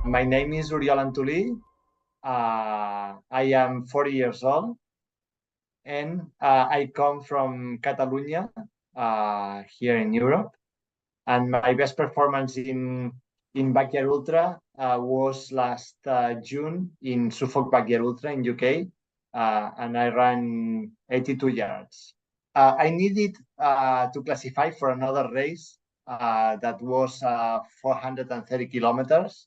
My name is Uriol Antolí. I am 40 years old, and I come from Catalonia, here in Europe. And my best performance in Backyard Ultra was last June in Suffolk Backyard Ultra in UK, and I ran 82 yards. I needed to classify for another race that was 430 kilometers,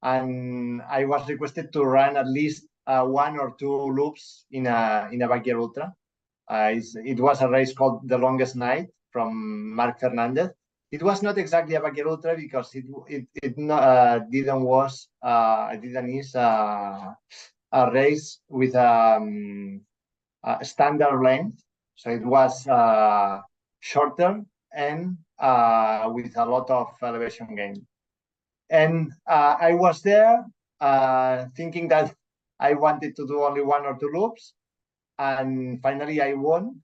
and I was requested to run at least one or two loops in a Backyard Ultra. It was a race called The Longest Night from Marc Fernandez. It was not exactly a Backyard Ultra because didn't is a race with a standard length, so it was shorter and with a lot of elevation gain. And I was there thinking that I wanted to do only one or two loops, and finally I won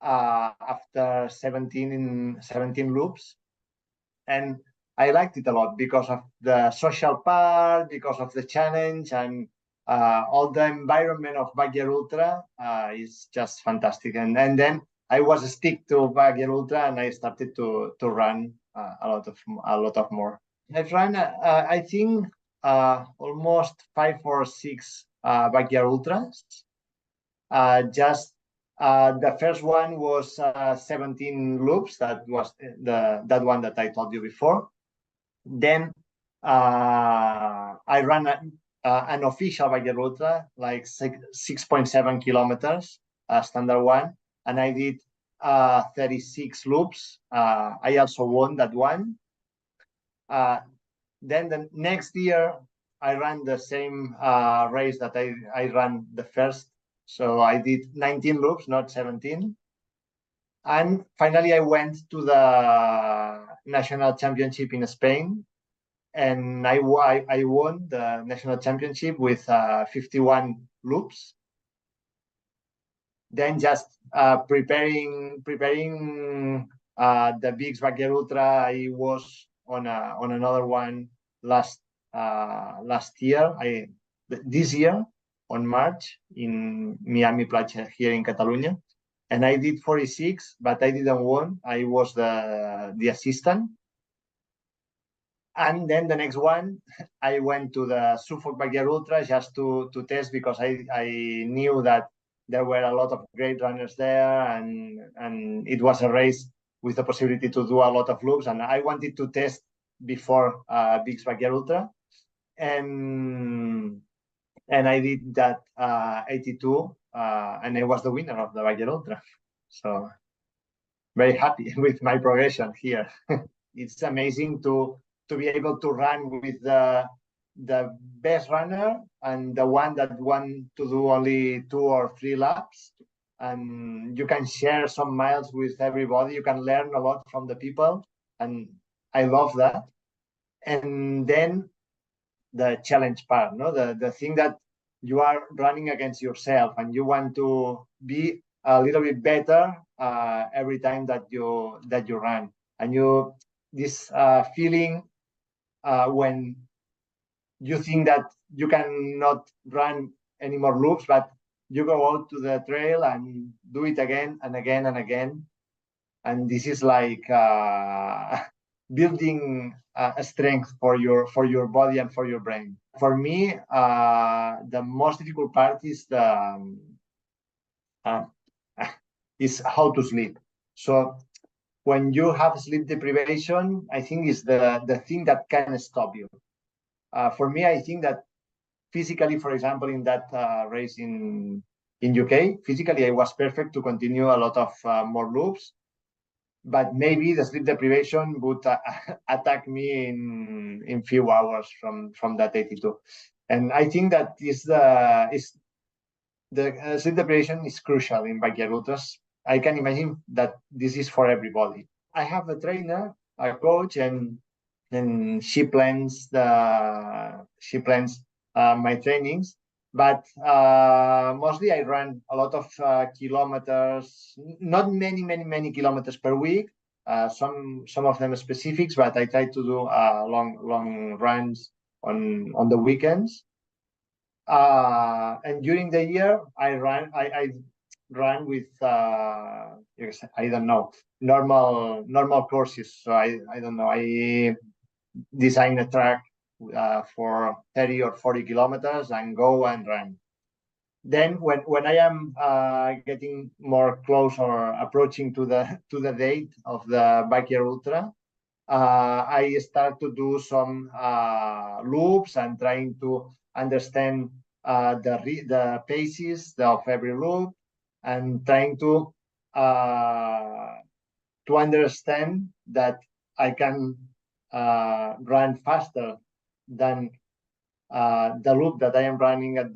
after 17 loops. And I liked it a lot because of the social part, because of the challenge, and all the environment of Backyard Ultra is just fantastic. And then I was stick to Backyard Ultra, and I started to run a lot of more. I've run, I think, almost 5 or 6 Backyard Ultras. The first one was 17 loops. That was that one that I told you before. Then I ran an official Backyard Ultra, like 6.7 kilometers, standard one, and I did 36 loops. I also won that one. Then the next year, I ran the same race that I ran the first. So I did 19 loops, not 17. And finally, I went to the national championship in Spain. And I won the national championship with 51 loops. Then just preparing the big Backyard Ultra, I was on another one last year. This year on March in Miami Platja here in Catalonia, and I did 46, but I didn't win. I was the assistant. And then the next one, I went to the Suffolk Backyard Ultra just to test, because I knew that there were a lot of great runners there, and it was a race with the possibility to do a lot of loops, and I wanted to test before Big Backyard Ultra, and I did that 82, and I was the winner of the Backyard Ultra. So very happy with my progression here. It's amazing to be able to run with the best runner and the one that want to do only 2 or 3 laps, and you can share some miles with everybody. You can learn a lot from the people, and I love that. And then the challenge part, no, the thing that you are running against yourself, and you want to be a little bit better every time that you run, and this feeling when you think that you cannot run any more loops, but you go out to the trail and do it again and again and again, and this is like building a strength for your body and for your brain. For me, the most difficult part is is how to sleep. So when you have sleep deprivation, I think is the thing that can stop you. For me, I think that physically, for example, in that race in UK, physically I was perfect to continue a lot of more loops, but maybe the sleep deprivation would attack me in few hours from that 82. And I think that the sleep deprivation is crucial in Backyard Ultras. I can imagine that this is for everybody. I have a trainer, a coach, and she plans my trainings. But mostly I run a lot of kilometers, not many kilometers per week. Some of them specifics, but I try to do long runs on the weekends. And during the year, I run with I don't know, normal courses. So I don't know. I design a track for 30 or 40 kilometers and go and run. Then when I am getting more close or approaching to the date of the Backyard Ultra, I start to do some loops and trying to understand the paces of every loop, and trying to understand that I can run faster than the loop that I am running at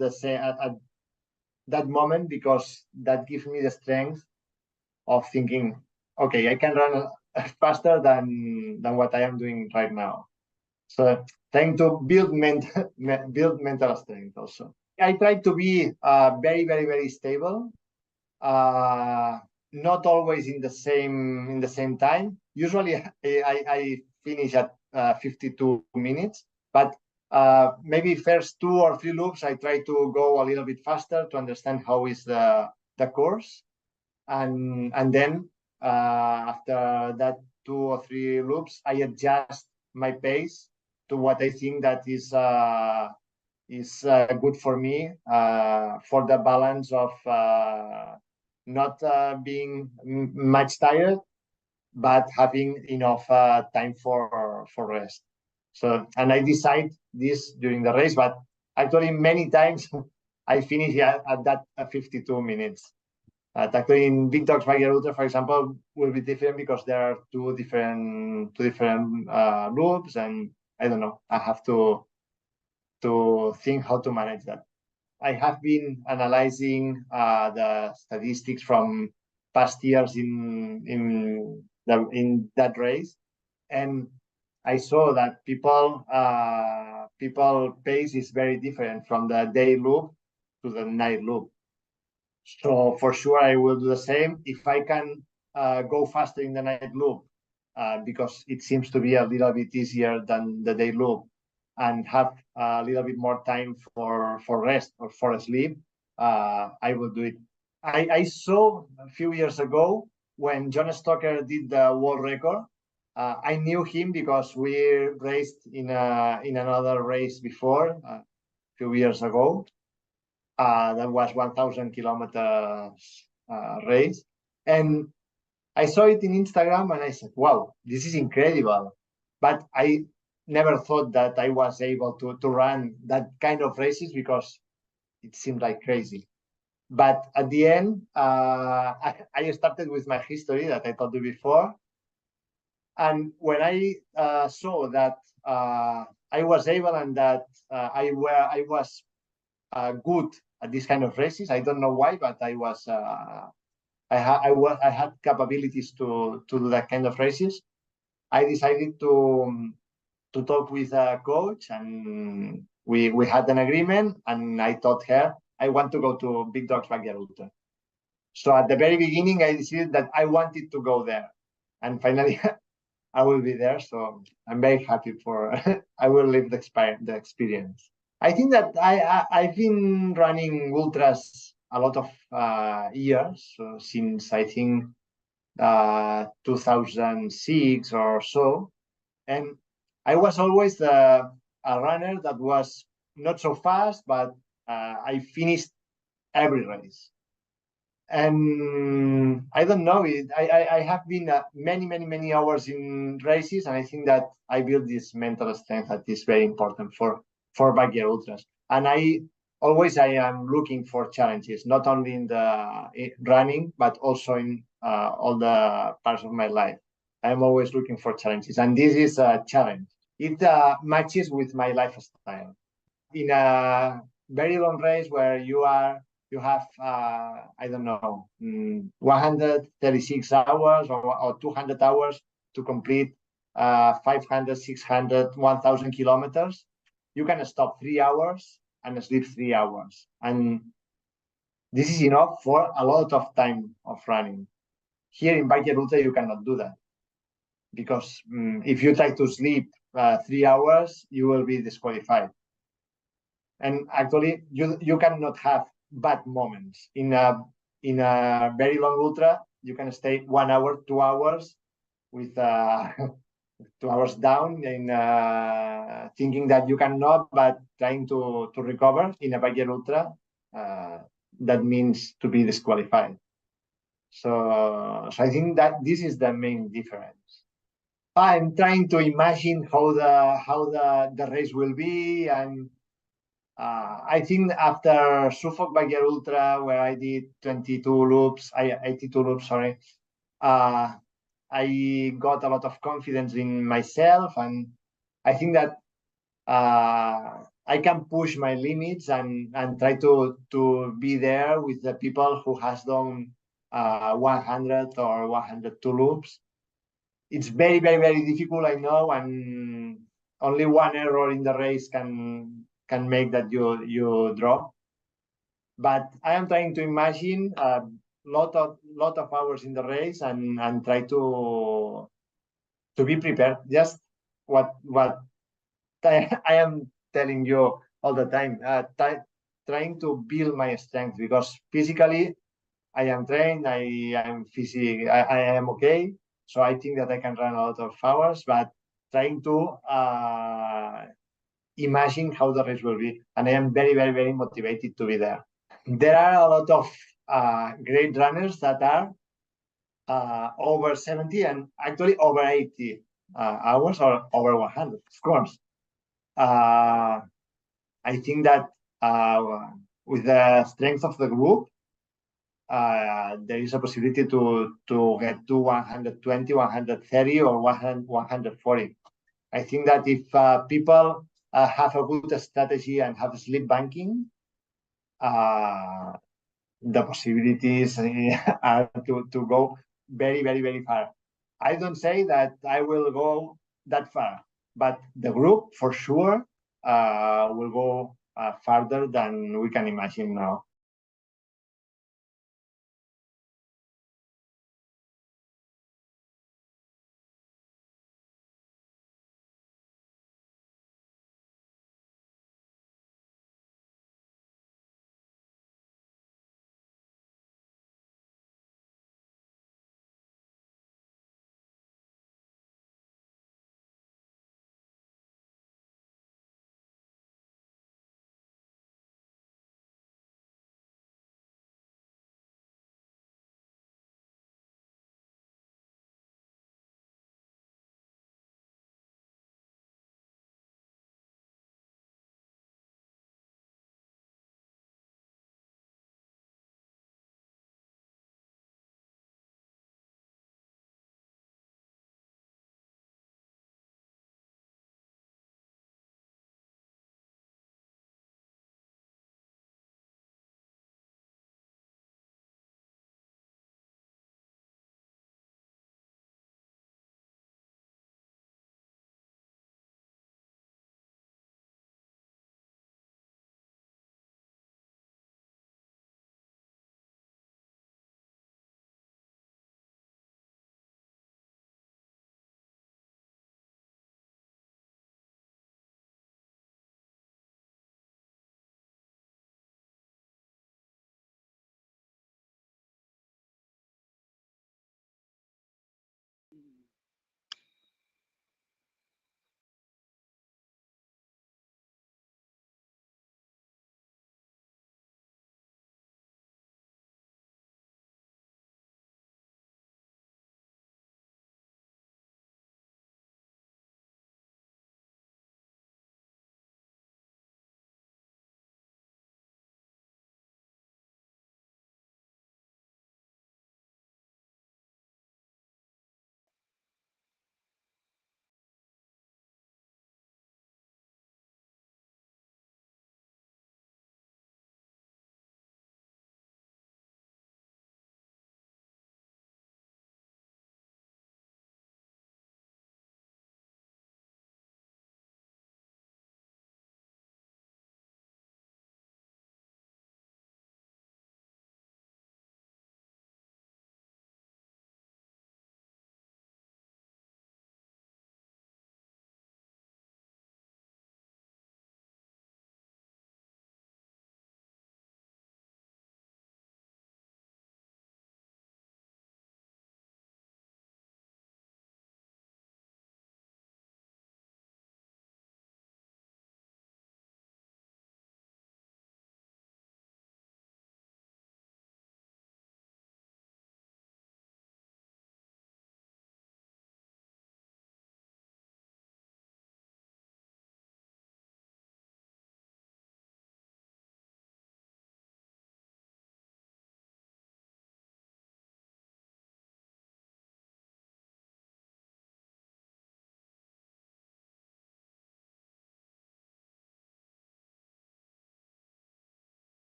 that moment, because that gives me the strength of thinking, okay, I can run faster than what I am doing right now. So trying to build mental strength also. I try to be very, very, very stable. Not always in the same time. Usually I finish at 52 minutes, but maybe first 2 or 3 loops I try to go a little bit faster to understand how is the course, and then after that 2 or 3 loops I adjust my pace to what I think that is good for me, for the balance of not being much tired, but having enough time for rest. So, and I decide this during the race, but actually many times I finish at that 52 minutes. Actually, in Big Dogs Backyard Ultra, for example, will be different because there are two different loops, and I don't know. I have to think how to manage that. I have been analyzing the statistics from past years in that race, and I saw that people pace is very different from the day loop to the night loop. So for sure, I will do the same. If I can go faster in the night loop, because it seems to be a little bit easier than the day loop, and have a little bit more time for rest or for sleep, I will do it. I saw a few years ago when John Stoker did the world record. I knew him because we raced in another race before, a few years ago. That was 1,000 kilometers race, and I saw it in Instagram and I said, wow, this is incredible. But I never thought that I was able to run that kind of races, because it seemed like crazy. But at the end, I started with my history that I told you before. And when I saw that I was able, and that I was good at this kind of races, I don't know why, but I was I had capabilities to do that kind of races. I decided to talk with a coach, and we had an agreement, and I told her I want to go to Big Dogs Backyard Ultra. So at the very beginning, I decided that I wanted to go there, and finally I will be there. So I'm very happy for I will live the experience. I think that I've been running ultras a lot of years, so since I think 2006 or so, and I was always a runner that was not so fast, but I finished every race. And I don't know, I have been many hours in races, and I think that I built this mental strength that is very important for backyard ultras. And I am looking for challenges, not only in the running, but also in all the parts of my life. I'm always looking for challenges, and this is a challenge. It matches with my lifestyle. In a very long race where you have I don't know, 136 hours or 200 hours to complete 500, 600, 1,000 kilometers, you can stop 3 hours and sleep 3 hours, and this is enough for a lot of time of running. Here in Backyard Ultra you cannot do that, because if you try to sleep 3 hours, you will be disqualified. And actually, you cannot have bad moments in a very long ultra. You can stay 1 hour, 2 hours with 2 hours down and thinking that you cannot, but trying to recover in a backyard ultra. That means to be disqualified. So I think that this is the main difference. I'm trying to imagine how the race will be, and I think after Suffolk Backyard Ultra, where I did 82 loops, sorry, I got a lot of confidence in myself, and I think that I can push my limits and try to be there with the people who has done 100 or 102 loops. It's very, very, very difficult, I know, and only one error in the race can make that you drop. But I am trying to imagine a lot of hours in the race and try to be prepared. Just what I am telling you all the time, trying to build my strength, because physically I am trained, I am okay. So I think that I can run a lot of hours, but trying to imagine how the race will be. And I am very, very, very motivated to be there. There are a lot of great runners that are over 70 and actually over 80 hours or over 100, of course. I think that with the strength of the group, there is a possibility to get to 120, 130, or 140. I think that if people have a good strategy and have sleep banking, the possibilities are to go very, very, very far. I don't say that I will go that far, but the group for sure will go farther than we can imagine now.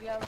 go.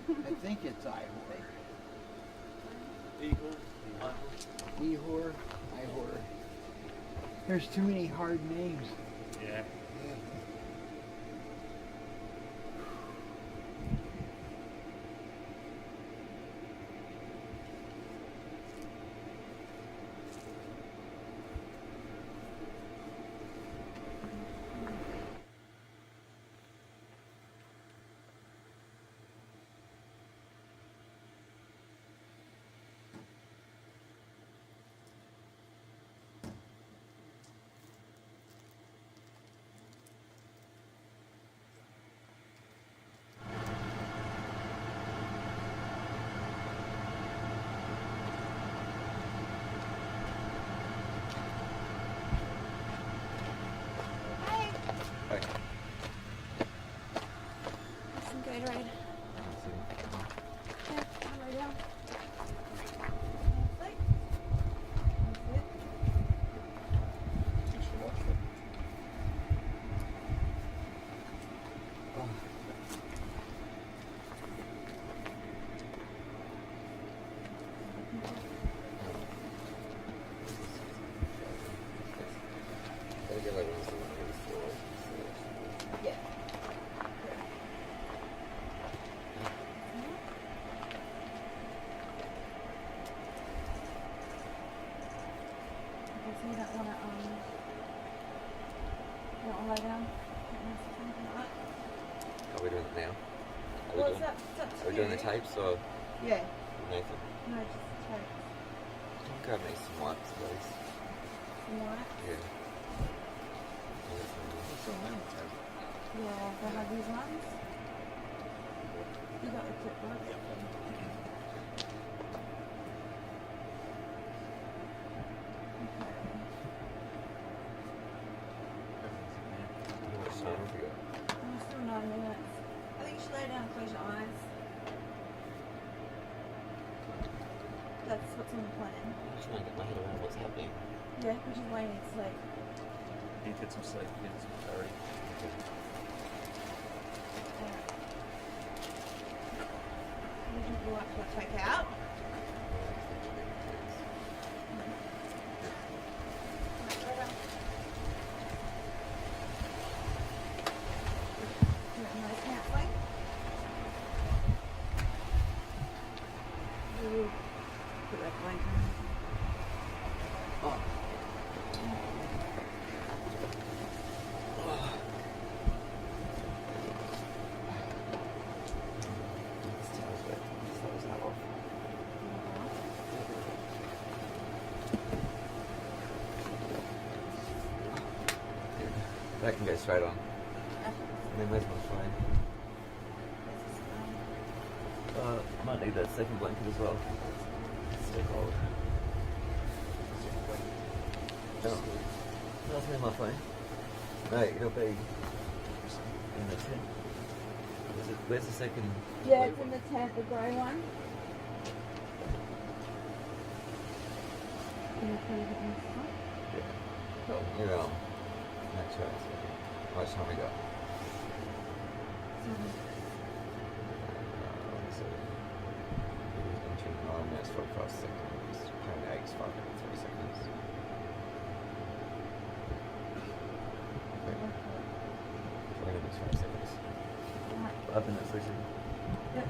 I think it's Ihor. Ihor. Ihor. There's too many hard names. Yeah. Some Gatorade. Yeah, come right down. Like. Yeah. Okay, so you don't want to, you don't want to lie down? Are we doing it now? Well, it's up to Are we doing the tapes or Yeah. Nathan? No, just tapes. Grab me some wipes, please. You want it? Yeah. Yeah, they have these ones. You got the clipboard? How much time have you got? Still 9 minutes. I think you should lay down and close your eyes. That's what's on the plan. I'm trying to get my head around what's happening. Yeah, which is why you need sleep. Need to get some sleep, get some clarity. Would you like to take out? Noise cancelling. Put that blanket on. That can go straight on. And then where's my phone? Might need that second blanket as well. It's so cold. Nothing in my phone. Right, it'll be in the tent. Where's the second? Yeah, it's in the tent, the grey one. Can you put it in the front? Cool. Here we are. That's right. How much time we got? Entering 9 minutes 45 seconds. Playing the eggs 5 minutes 3 seconds. Okay. 20 minutes 5 seconds. 5 minutes 3 seconds. Yep.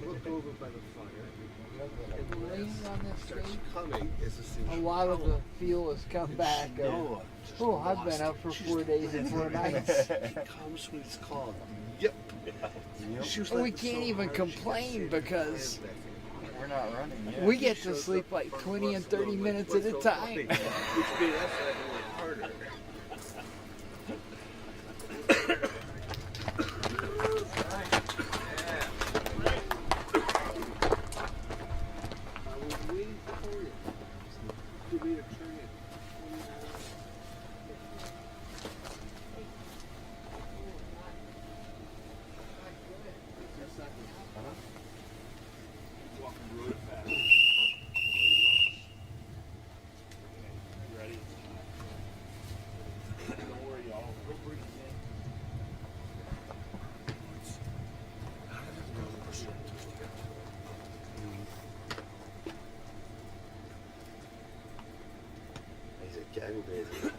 Look over by the fire. And Rain on this starts stage. coming as the A thing lot of the fuel has come back. Oh, I've been up for 4 days and 4 nights. It comes when it's called. Yep. She was We laughing can't so even hard, she complain got because sick. We're not running yet. we get to sleep like 20 and 30 minutes at a time. Which made us like harder. I was waiting for you. You made a turn at 20 hours. Keigoed bezig.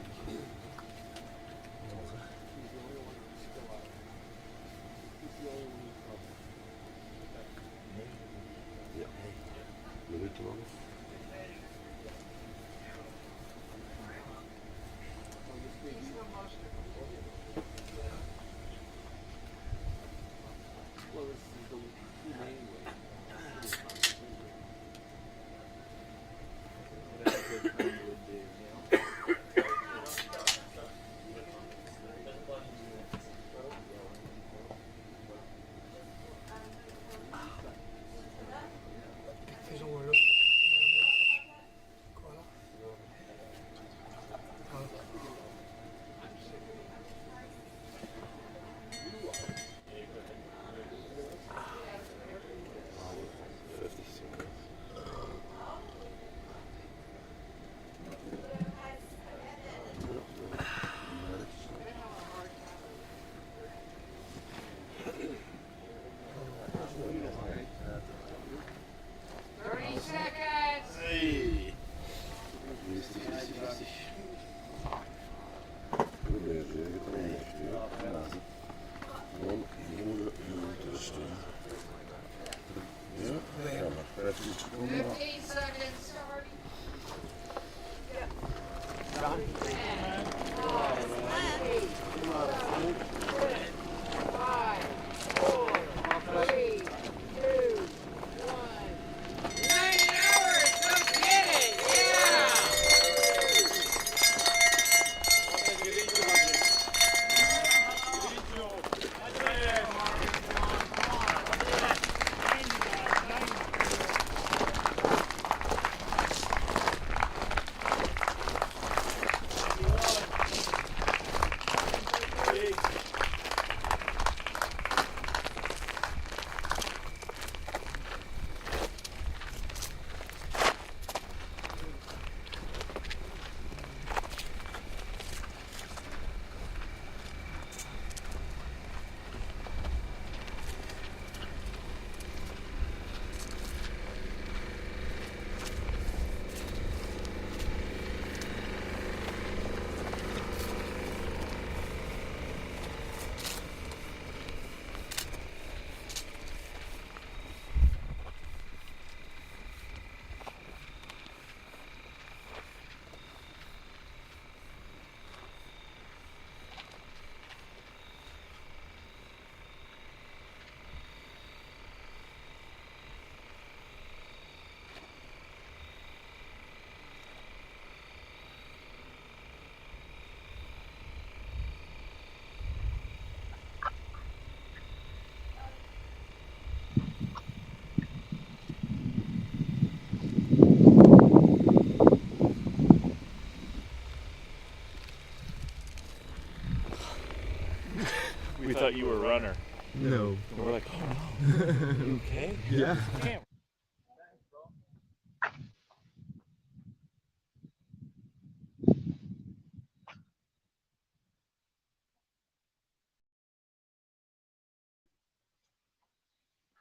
Ja. Minuten lang. Well, this is the humane way. That's a good time to do, you know. Faisons Voilà. Hey. Rustig, rustig, rustig. Goed bezig, gewoon je moeder rusten. Ja, ja, maar dat is goed. 15 seconds. Five, four, three, two, 1. 9 hours. Go get it. Yeah. We thought you were a runner. No. And we're like, oh no. You okay? Yeah. Damn.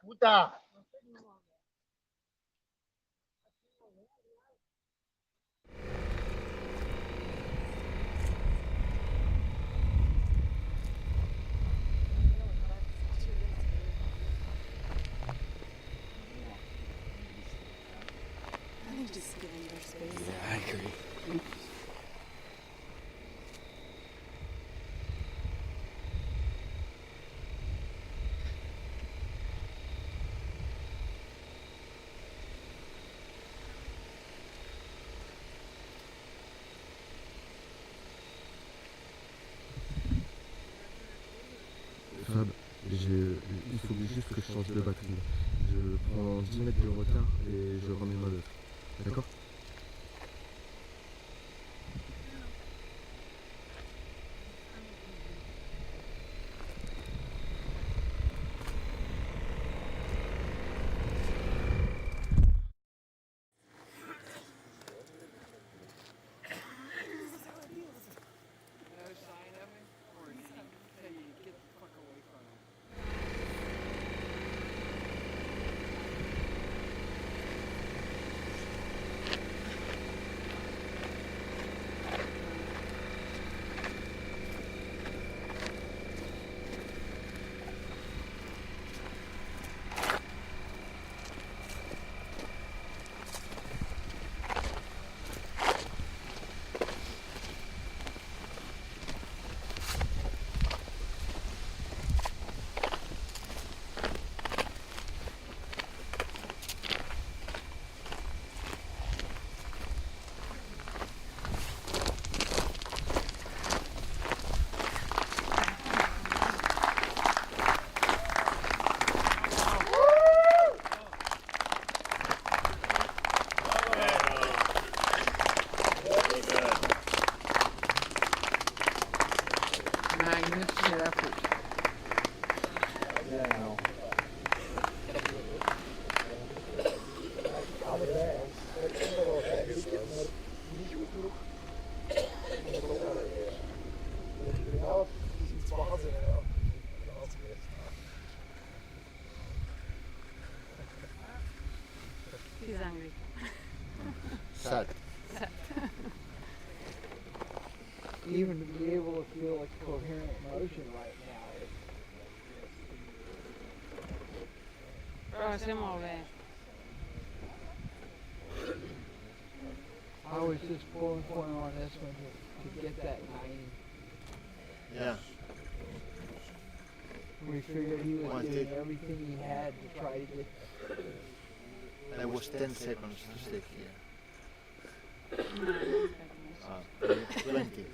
Puta! I think just give them their space. Ja, ik agree. Fab, il faut juste que je change de batterie. Je prends 10 mètres de retard et je remets ma meuf. D'accord? No sign of him? Or did he tell you to get the fuck away from him? magnificent effort. Yeah. He's angry. Sad. Even to be able to feel like coherent motion right now. Però si muove. I was just pulling for him on this one to get that 90. Yeah. We figured he was Wanted. doing everything he had to try to get. I was 10 seconds to stay here. No, 20.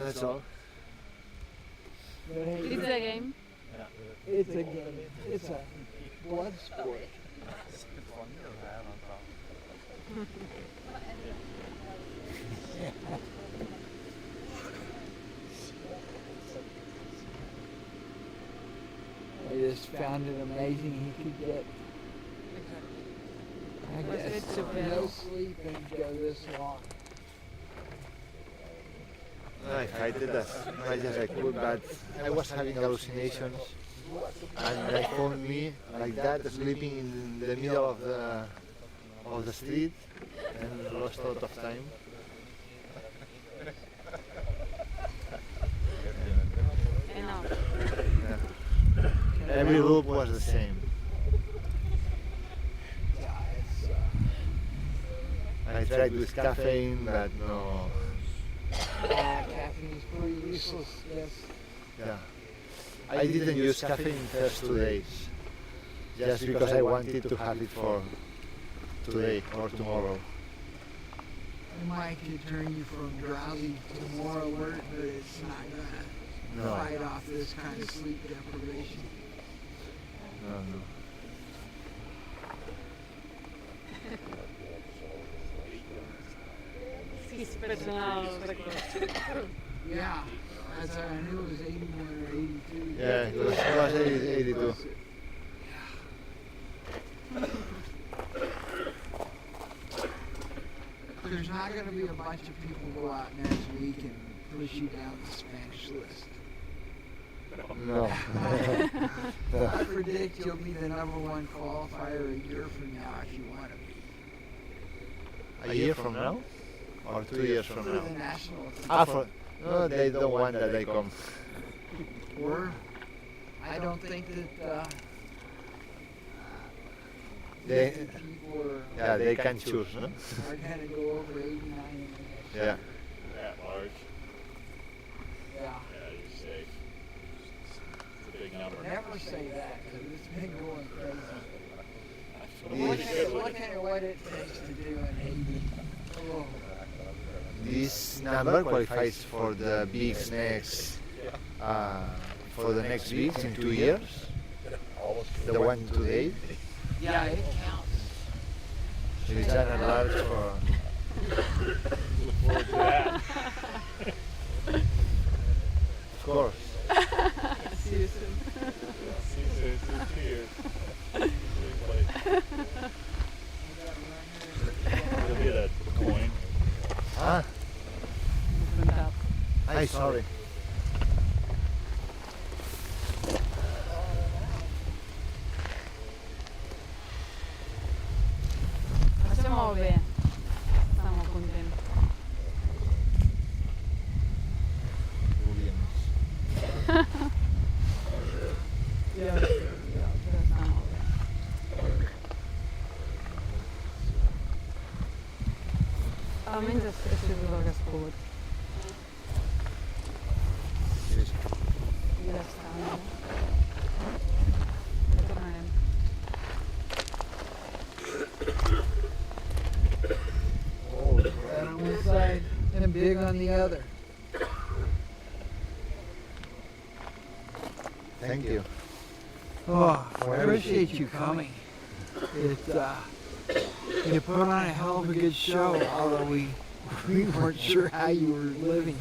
That's all. But hey, It's a game. it's a game. It's a blood sport. I just found it amazing he could get, I Was guess, it super? no sleep and go this long. I did as much as I could, but I was having hallucinations, and I found me like that, sleeping in the middle of the street, and lost a lot of time. Enough. Yeah. Every loop was the same. Yeah, it's, I tried with caffeine, but no. caffeine is pretty useless. Yes. Yeah. I didn't use caffeine in the first 2 days, just because I wanted to have it for today or tomorrow. It might could turn you from drowsy to more alert, but it's not gonna No, fight off this kind of sleep deprivation. no. His personal record. Yeah, as I knew it was 81 or 82. Yeah, it was 82. There's not going to be a bunch of people go out next week and push you down the Spanish list. No. I predict you'll be the #1 qualifier a year from now if you want to be. A year from now? Or 2 years from For now? the national team. No, they don't want that I come. Or, I don't think that They, people yeah, they can choose, no? are going to go over 89. Yeah. At large. Yeah. Yeah, you're safe. It's a big number. Never say that because it's been going Yes. crazy. Look at what it takes to do in Haiti. Oh. This number qualifies for the bigs next, for the next bigs in 2 years. The one today. Yeah, it counts. It's done a large for. Look forward to that. Of course. See you soon. See you soon. 2 years. It'll be that coin. Ah, Open up. I'm sorry. Ma si muove. Stiamo contenti. Yeah. Però sta muovendo. Almeno è seduto che scuola. Io la stanno. E torneremo. Fat on one side and big on the other. Thank you. Oh, I appreciate you coming. You put on a hell of a good show, although we we weren't sure how you were living.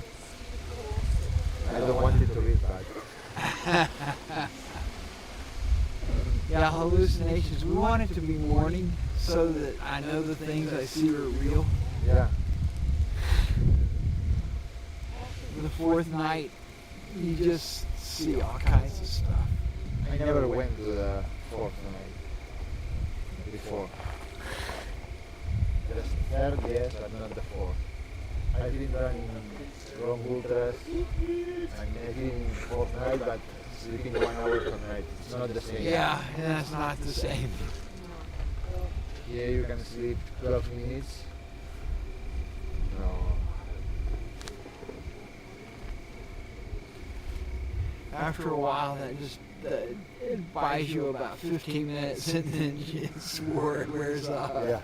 I don't want it to be bad. Yeah, hallucinations. We want it to be morning so that I know the things I see are real. Yeah. The fourth night, you just see all kinds of stuff. I never went to the fourth night before. The third, yes, but not the fourth. I've been running long ultras and I've been fourth night, but sleeping 1 hour per night. It's not the same. Yeah, that's not the same. Here you can sleep 12 minutes. No. After a while, it buys you about 15 minutes and then it wears off. Yeah.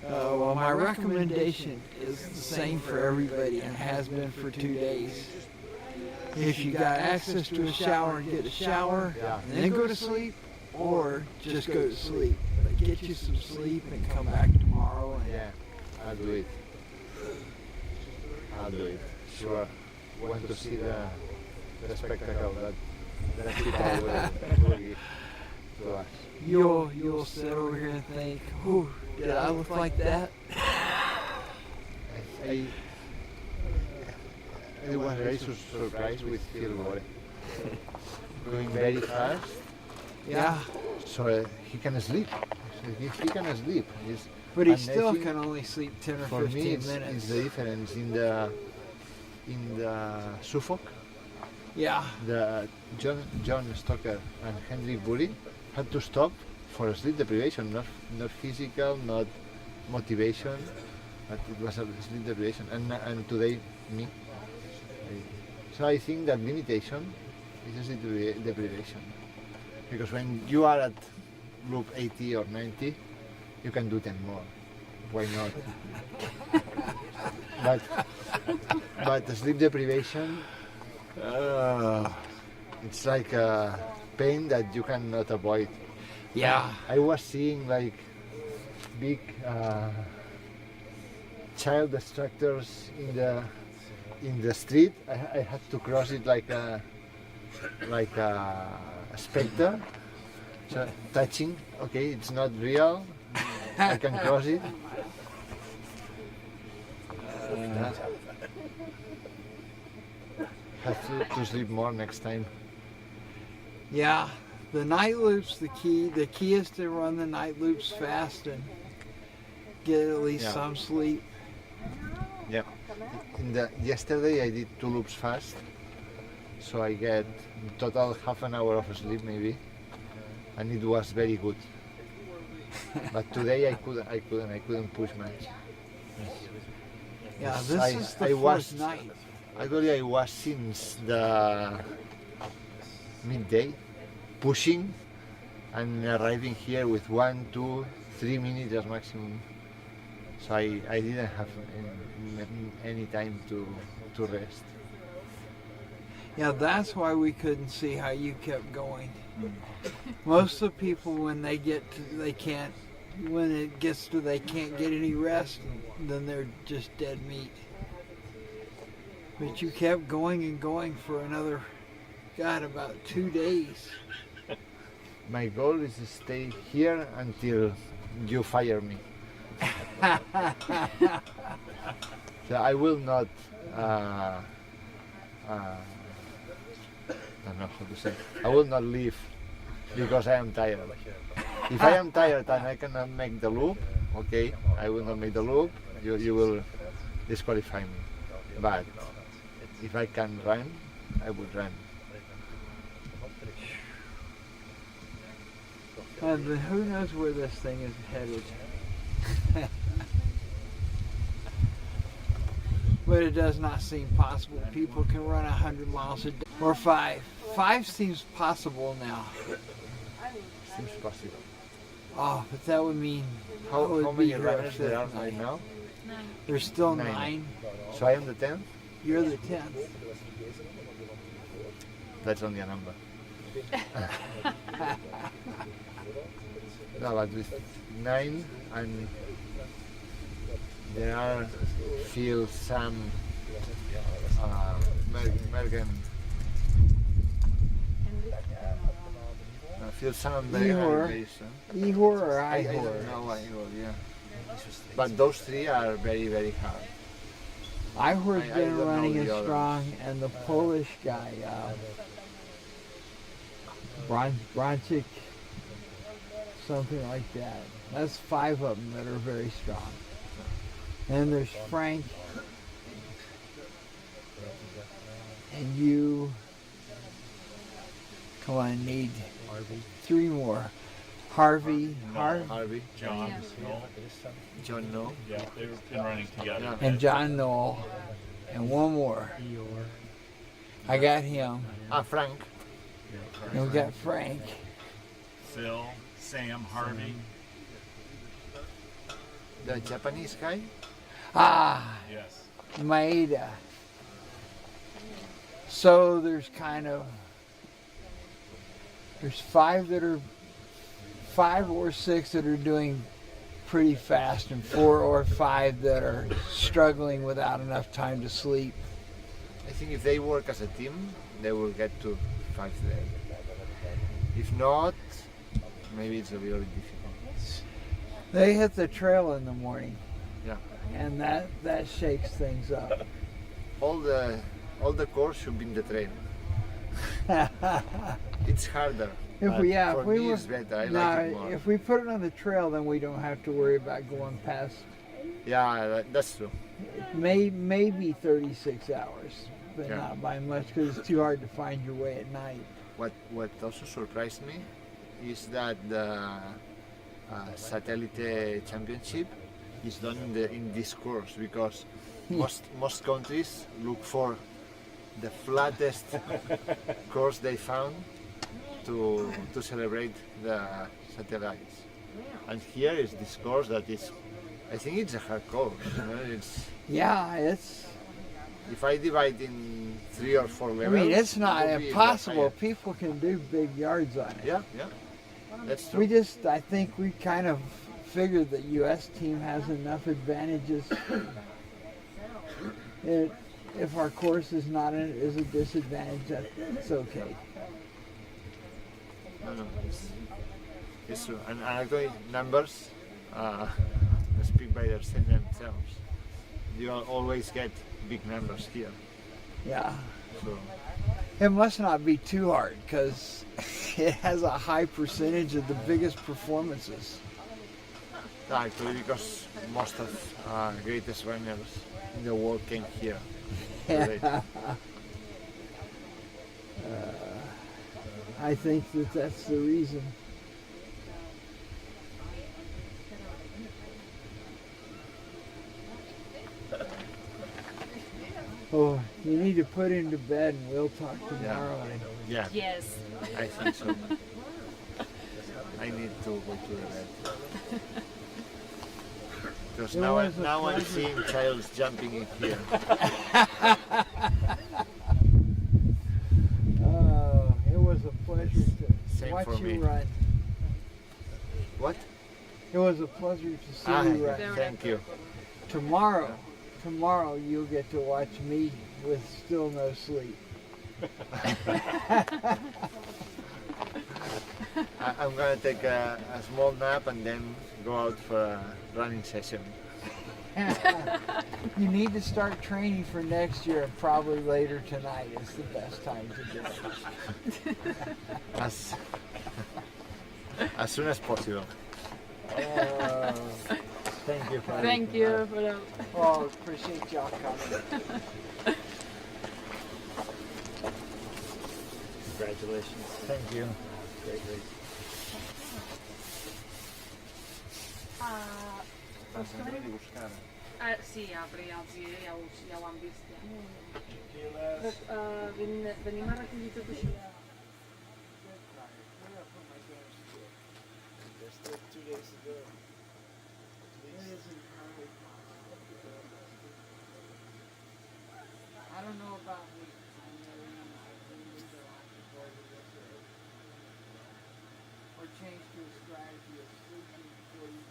Well, my recommendation is the same for everybody and has been for 2 days. If you got access to a shower, get a shower and then go to sleep, or just go to sleep. But get you some sleep and come back tomorrow. And Yeah, I'll do it. I'll do it. Sure. Want to see the spectacle that people will give to us. you'll sit over here and think, "Whew, did I look like that?" I was very surprised with Filbore. Going very fast, Yeah, so he can sleep. So he can sleep. but he And I still think can only sleep 10 or For 15 me, it's minutes. the difference in the Suffolk. Yeah, The John Stoker and Henry Bury had to stop for sleep deprivation, not physical, not motivation, but it was a sleep deprivation. And today, me. So I think that limitation is a sleep deprivation. Because when you are at loop 80 or 90, you can do 10 more. Why not? But the sleep deprivation, it's like a pain that you cannot avoid. yeah. I was seeing like big child destructors in the street. I had to cross it like a specter. So touching, okay, it's not real. I can cross it. Have to sleep more next time. Yeah, the night loops, the key is to run the night loops fast and get at least Yeah. some sleep. Yeah. Yesterday I did 2 loops fast, so I get in total half an hour of sleep maybe, and it was very good. But today I couldn't push much. Yeah, Yes, this I- is the I fourth was- night. Actually, I was since the midday pushing and arriving here with 1, 2, 3 minutes as maximum. So I didn't have any time to rest. Yeah, that's why we couldn't see how you kept going. Most of the people, when they get to, they can't get any rest, then they're just dead meat. But you kept going and going for another, God, about 2 days. My goal is to stay here until you fire me. So I will not. I don't know how to say. I will not leave because I am tired. If I am tired and I cannot make the loop, okay, I will not make the loop. You will disqualify me. But if I can run, I will run. And who knows where this thing is headed. But it does not seem possible. People can run 100 miles a day. Or 5. 5 seems possible now. Seems possible. Oh, but that would mean How would many be your runners there fifth are right night. now? There's still 9. 9. So I am the 10th? You're the 10th. That's only a number. No, but with 9 and There are feel some American. Feel some American Ihor. invasion. Ihor or I Ihor? don't know Ihor, yeah. But those three are very, very hard. Ihor's I been don't know running the as others. strong, and the Polish guy, Bronchik, something like that. That's 5 of them that are very strong. And there's Frank, and you. Come on, need 3 more. Harvey, Harvey, John, Noel. John, no. Yeah, they've been running together. Yeah. and John Knoll, and 1 more. I got him. Frank. And we got Frank. Phil, Sam, Harvey. The Japanese guy. Ah, Yes. Maeda. So there's there's 5 or 6 that are doing pretty fast, and 4 or 5 that are struggling without enough time to sleep. I think if they work as a team, they will get to 5 days. If not, maybe it's a little bit difficult. They hit the trail in the morning, Yeah. and that shakes things up. All the course should be in the train. It's harder. If but we for if we me were it's better. I no, like it more. if we put it on the trail, then we don't have to worry about going past. Yeah, that's true. Maybe 36 hours, but Yeah. not by much because it's too hard to find your way at night. What also surprised me is that the Satellite Championship is done in this course because most countries look for the flattest course they found to celebrate the satellites. And here is this course that is, I think it's a hard course. You know? Yeah, it's. If I divide in 3 or 4 I levels, mean, it's not it will be impossible. higher. People can do big yards on it. Yeah, that's true. I think we kind of figured the U.S. team has enough advantages. If our course is not is a disadvantage, that's okay. No, it's true. And actually, numbers speak by themselves. You always get big numbers here. Yeah. So It must not be too hard because it has a high percentage of the biggest performances. actually, because most of greatest runners in the world came here. Today. I think that's the reason. Oh, you need to put him to bed and we'll talk tomorrow. Yeah, Yes. I think so. I need to go to the bed. Because It now, was a now I'm pleasure. seeing childs jumping in here. It was a pleasure to Same watch for you me. run. What? It was a pleasure to see you run. Thank you. Tomorrow you'll get to watch me with still no sleep. I'm gonna take a small nap and then go out for a running session. You need to start training for next year, and probably later tonight is the best time to do it. As soon as possible. Thank you, Father. Thank you for the. Oh, appreciate y'all coming. Congratulations. Thank you. Great race. Sì, apri oggi, ja ho visto. Venim a recollir tot això. I don't know about me. Or change to a strategy of sleeping before you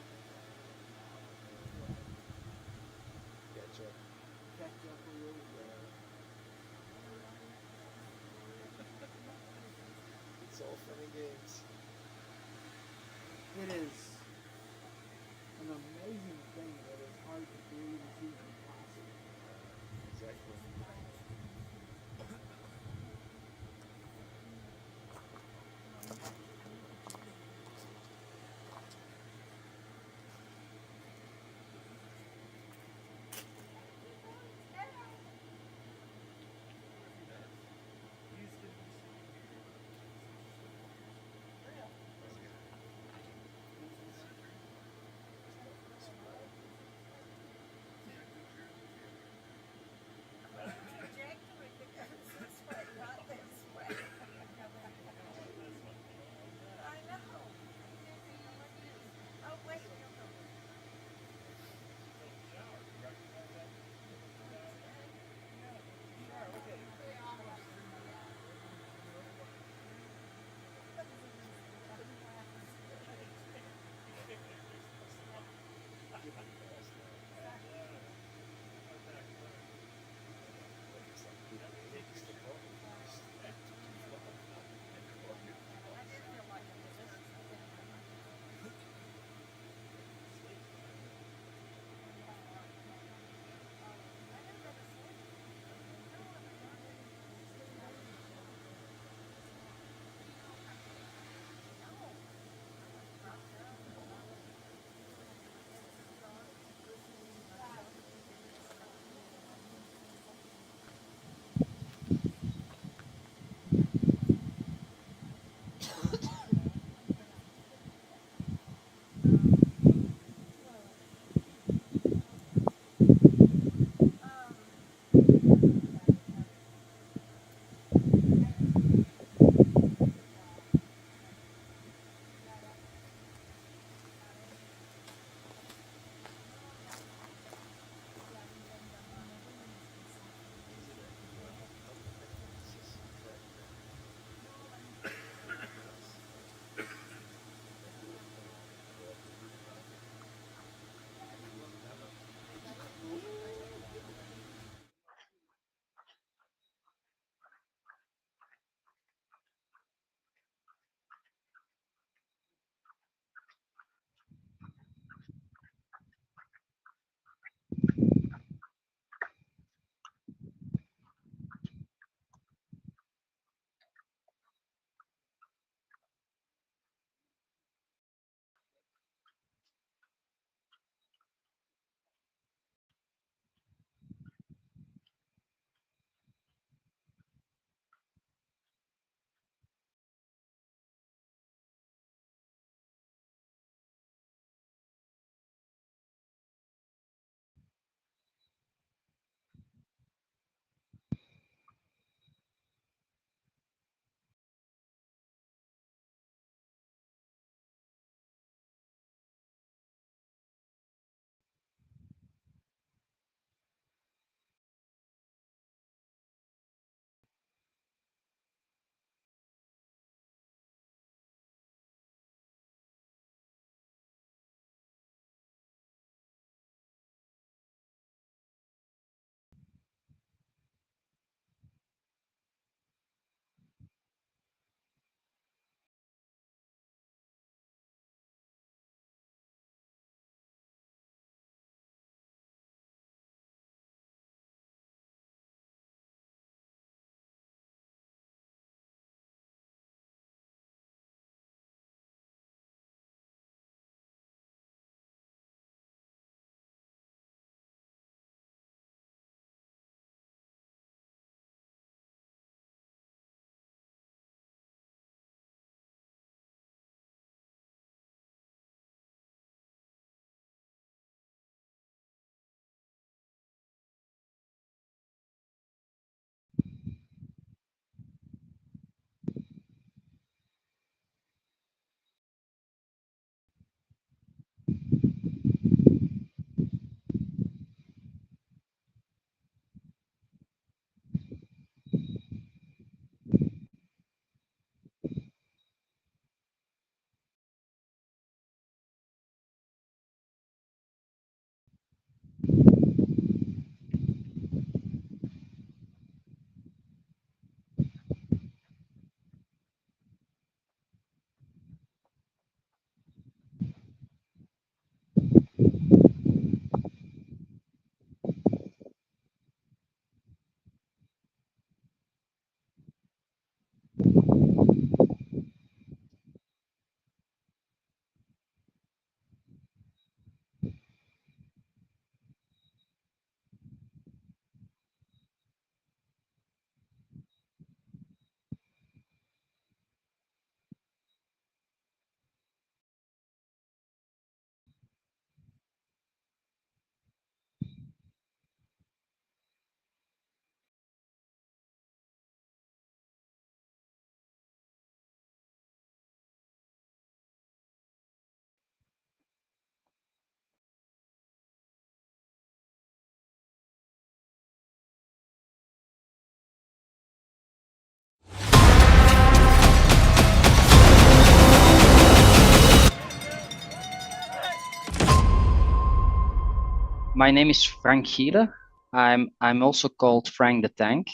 My name is Frank Giele. I'm also called Frank the Tank.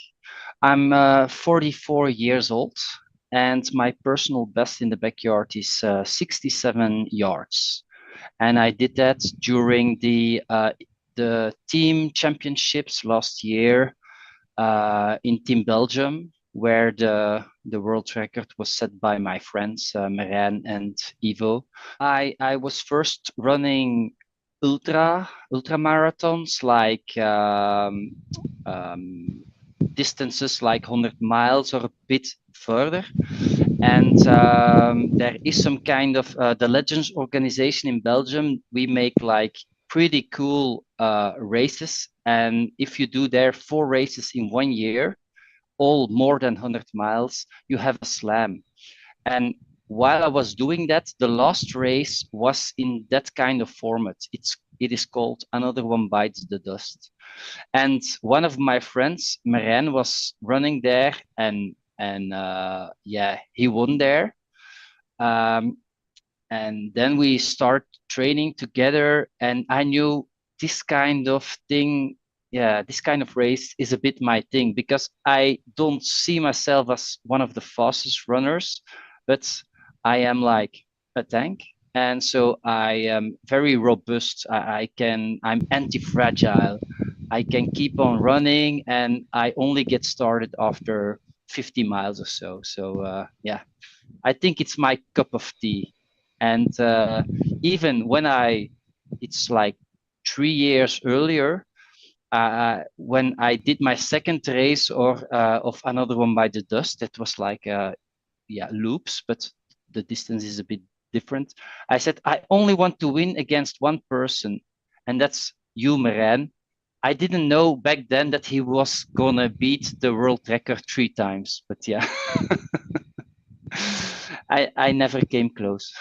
I'm 44 years old, and my personal best in the backyard is 67 yards. And I did that during the team championships last year in Team Belgium, where the world record was set by my friends Marijn and Ivo. I was first running ultra marathons like distances like 100 miles or a bit further. And there is some kind of the Legends organization in Belgium. We make like pretty cool races, and if you do there 4 races in 1 year, all more than 100 miles, you have a slam. And while I was doing that, the last race was in that kind of format. It is called Another One Bites the Dust. And one of my friends, Marijn, was running there, and yeah, he won there. And then we start training together, and I knew this kind of thing, yeah, this kind of race is a bit my thing, because I don't see myself as one of the fastest runners, but I am like a tank. And so I am very robust. I'm anti-fragile. I can keep on running, and I only get started after 50 miles or so. So yeah, I think it's my cup of tea. And even when it's like 3 years earlier, when I did my second race of Another One by the Dust, that was like yeah, loops, but the distance is a bit different. I said I only want to win against one person, and that's you, Marijn. I didn't know back then that he was gonna beat the world record 3 times, but yeah. I never came close.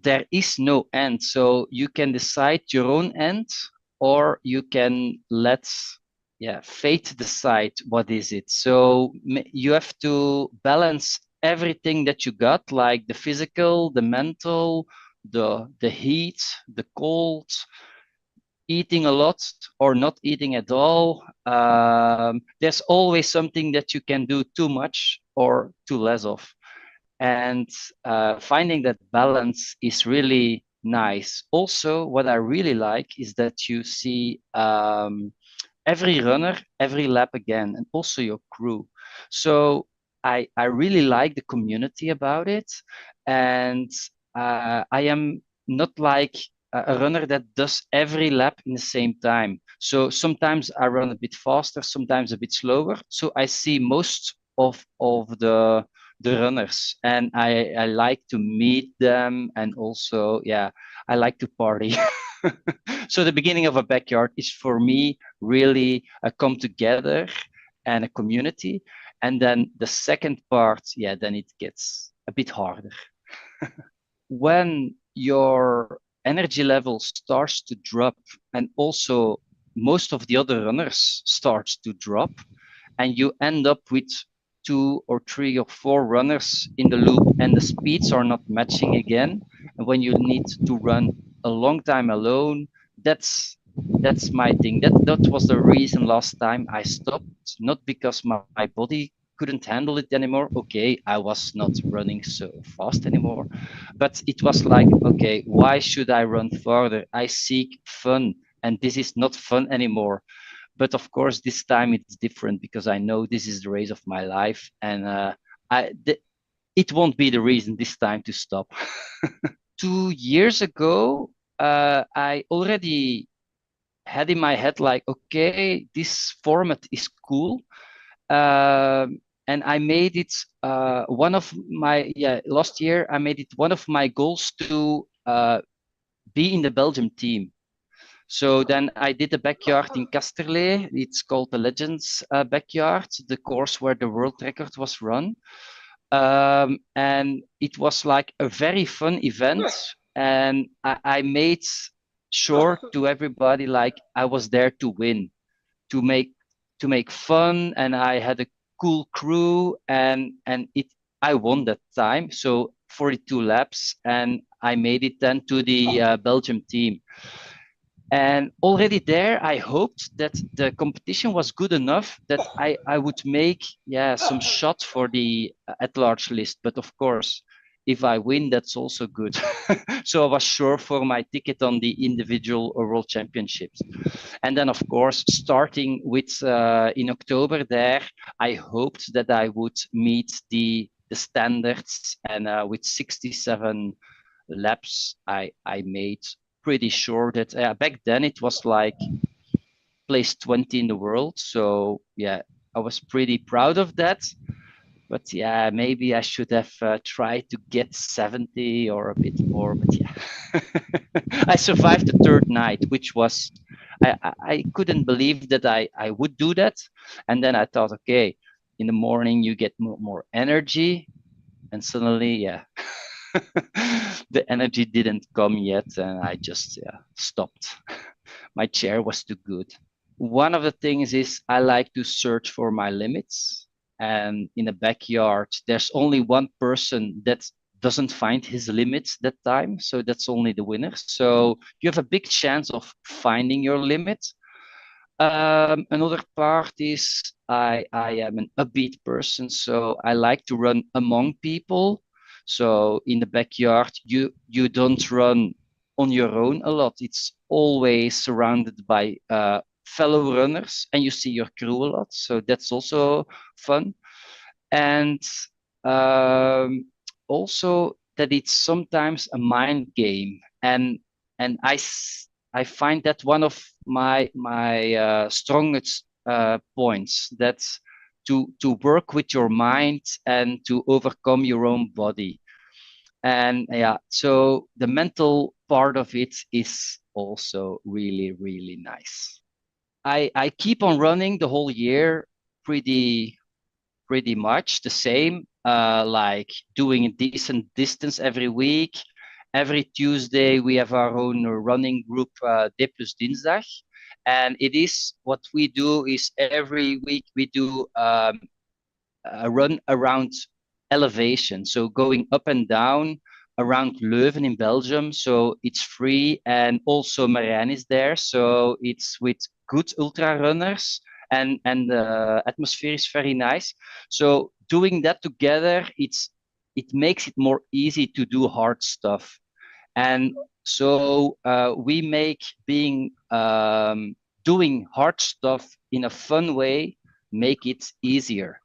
There is no end, so you can decide your own end, or you can let fate decide what is it. So you have to balance everything that you got, like the physical, the mental, the heat, the cold, eating a lot or not eating at all. There's always something that you can do too much or too less of. And finding that balance is really nice. Also, what I really like is that you see every runner, every lap again, and also your crew. So I really like the community about it. And I am not like a runner that does every lap in the same time. So sometimes I run a bit faster, sometimes a bit slower. So I see most of the runners, and I like to meet them, and also yeah, I like to party. So the beginning of a backyard is for me really a come together and a community, and then the second part, yeah, then it gets a bit harder. When your energy level starts to drop, and also most of the other runners starts to drop, and you end up with 2 or 3 or 4 runners in the loop, and the speeds are not matching again. And when you need to run a long time alone, that's my thing. That was the reason last time I stopped, not because my body couldn't handle it anymore. Okay, I was not running so fast anymore, but it was like, okay, why should I run further? I seek fun, and this is not fun anymore. But of course, this time it's different because I know this is the race of my life, and it won't be the reason this time to stop. 2 years ago, I already had in my head like, okay, this format is cool. And I made it one of my, last year, I made it one of my goals to be in the Belgium team. So then I did a backyard in Kasterlee. It's called the Legends Backyard, the course where the world record was run. And it was like a very fun event. And I made sure to everybody like I was there to win, to make fun, and I had a cool crew, and I won that time. So 42 laps, and I made it then to the Belgium team. And already there, I hoped that the competition was good enough that I would make some shot for the at-large list. But of course, if I win, that's also good. So I was sure for my ticket on the individual or world championships. And then, of course, starting with in October there, I hoped that I would meet the standards, and with 67 laps, I made pretty sure that back then it was like place 20 in the world. So yeah, I was pretty proud of that. But yeah, maybe I should have tried to get 70 or a bit more. But yeah, I survived the third night, which was, I couldn't believe that I would do that. And then I thought, okay, in the morning you get more energy, and suddenly, yeah, the energy didn't come yet, and I just stopped. My chair was too good. One of the things is I like to search for my limits, and in the backyard there's only one person that doesn't find his limits that time, so that's only the winner. So you have a big chance of finding your limit. Another part is I am an upbeat person, so I like to run among people. So in the backyard, you don't run on your own a lot. It's always surrounded by fellow runners, and you see your crew a lot. So that's also fun. And also that it's sometimes a mind game, and I find that one of my strongest points, that's to work with your mind and to overcome your own body. And yeah, so the mental part of it is also really, really nice. I keep on running the whole year, pretty much the same, like doing a decent distance every week. Every Tuesday, we have our own running group, D plus Dinsdag. And it is what we do is every week we do a run around elevation. So going up and down around Leuven in Belgium. So it's free, and also Marijn is there. So it's with good ultra runners, and the atmosphere is very nice. So doing that together, it makes it more easy to do hard stuff. And so we make doing hard stuff in a fun way, make it easier.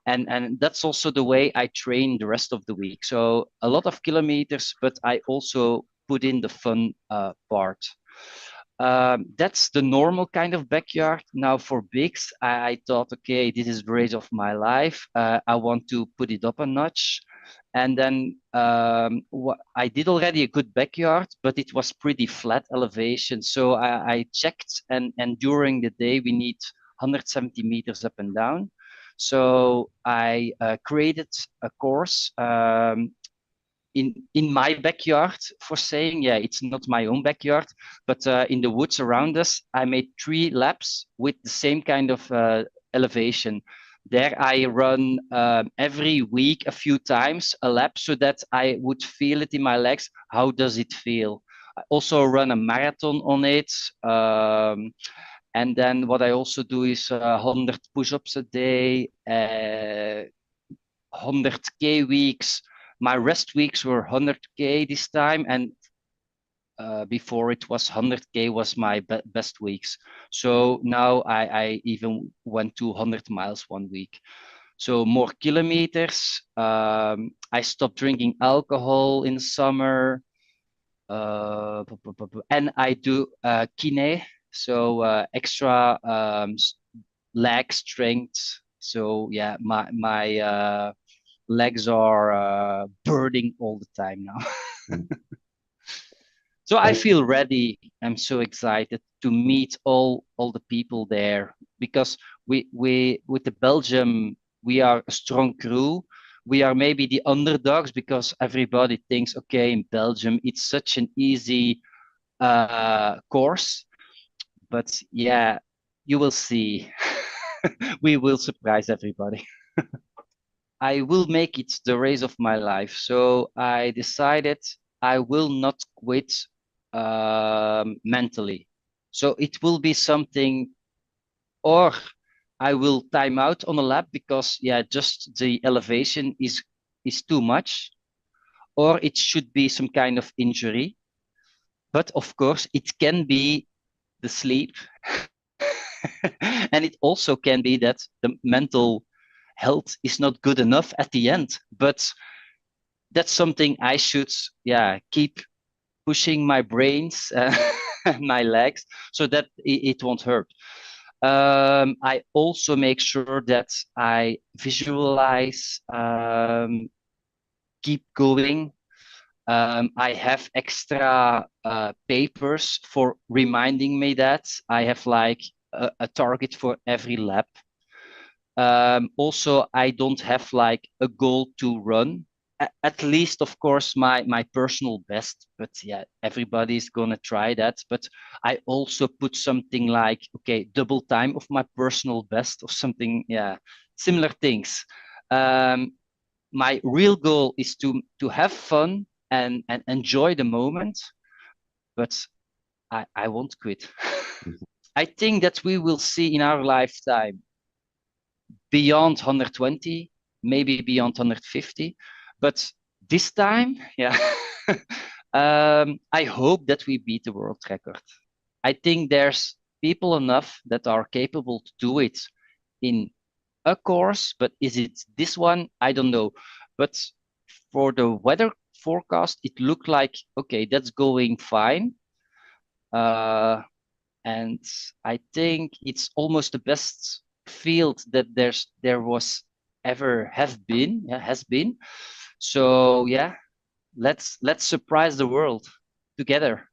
And that's also the way I train the rest of the week. So a lot of kilometers, but I also put in the fun part. That's the normal kind of backyard. Now for bigs, I thought, okay, this is the race of my life. I want to put it up a notch. And then I did already a good backyard, but it was pretty flat elevation. So I checked, and during the day we need 170 meters up and down. So I created a course in my backyard for saying, yeah, it's not my own backyard, but in the woods around us, I made 3 laps with the same kind of elevation. There I run every week a few times a lap so that I would feel it in my legs. How does it feel? I also run a marathon on it. And then what I also do is 100 push-ups a day, 100K weeks. My rest weeks were 100K this time, and before it was 100K was my best weeks. So now I even went to 100 miles one week. So more kilometers. I stopped drinking alcohol in summer. And I do kine, so extra leg strength. So yeah, my legs are burning all the time now. So I feel ready. I'm so excited to meet all the people there because we with the Belgium we are a strong crew. We are maybe the underdogs because everybody thinks, okay, in Belgium it's such an easy course, but yeah, you will see. We will surprise everybody. I will make it the race of my life. So I decided I will not quit mentally. So it will be something, or I will time out on a lap because yeah, just the elevation is too much, or it should be some kind of injury. But of course, it can be the sleep, and it also can be that the mental health is not good enough at the end. But that's something I should, yeah, keep pushing my brains and my legs so that it won't hurt. I also make sure that I visualize, keep going. I have extra papers for reminding me that I have like a target for every lap. Also, I don't have like a goal to run. At least, of course, my personal best. But yeah, everybody's gonna try that. But I also put something like, okay, double time of my personal best or something. Yeah, similar things. My real goal is to have fun and enjoy the moment. But I won't quit. I think that we will see in our lifetime beyond 120, maybe beyond 150. But this time, yeah, I hope that we beat the world record. I think there's people enough that are capable to do it in a course, but is it this one? I don't know. But for the weather forecast, it looked like, okay, that's going fine. And I think it's almost the best field that there was ever has been. So yeah, let's surprise the world together.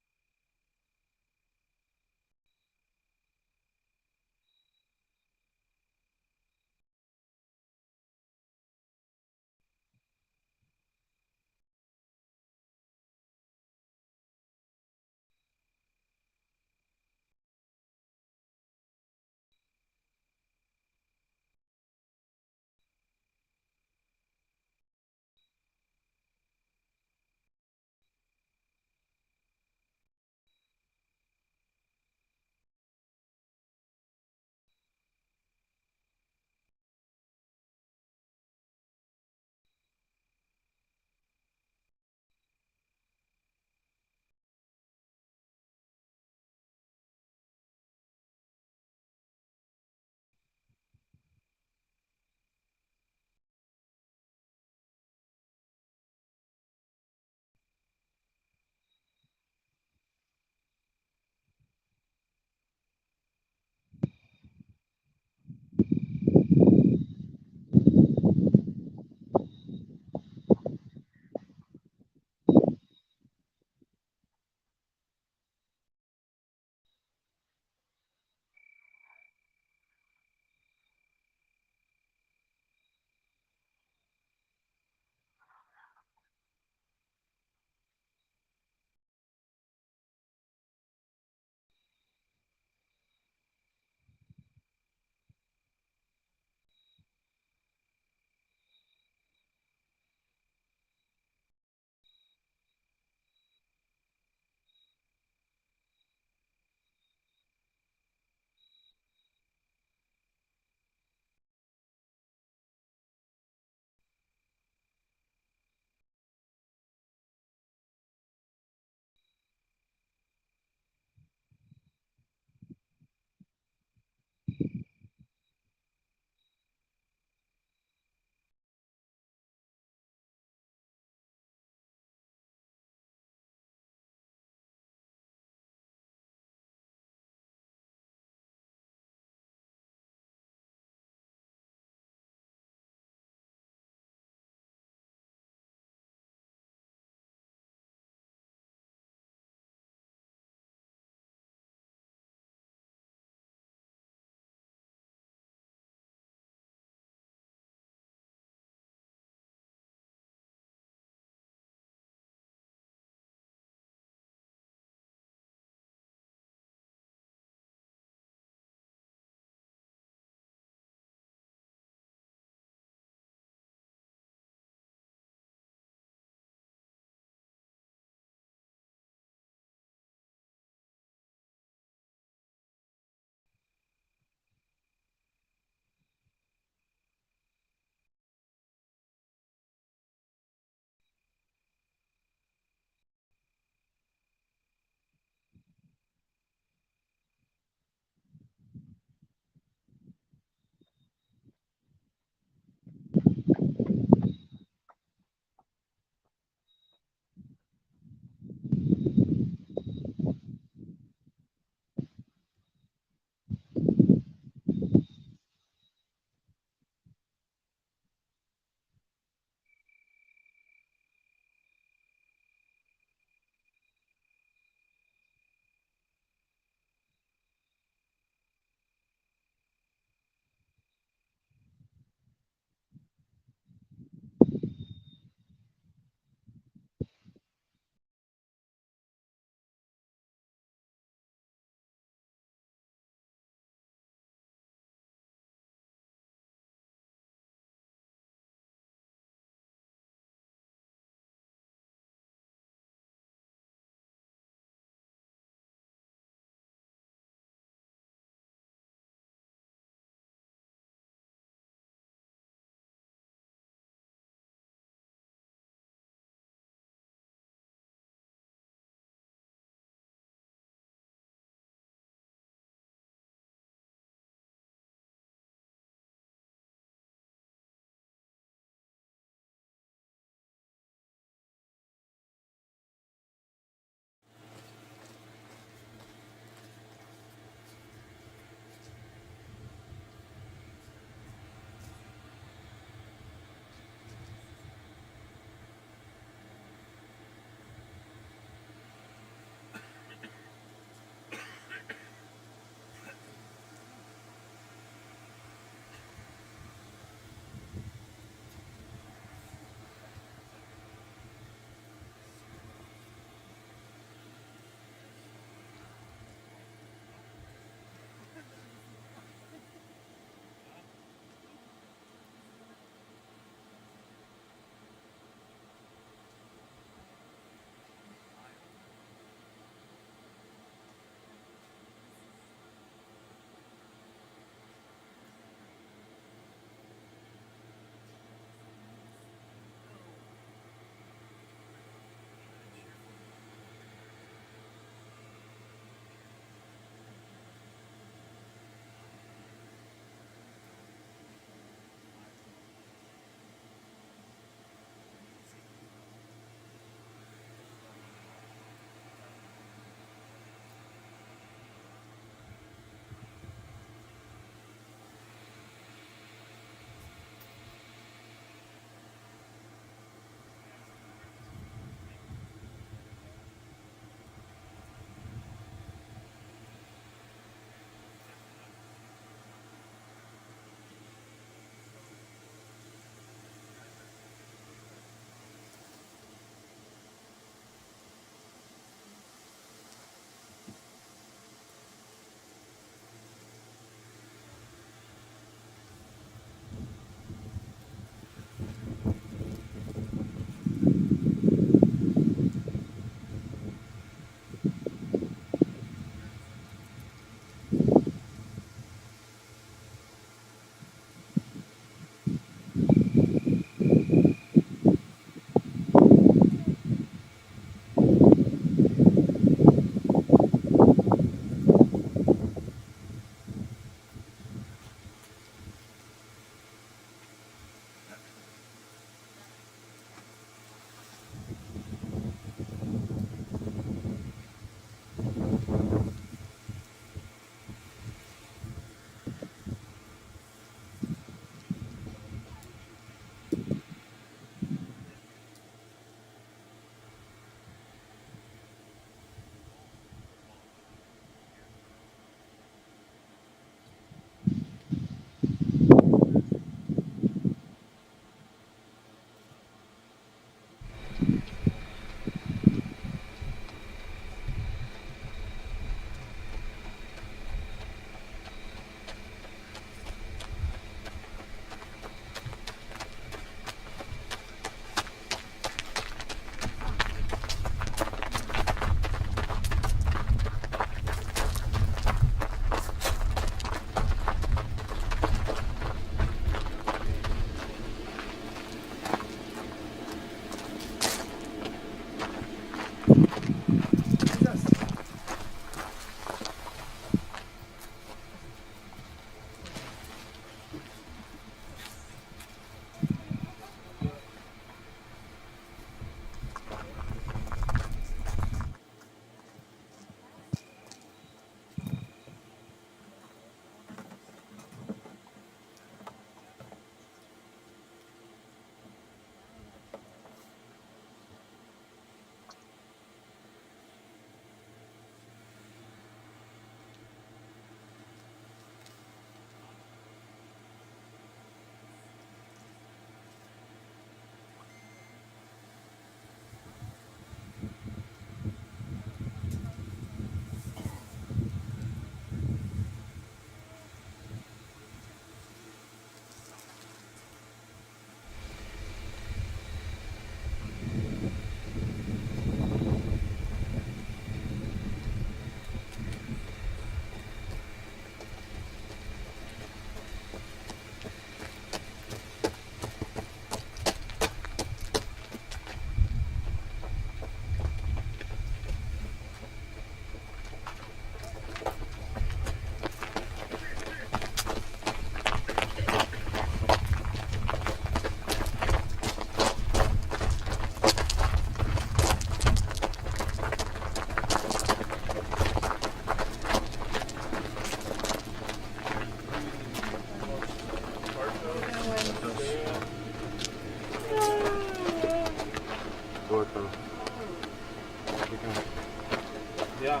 Yeah.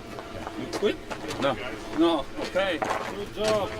You quit? No. No. Okay. Good job.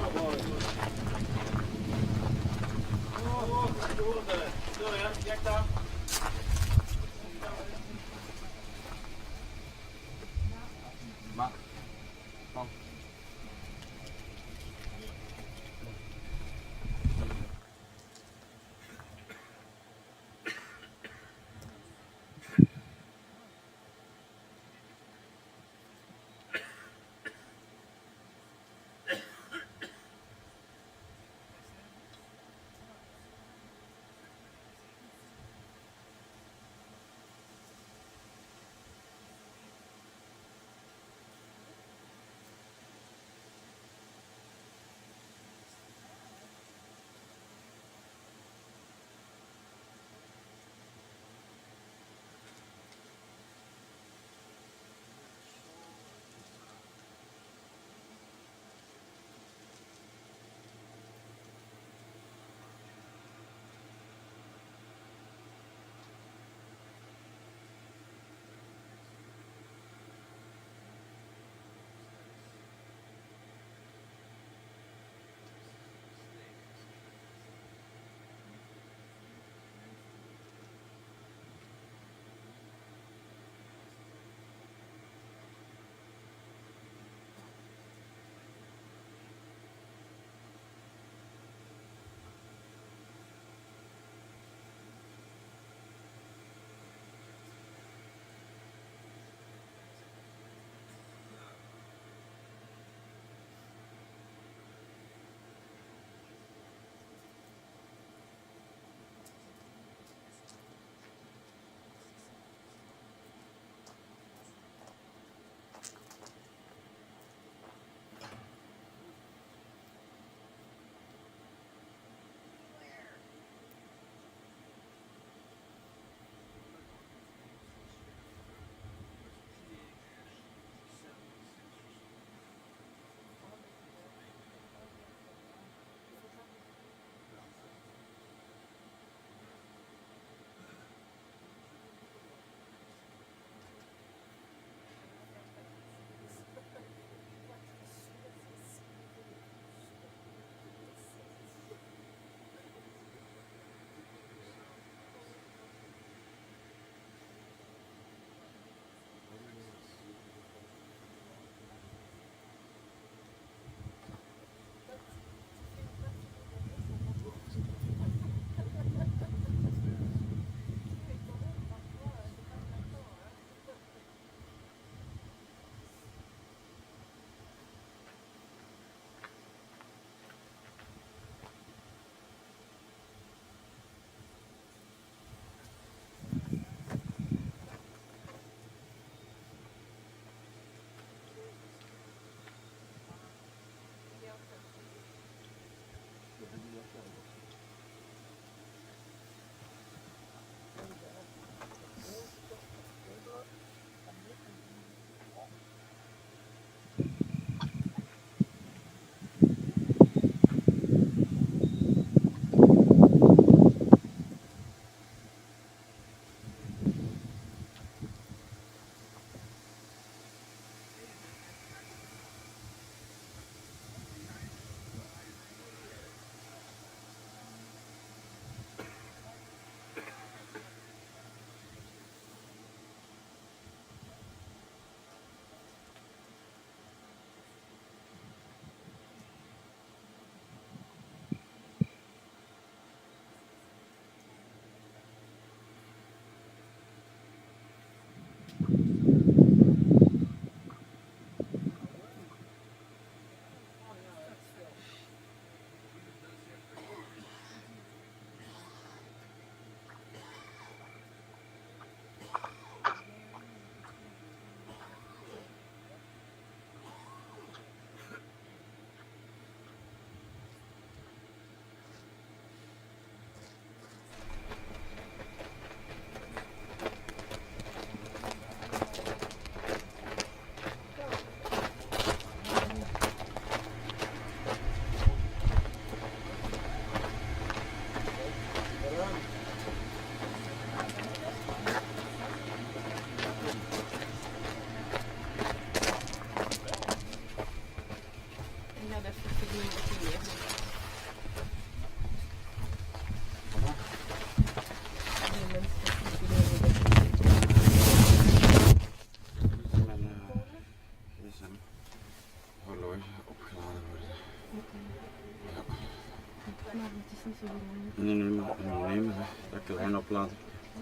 en oplader.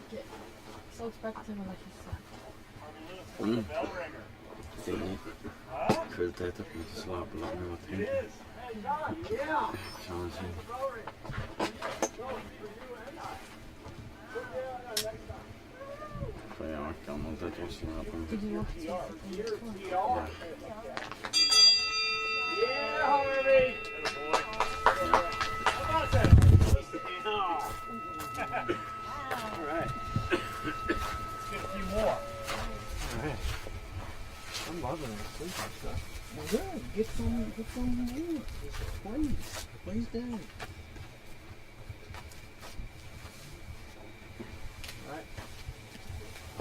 Okay. Så tilbake til Melissa. Det er kvalitet at man slapper litt med å tenke. Sånn å si. For jeg har gammel til å slappe med. Did you want to Ja. I'm loving it. Sleep and stuff. Well, good. Get some more. Please do. Alright.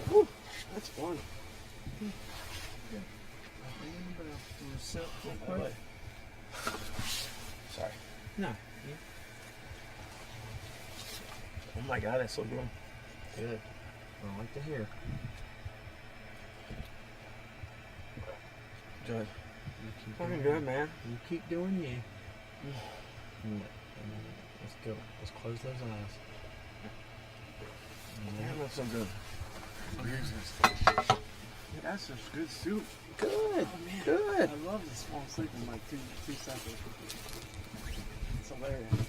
Whew, that's fun. Sorry. No. Oh my God, that's so good. Good. I like to hear. Good. Fucking good, man. You keep doing you. Let's go. Let's close those eyes. Damn, that's so good. Yeah, that's just good soup. Good. Oh, man. Good. I love the small sleep in like two seconds. It's hilarious.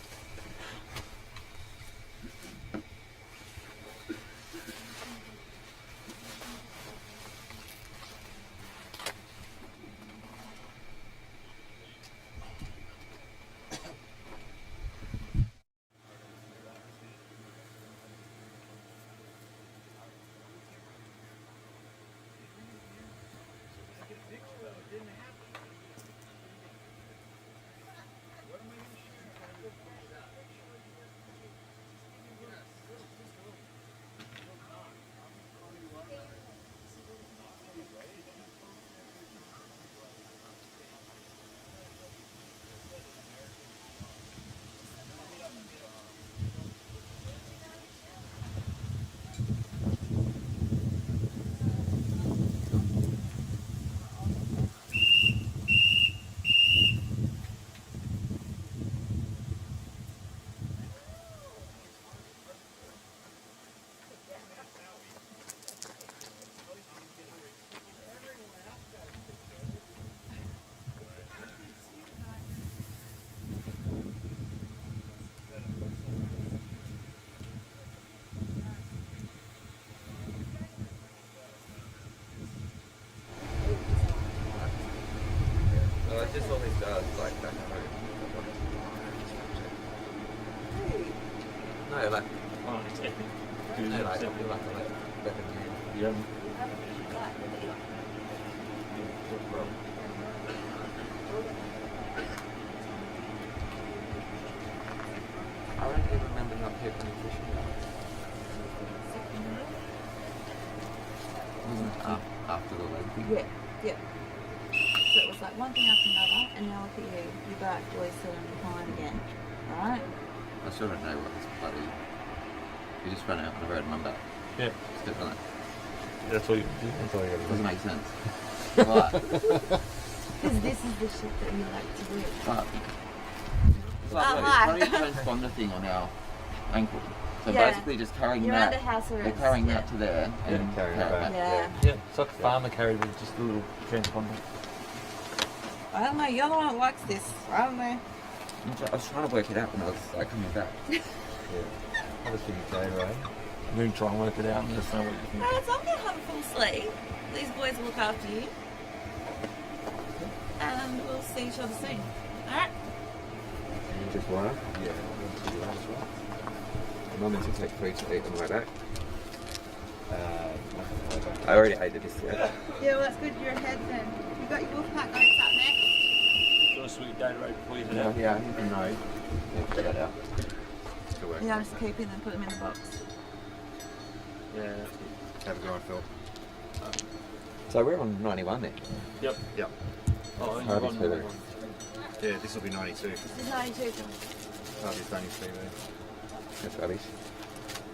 Just always does, like that. No, like. Oh, it's epic. No, like, I feel like I like better than you. Yeah. I don't even remember not picking any fishing. Wasn't it after the leg thing? Yeah, yeah. So it was like one thing after another, and now look at you. You're back, always still in behind again. Alright? I still don't know what this bloody. You just ran out on the road and I'm back. Yeah. Still on it. That's all you do. That's all you gotta do. Doesn't make sense. But. Because this is the shit that you like to do. But. It's like the bloody transponder thing on our ankle. So basically just carrying You're that. under house arrest. They're carrying that to there and carrying it back. Yeah. Yeah, it's like a farmer carried with just a little transponder. I don't know, you're the one that likes this. I don't know. I was trying to work it out when I was like coming back. Yeah. Obviously you say, right? I'm going to try and work it out and just know what you think. Alright, so I'm going to have a full sleep. These boys will look after you. And we'll see each other soon. Alright? You just wanna? Yeah, I'm going to do that as well. I'm meant to take 3 to eat on the way back. I already ate it this year. Yeah, well that's good. You're ahead then. You got your Wolfpack oats up next. Got a sweet data rate before you head out. Yeah, you can know. Yeah, check that out. Good work. Yeah, just keep it and put them in the box. Yeah. Have a go on, Phil. So we're on 91 then? Yep. Yep. Oh, How do you feel it? Yeah, this will be 92. This is 92. Harvey's done his TV. That's rubbish.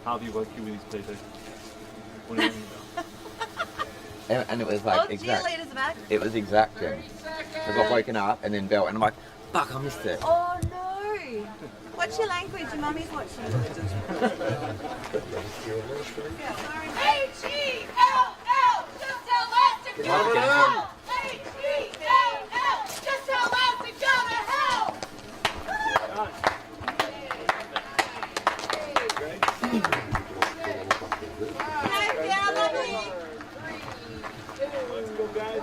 Harvey woke you with his PT. What do you mean? And it was like exact. Cheerleaders back. It was exact, Jen. I got woken up and then belt and I'm like, fuck, I missed it. Oh no! What's your language? Your mummy's watching. H-E-L-L, just tell us to go to hell. H-E-L-L, just tell us to go to hell. Yeah, lovely. Let's go, guys.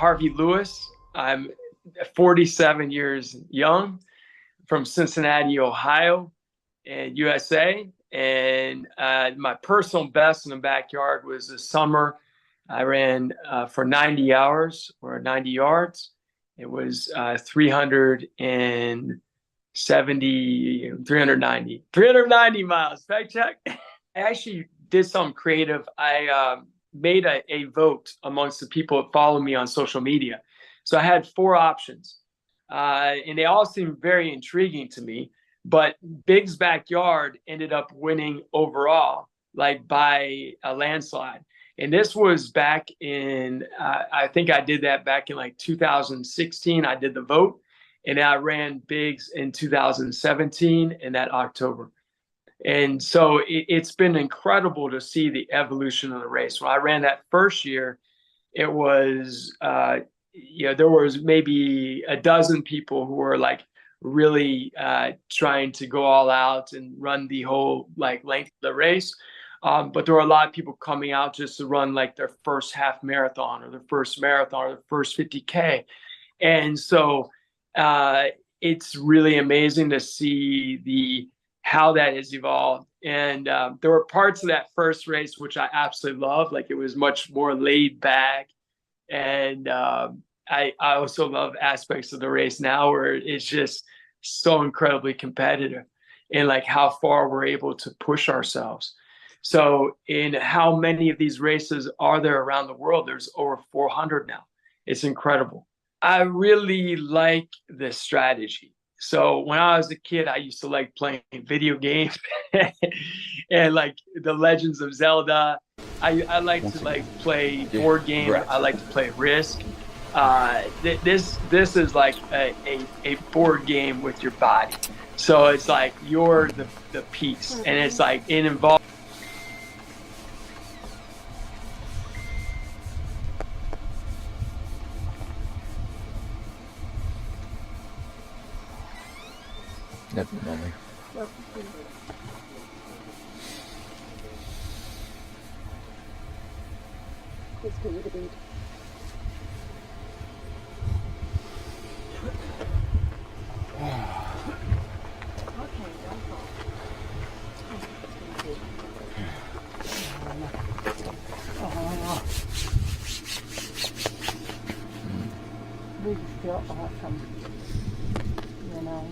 Harvey Lewis. I'm 47 years young, from Cincinnati, Ohio, and USA. And my personal best in the backyard was this summer. I ran for 90 hours or 90 yards. It was 390 miles. Fact check. I actually did something creative. I made a vote amongst the people that follow me on social media. So I had 4 options, and they all seemed very intriguing to me. But Big's Backyard ended up winning overall, like by a landslide. And this was back in, I think I did that back in like 2016. I did the vote, and I ran Big's in 2017 in that October. And so it's been incredible to see the evolution of the race. When I ran that first year, it was, there was maybe a dozen people who were like really trying to go all out and run the whole like length of the race. But there were a lot of people coming out just to run like their first half marathon or their first marathon or their first 50K. And so it's really amazing to see how that has evolved. And there were parts of that first race which I absolutely loved. Like it was much more laid back. And I also love aspects of the race now where it's just so incredibly competitive and like how far we're able to push ourselves. So in how many of these races are there around the world? There's over 400 now. It's incredible. I really like this strategy. So when I was a kid, I used to like playing video games and like the Legends of Zelda. I like to like play board games. Right. I like to play Risk. This is like a board game with your body. So it's like you're the piece, and it's like it involves. Definitely. Let's go with the beat. We feel awesome, you know.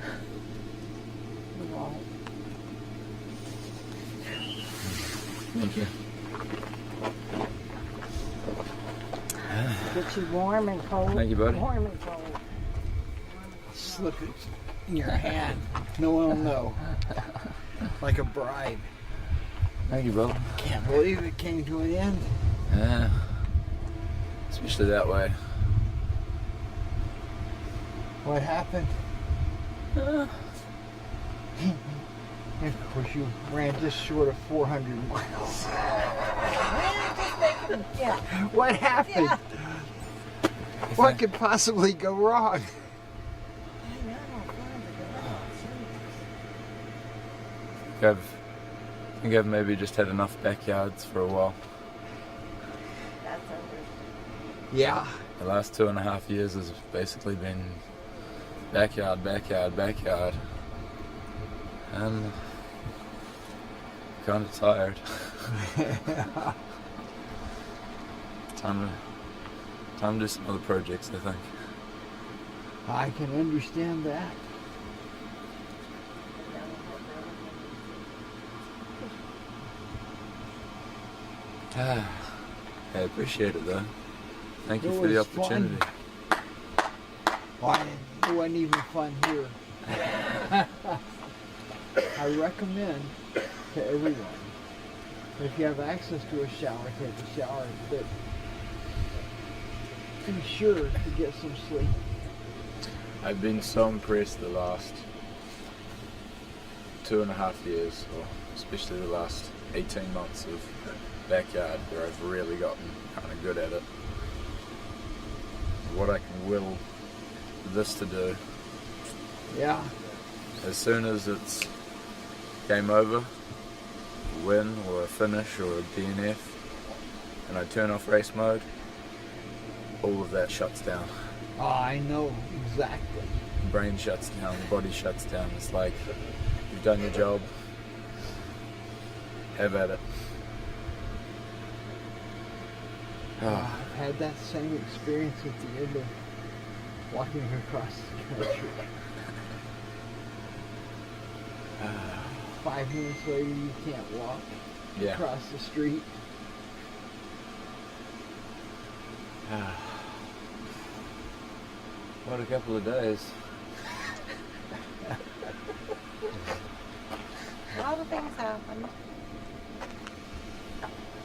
Thank you. Get you warm and cold. Thank you, buddy. Warm and cold. Slip it in your hand. No one will know. Like a bribe. Thank you, brother. Can't believe it came to an end. Yeah. Especially that way. What happened? And of course, you ran just short of 400 miles. Yeah. What happened? Yeah. What could possibly go wrong? I think I've maybe just had enough backyards for a while. Yeah. The last 2.5 years has basically been backyard, backyard, backyard. And kind of tired. Time to do some other projects, I think. I can understand that. I appreciate it though. Thank you for the opportunity. Why, it wasn't even fun here. I recommend to everyone, if you have access to a shower, take a shower, but be sure to get some sleep. I've been so impressed the last 2.5 years, or especially the last 18 months of backyard, where I've really gotten kind of good at it. What I can will this to do. Yeah. As soon as it's game over, a win or a finish or a DNF, and I turn off race mode, all of that shuts down. Oh, I know exactly. Brain shuts down, the body shuts down. It's like, you've done your job, have at it. I've had that same experience at the end of walking across the country. 5 minutes later, you can't walk across the street. What a couple of days. A lot of things happened.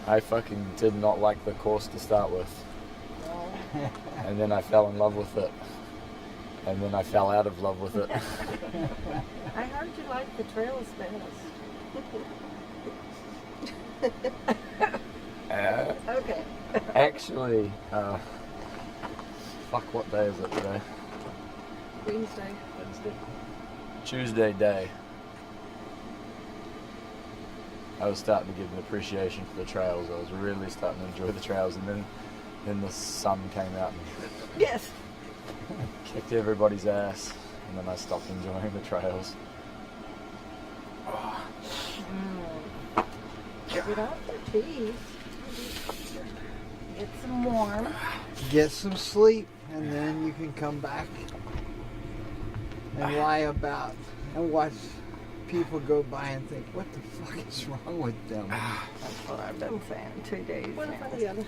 I fucking did not like the course to start with. And then I fell in love with it. And then I fell out of love with it. I heard you like the trails best. Okay. Actually, fuck, what day is it today? Wednesday. Tuesday day. I was starting to get an appreciation for the trails. I was really starting to enjoy the trails, and then the sun came out and Yes. kicked everybody's ass, and then I stopped enjoying the trails. Get it off your teeth. Get some warm. Get some sleep, and then you can come back and lie about and watch people go by and think, what the fuck is wrong with them? That's what I've been saying 2 days One now. for the other.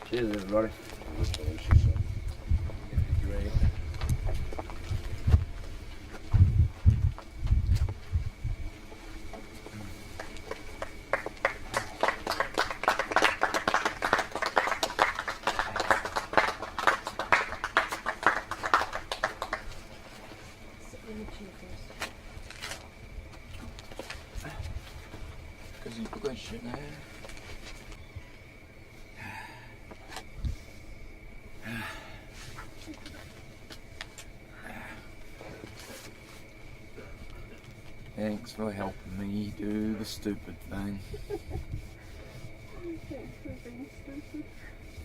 Cheers, everybody. Great. Because you put that shit in there. Thanks for helping me do the stupid thing.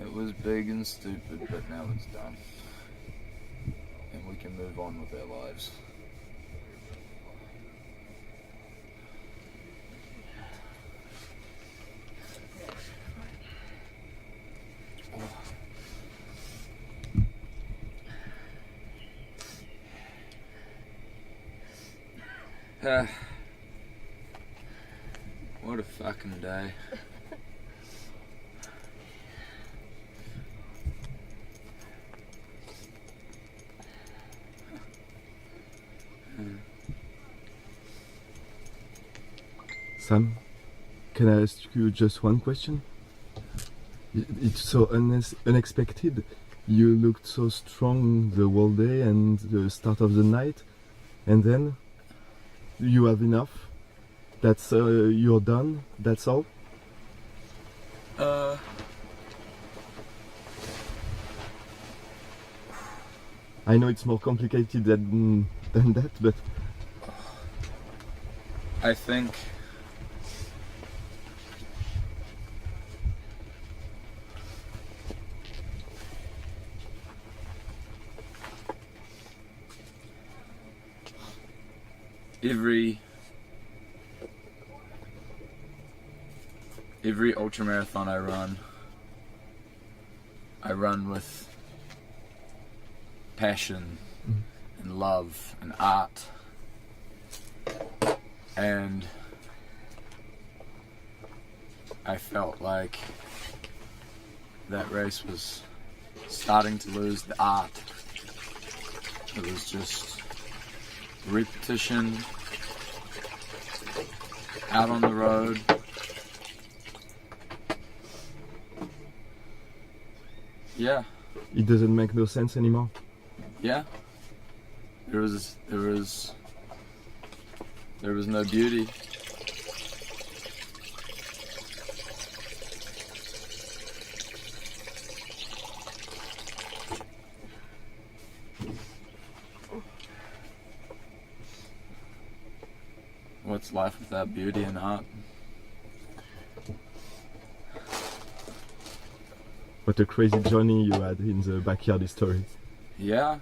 It was big and stupid, but now it's done. And we can move on with our lives. What a fucking day. Sam, can I ask you just one question? It's so unexpected. You looked so strong the whole day and the start of the night, and then you have enough. That's you're done. That's all. I know it's more complicated than that, but I think every ultramarathon I run with passion and love and art, and I felt like that race was starting to lose the art. It was just repetition, out on the road. Yeah. It doesn't make no sense anymore. Yeah. There was no beauty. What's life without beauty and art? What a crazy journey you had in the backyard history. Yeah.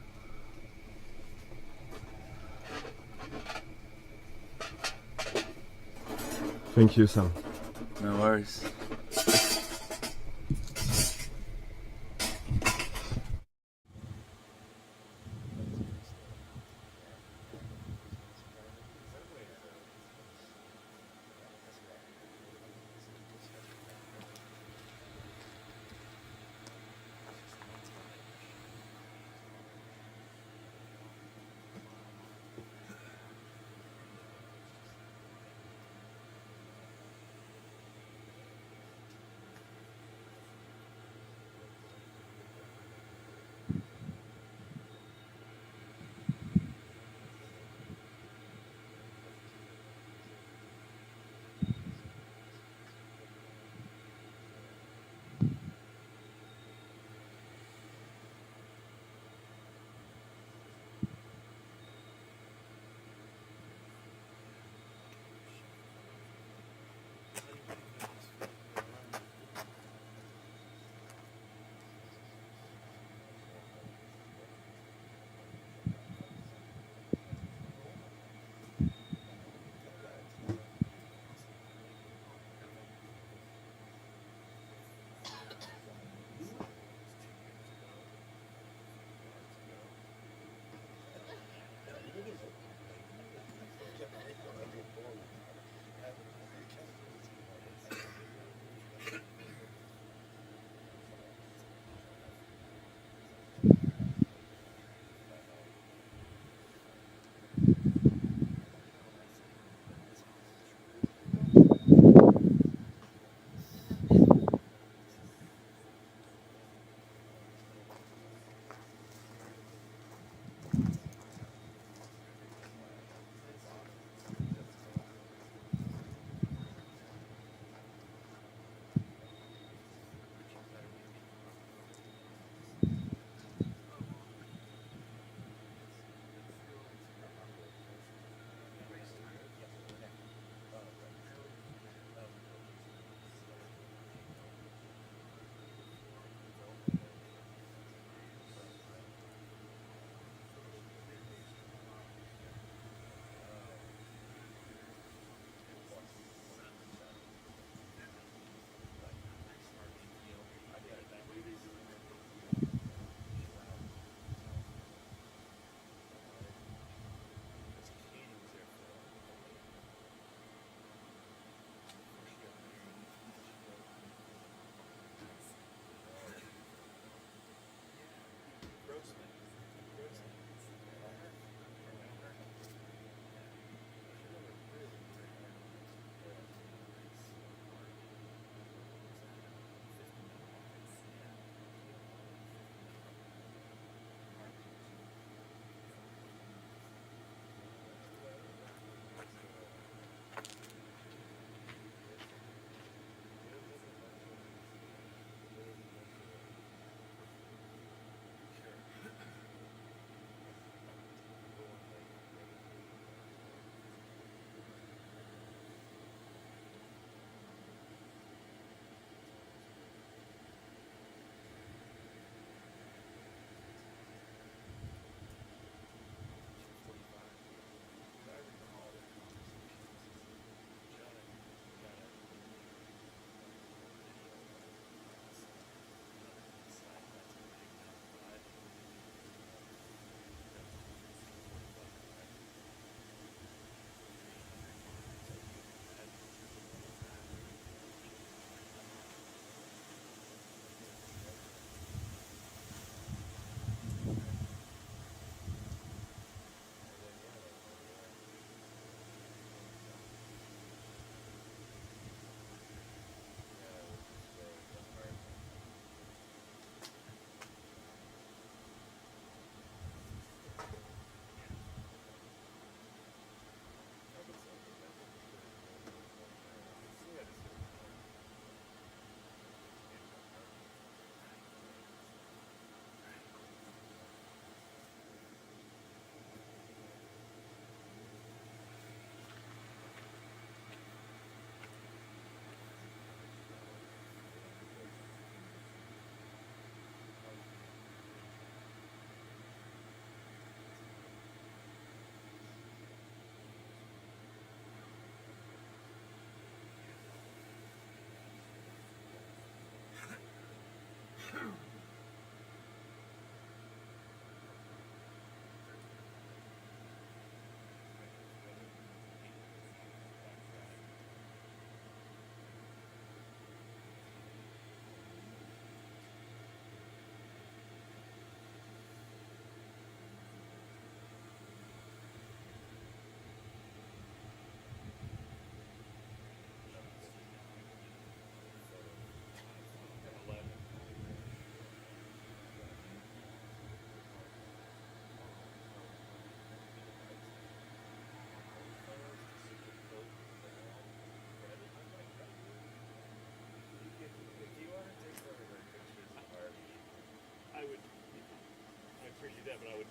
Thank you, Sam. No worries.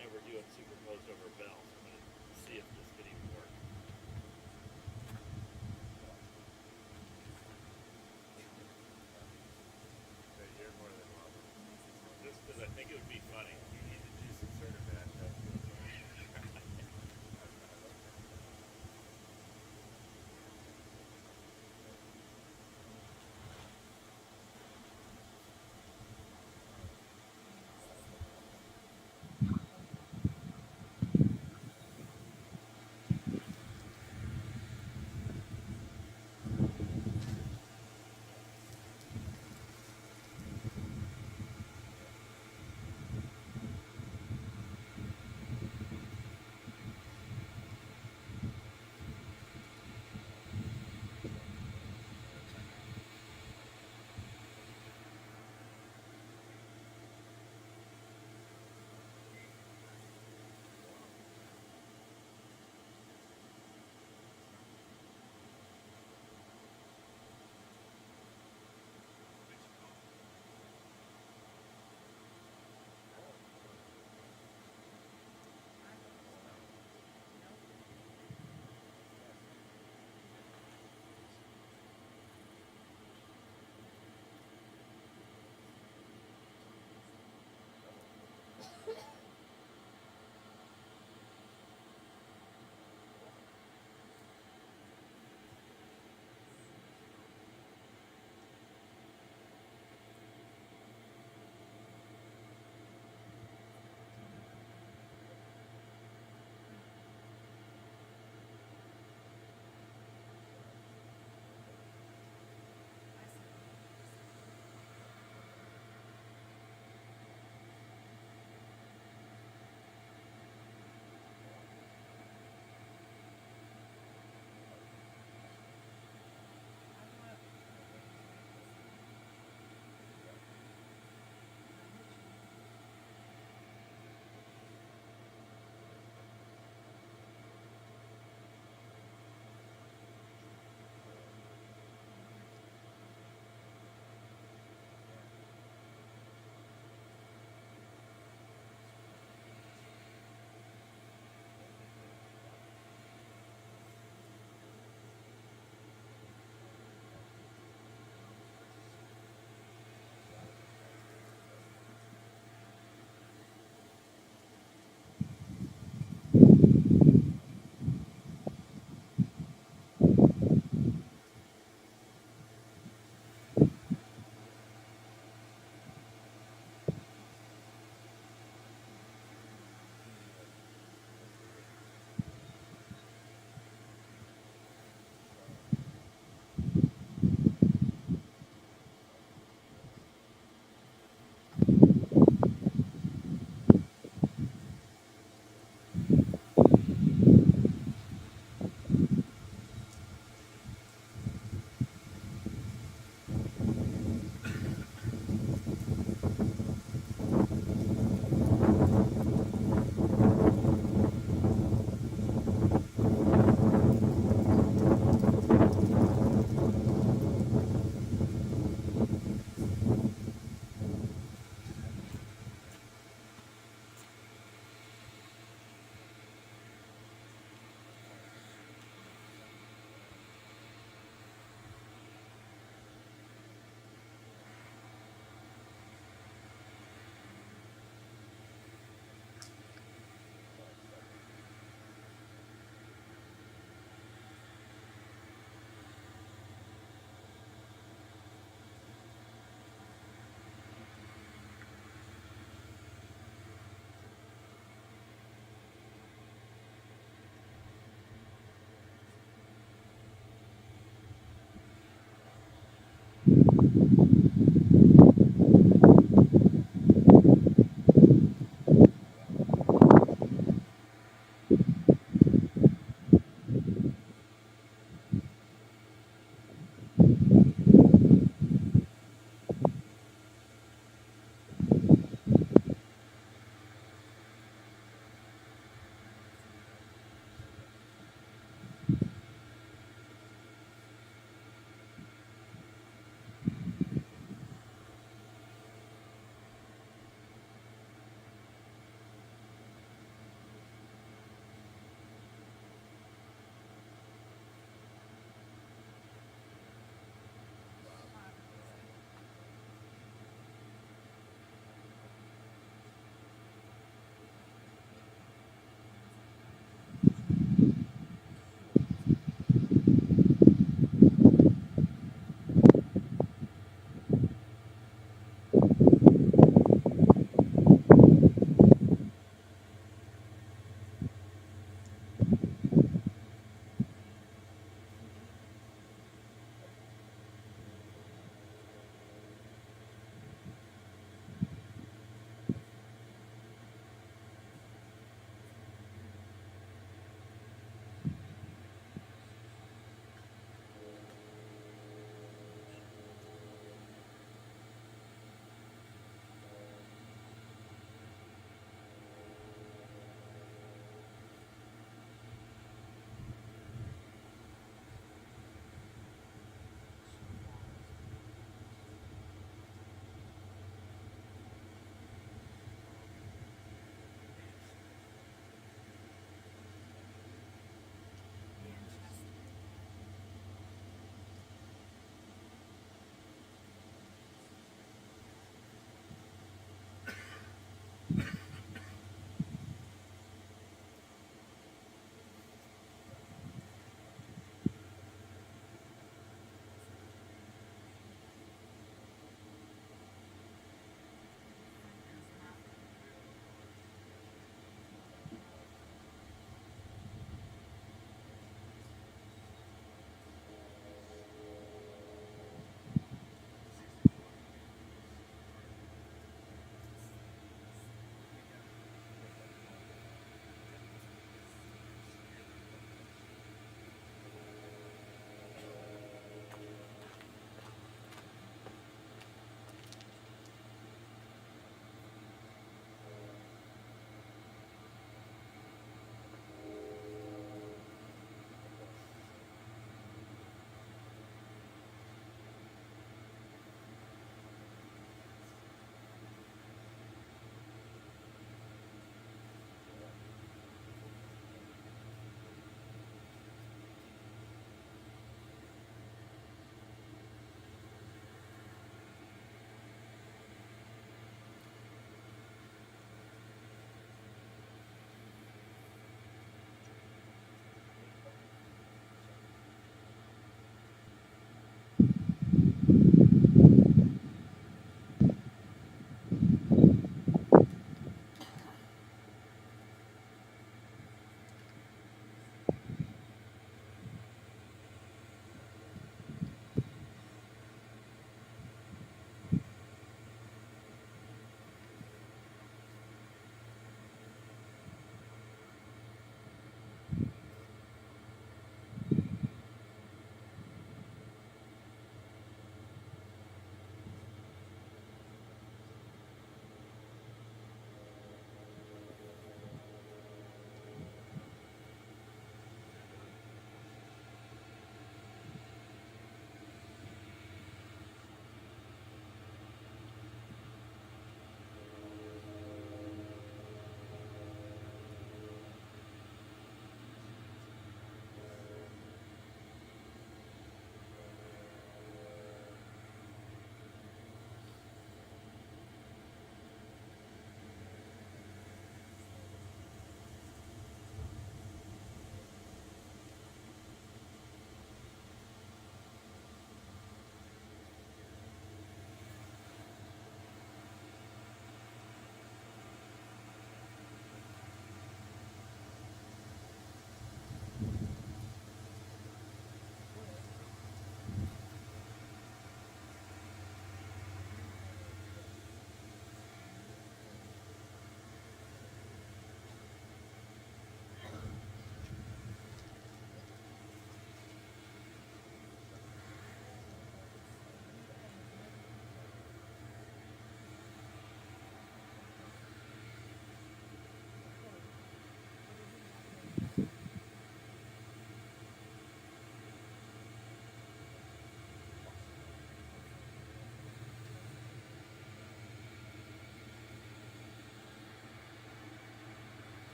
never do it superposed over a bell. So I'm going to see if this could even work. Okay, you're more than welcome. Just because I think it would be funny. You need to do some sort of mashup.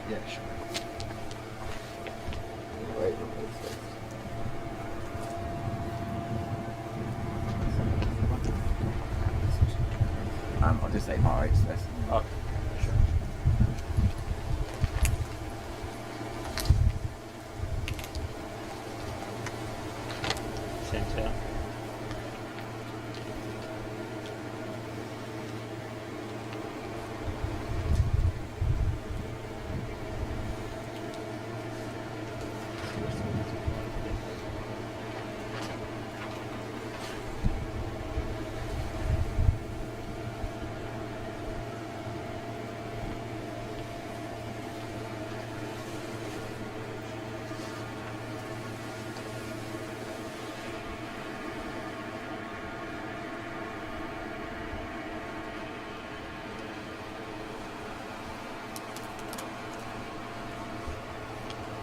Yeah, sure. I'll just say my rates less. Okay. Sure. Center.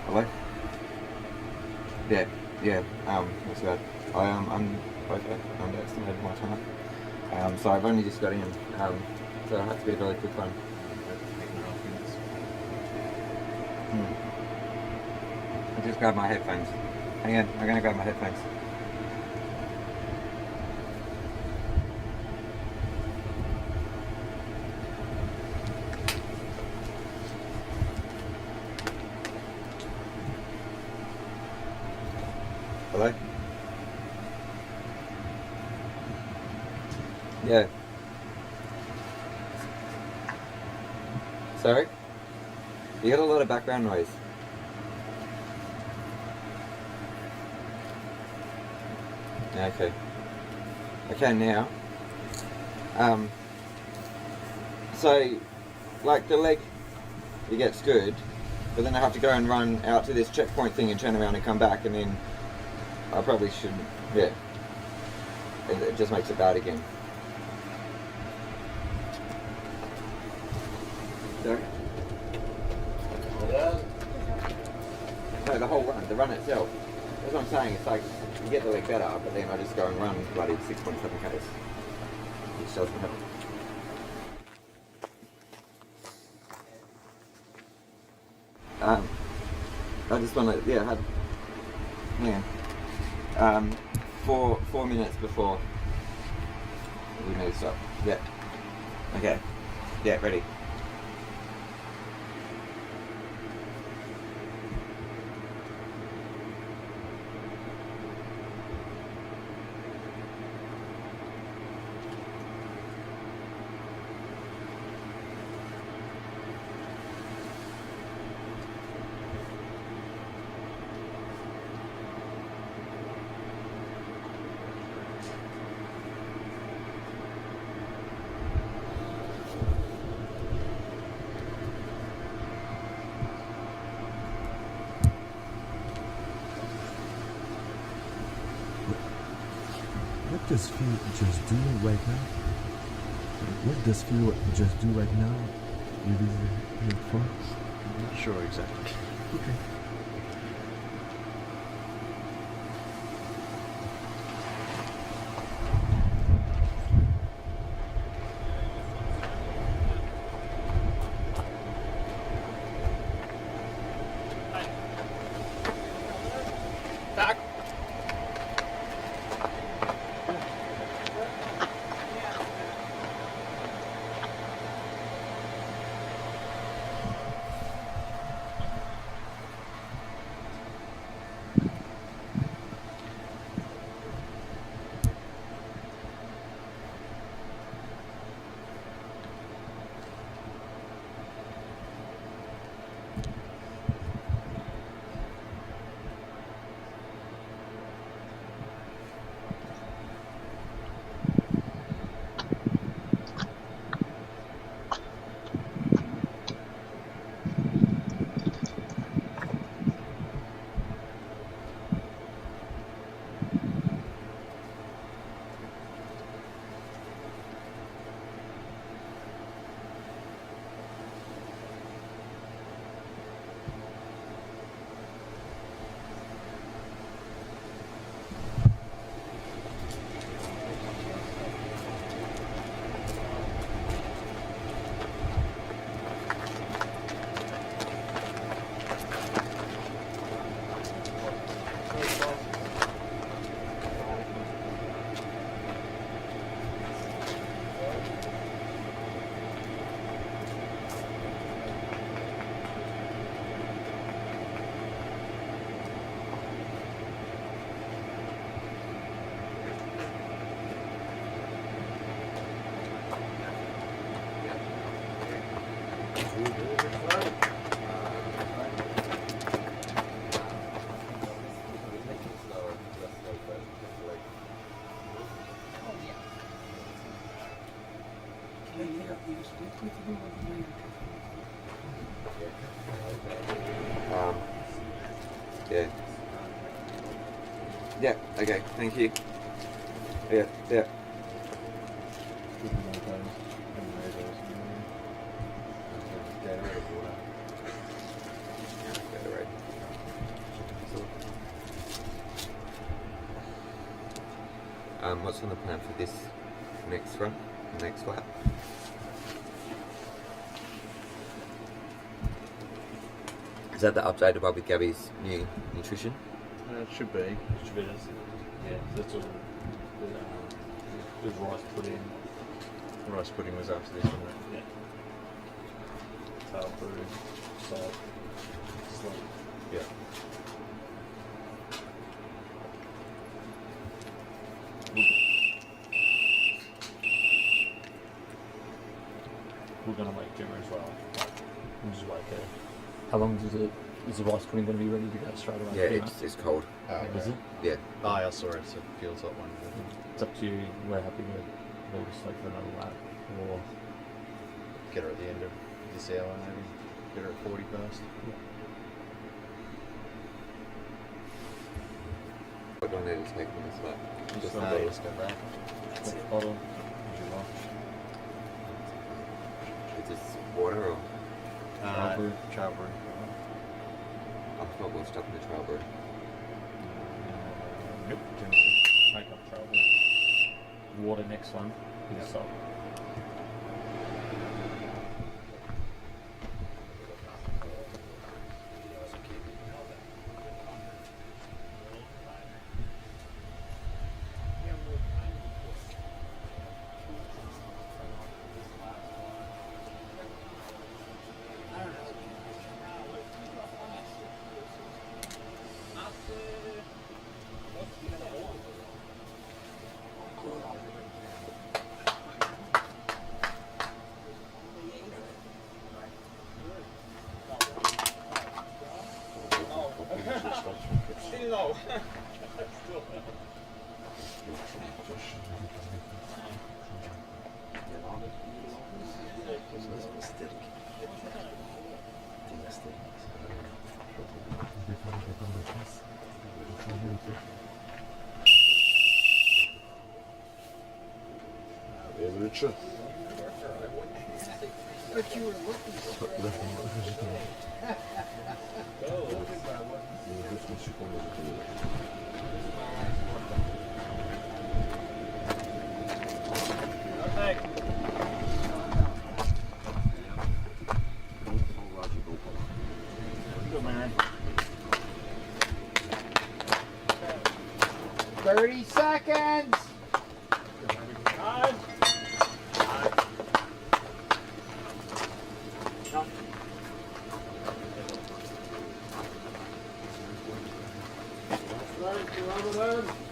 Hello? Yeah, what's that? I'm underestimated my time. So I've only just got in, so it has to be a really quick one. I just grabbed my headphones. Hang on, I'm gonna grab my headphones. Hello? Yeah. Sorry? You got a lot of background noise. Okay. Okay, now. So, like the leg, it gets good, but then I have to go and run out to this checkpoint thing and turn around and come back, and then I probably shouldn't, yeah. It just makes it bad again. Sorry? No, the whole run, the run itself. That's what I'm saying, it's like, you get the leg better, but then I just go and run bloody 6.7 Ks. Which doesn't help. I just want to, yeah, four minutes before we move. stop. Yeah. Okay. Yeah, ready. What does Phil just do right now? What does Phil just do right now with his headphones? I'm not sure exactly. Okay. Yeah. Yeah, okay, thank you. Yeah, yeah. What's on the plan for this next run, next lap? Is that the updated one with Gabby's new nutrition? It should be. It should be. Yeah, that's all. There's rice pudding. The rice pudding was after this one, right? Yeah. Tail brew, salt, sleep. Yeah. We're gonna make dinner as well. We'll just wait there. How long is the rice pudding going to be ready to go straight away? Yeah, it's cold. Is it? Yeah. Oh, I saw it, so it feels like one. It's up to you. We're happy to leave us like for another lap, or get her at the end of this hour, maybe. Get her at 40 past. Yeah. What do I need to take from this lap? Just the bottle. Just go back. That's it. Bottle. Would you like? Is this water or? Trial brew. I thought we were stuck in the trial brew. Nope. Make up trial brew. Water next one. With salt. Evliče. But you were looking. Good man. 30 seconds. Time.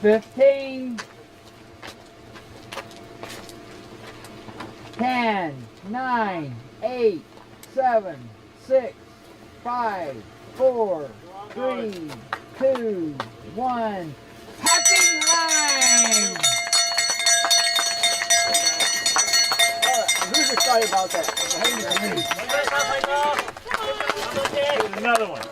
15. 10, 9, 8, 7, 6, 5, 4, 3, 2, 1. Happy time! I'm really excited about that. Another one.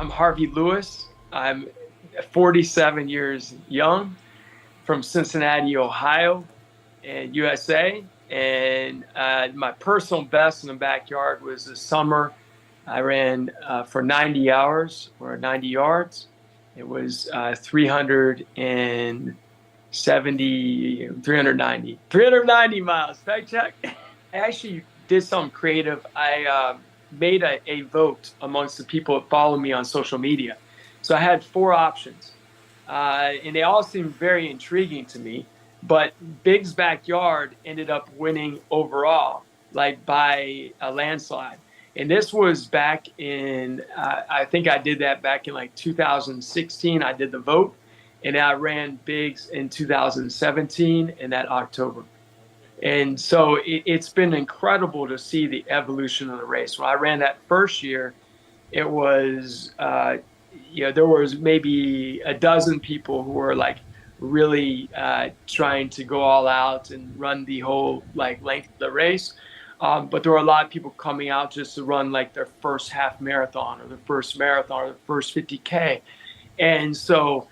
I'm Harvey Lewis. I'm 47 years young from Cincinnati, Ohio, and USA. And my personal best in the backyard was this summer. I ran for 90 hours or 90 yards. It was 390 miles. Fact check. I actually did something creative. I made a vote amongst the people that follow me on social media. So I had 4 options, and they all seemed very intriguing to me. But Big's Backyard ended up winning overall, like by a landslide. And this was back in, I think I did that back in like 2016. I did the vote, and I ran Big's in 2017 in that October. And so it's been incredible to see the evolution of the race. When I ran that first year, it was, there was maybe a dozen people who were like really trying to go all out and run the whole like length of the race. But there were a lot of people coming out just to run like their first half marathon or their first marathon or their first 50K. And so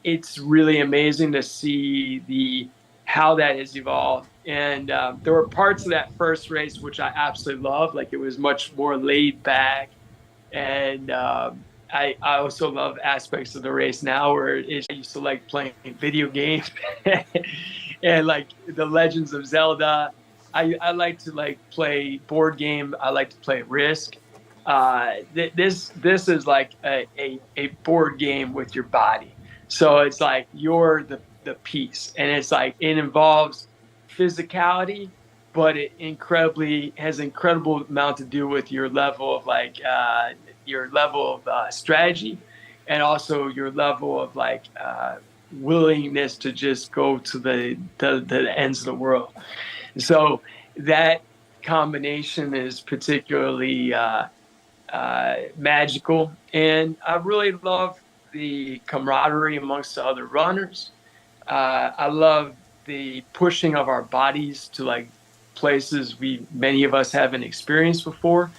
it's really amazing to see how that has evolved. And there were parts of that first race which I absolutely loved. Like it was much more laid back. And I also love aspects of the race now where I used to like playing video games and like the Legends of Zelda. I like to like play board game. I like to play Risk. This is like a board game with your body. So it's like you're the piece, and it's like it involves physicality, but it has incredible amount to do with your level of like your level of strategy, and also your level of like willingness to just go to the ends of the world. So that combination is particularly magical, and I really love the camaraderie amongst the other runners. I love the pushing of our bodies to like places many of us haven't experienced before.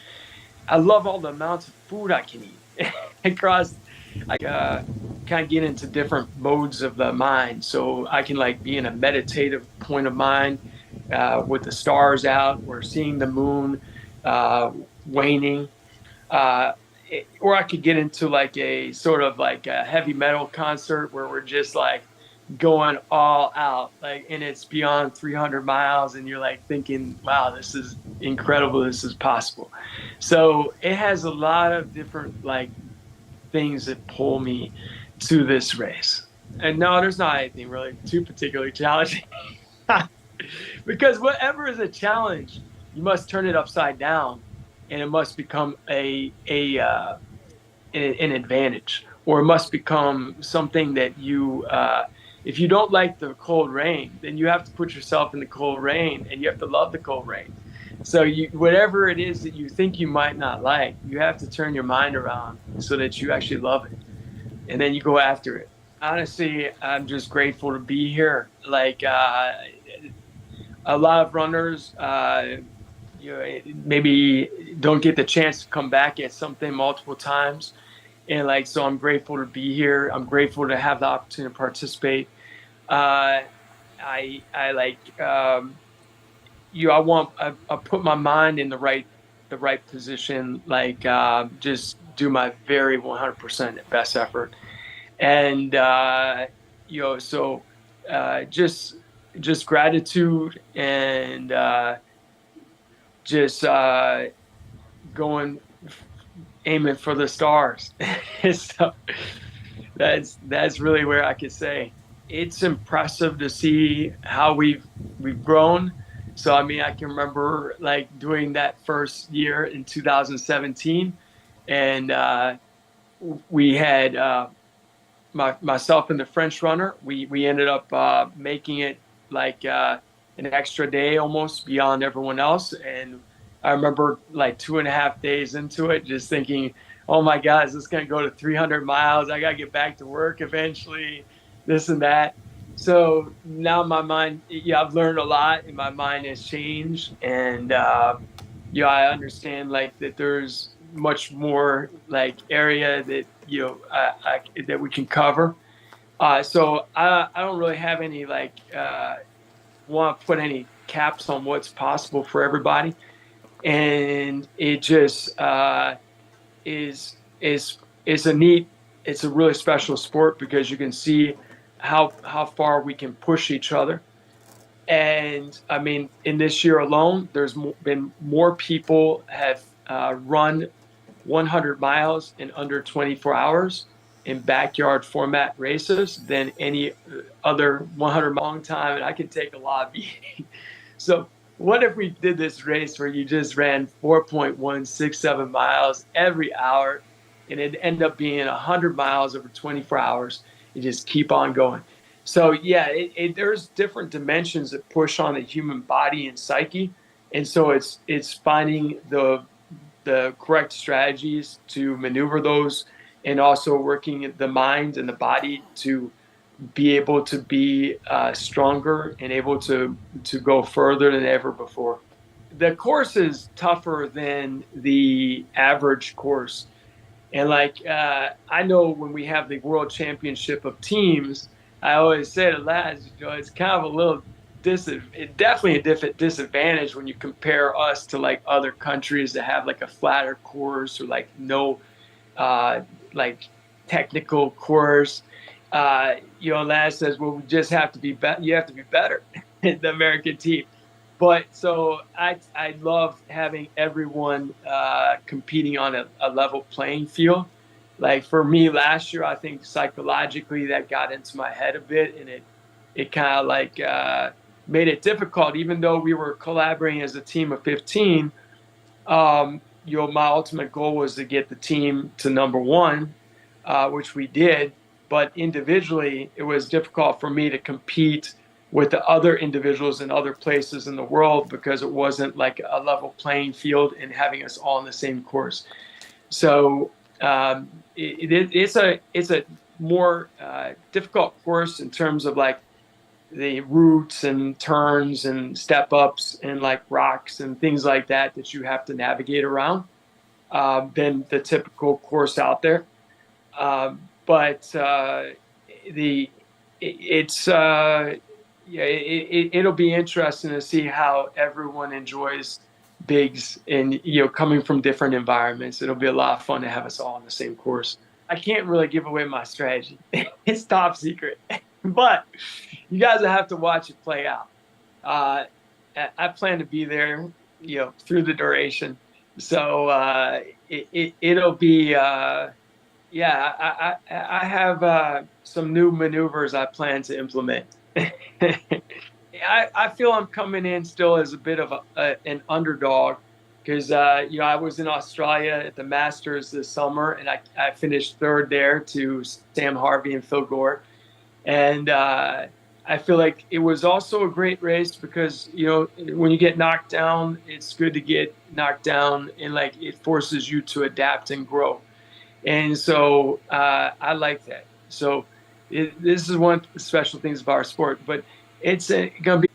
I love all the amounts of food I can eat across. I kind of get into different modes of the mind, so I can like be in a meditative point of mind with the stars out or seeing the moon waning. Or I could get into like a sort of like a heavy metal concert where we're just like going all out, like, and it's beyond 300 miles, and you're like thinking, wow, this is incredible, this is possible. So it has a lot of different like things that pull me to this race. And no, there's not anything really too particularly challenging because whatever is a challenge, you must turn it upside down, and it must become an advantage, or it must become something that you, if you don't like the cold rain, then you have to put yourself in the cold rain, and you have to love the cold rain. So whatever it is that you think you might not like, you have to turn your mind around so that you actually love it, and then you go after it. Honestly, I'm just grateful to be here. Like a lot of runners, maybe don't get the chance to come back at something multiple times. And like, so I'm grateful to be here. I'm grateful to have the opportunity to participate. I put my mind in the right position, like just do my very 100% best effort. And, so just gratitude and just aiming for the stars. So that's really where I could say it's impressive to see how we've grown. So I mean, I can remember like doing that first year in 2017, and we had myself and the French runner. We ended up making it like an extra day almost beyond everyone else. And I remember like 2.5 days into it, just thinking, oh my God, is this going to go to 300 miles? I got to get back to work eventually, this and that. So now my mind, I've learned a lot and my mind has changed. And, I understand like that there's much more like area that, that we can cover. So I don't really have any like, want to put any caps on what's possible for everybody. And it just is it's a really special sport because you can see how far we can push each other. And I mean, in this year alone, there's been more people have run 100 miles in under 24 hours in backyard format races than any other 100 long time. And I can take a lot of beating. So what if we did this race where you just ran 4.167 miles every hour, and it ended up being 100 miles over 24 hours? You just keep on going. So yeah, there's different dimensions that push on the human body and psyche, and so it's finding the correct strategies to maneuver those, and also working the mind and the body to be able to be stronger and able to go further than ever before. The course is tougher than the average course. And like I know when we have the world championship of teams, I always say to lads, you know, it's kind of a little definitely a disadvantage when you compare us to like other countries that have like a flatter course or like no uh, like technical course. You know, lads says, well, we just have to be better. You have to be better, the American team. But so I love having everyone competing on a level playing field. Like for me last year, I think psychologically that got into my head a bit, and it kind of like made it difficult. Even though we were collaborating as a team of 15, you know, my ultimate goal was to get the team to number one, which we did. But individually, it was difficult for me to compete with the other individuals in other places in the world because it wasn't like a level playing field and having us all on the same course. So it's a more difficult course in terms of like the routes and turns and step ups and like rocks and things like that you have to navigate around than the typical course out there. But it's yeah, it'll be interesting to see how everyone enjoys bigs and, you know, coming from different environments. It'll be a lot of fun to have us all on the same course. I can't really give away my strategy. It's top secret, but you guys will have to watch it play out. I plan to be there, you know, through the duration. So it'll be yeah, I have some new maneuvers I plan to implement. I feel I'm coming in still as a bit of an underdog because you know, I was in Australia at the Masters this summer and I finished third there to Sam Harvey and Phil Gore, and I feel like it was also a great race because, you know, when you get knocked down, it's good to get knocked down, and like it forces you to adapt and grow. And so I like that. So this is one of the special things about our sport, but it's going to be.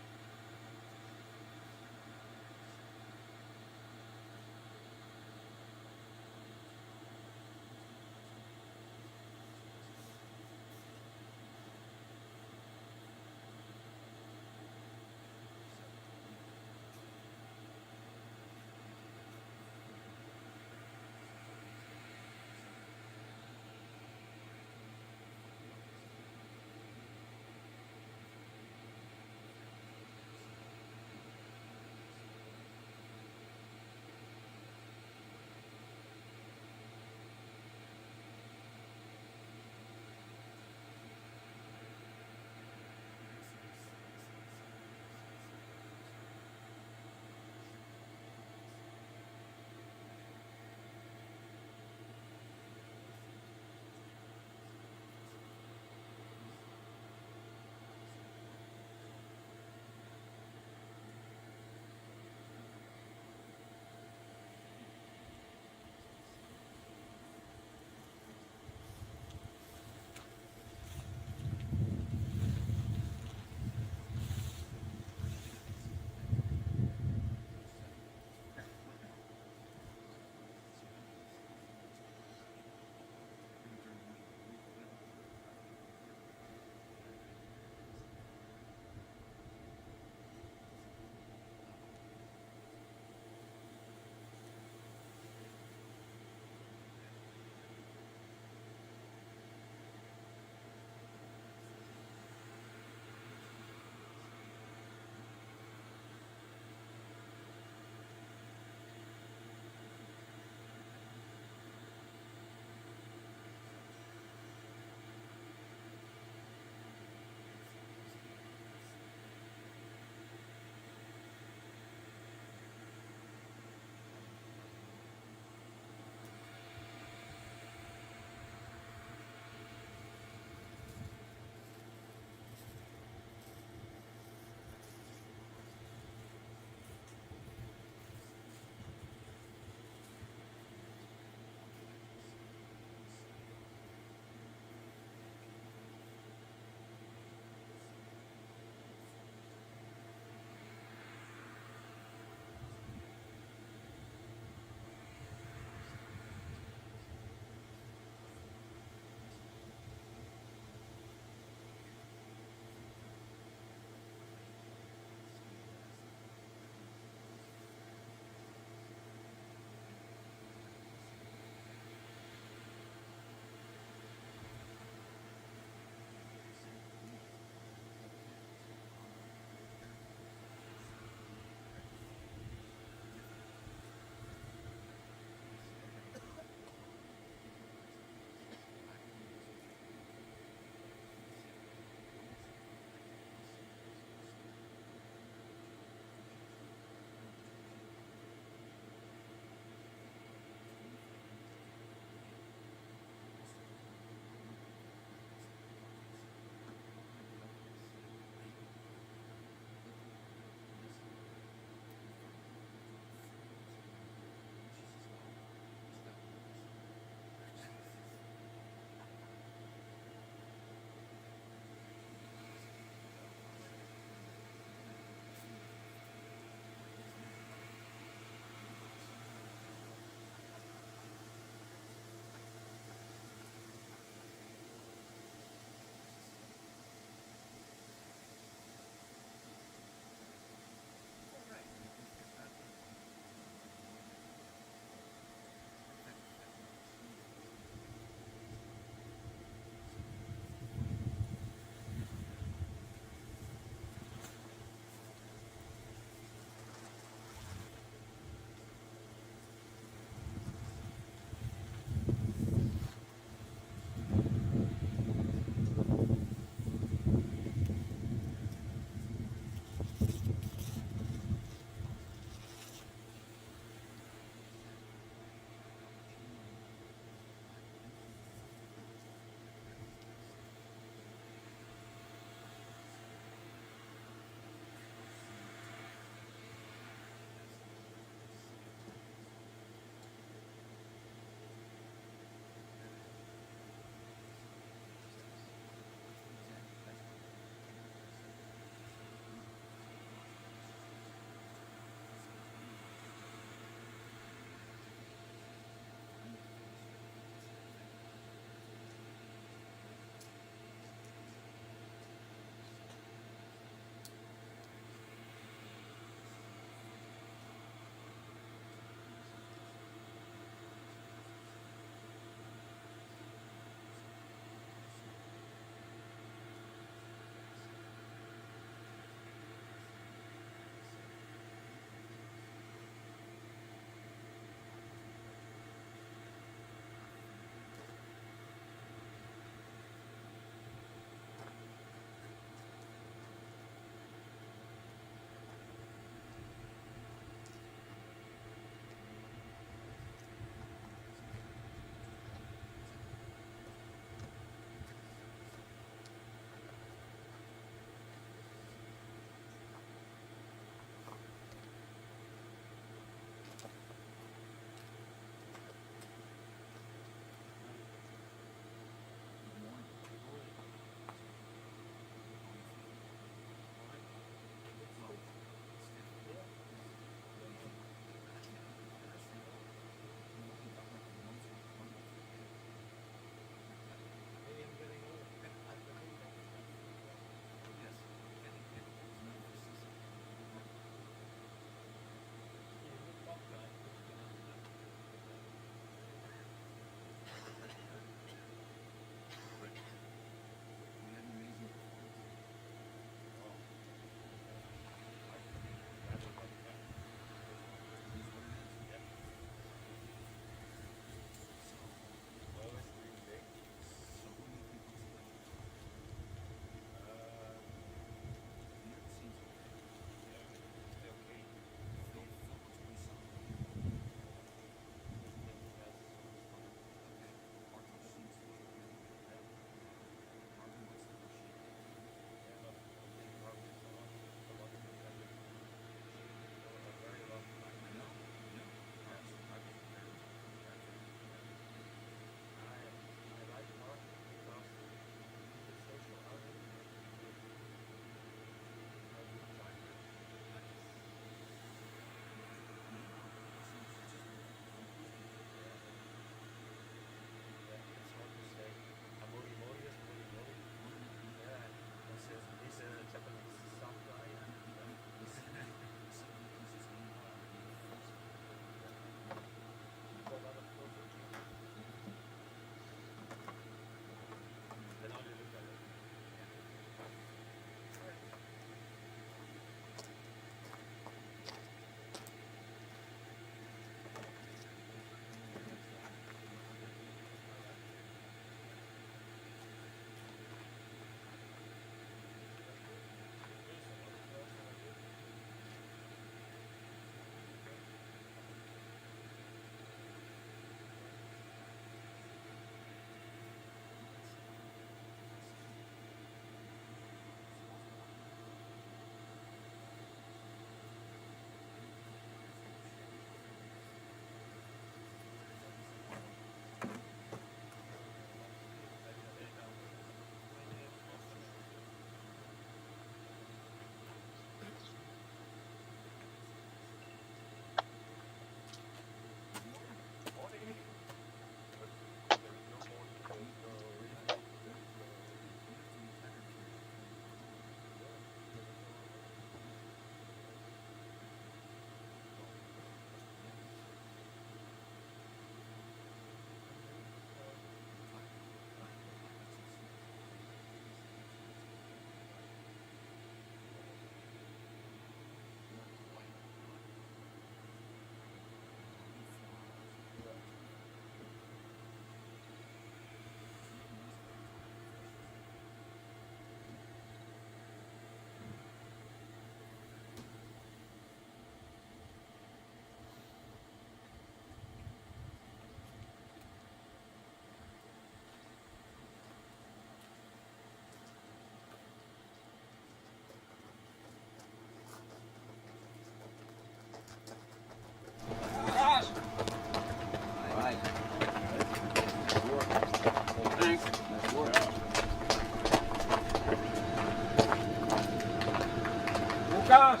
Adiós.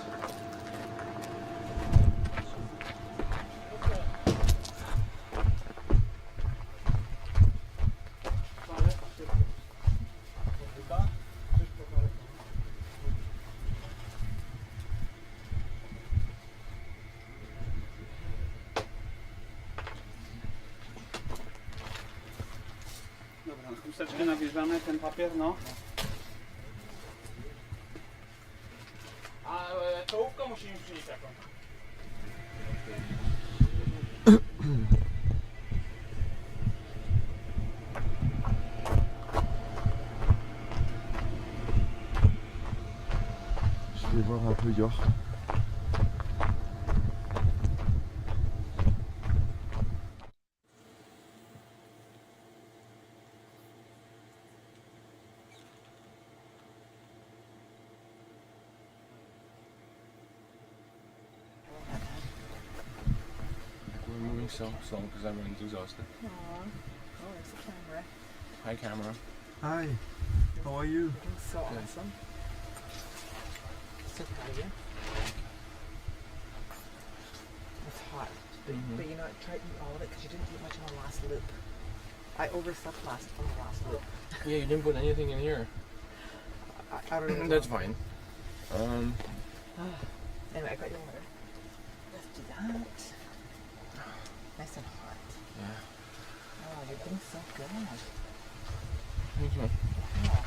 Dobra, chusteczkę nawierzamy, ten papier, no. A czołówkę musimy przynieść jaką? Je vais voir un peu York. We're moving so slow because everyone's exhausted. Aww. Oh, there's the camera. Hi, camera. Hi, how are you? Looking so awesome. So proud of you. It's hot, but you know, try to eat all of it because you didn't eat much on the last loop. I overslept last on the last loop. Yeah, you didn't put anything in here. I don't know. That's fine. Anyway, I got your water. Let's do that. Nice and hot. Yeah. Oh, you're doing so good. Thank you. Yeah.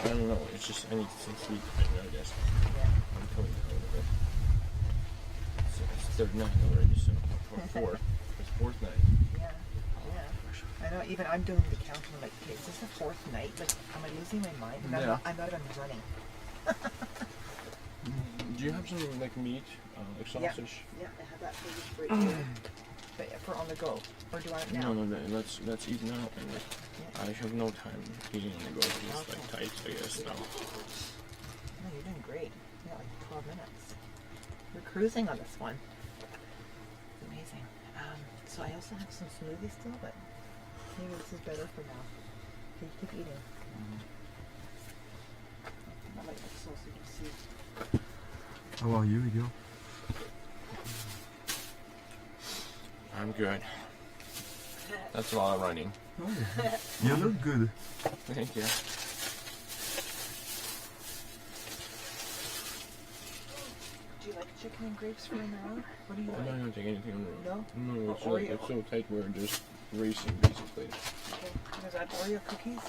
I don't know. It's just I need some sleep. I guess. Yeah. I'm totally out of it. It's third night already, so or fourth. It's fourth night. Yeah. Yeah. I know. Even I'm doing the count. I'm like, okay, is this the fourth night? Like, am I losing my mind? And Yeah. I'm not even running. Do you have some like meat, like sausage? Yeah, I have that for you right here. But for on the go. Or do you want it now? No, let's eat now. And I have no time eating on the go. It's like tight, I guess now. No, you're doing great. You got like 12 minutes. We're cruising on this one. It's amazing. So I also have some smoothies still, but maybe this is better for now. Okay, you keep eating. I like the sausage and soup. How are you, Igor? I'm good. That's a lot of running. Oh, you look good. Thank you. Do you like chicken and grapes for an hour? What do you I'm like? not gonna take anything on the road. No? No, it's, Or like, Oreo? it's so tight we're just racing basically. Okay. There's that Oreo cookies.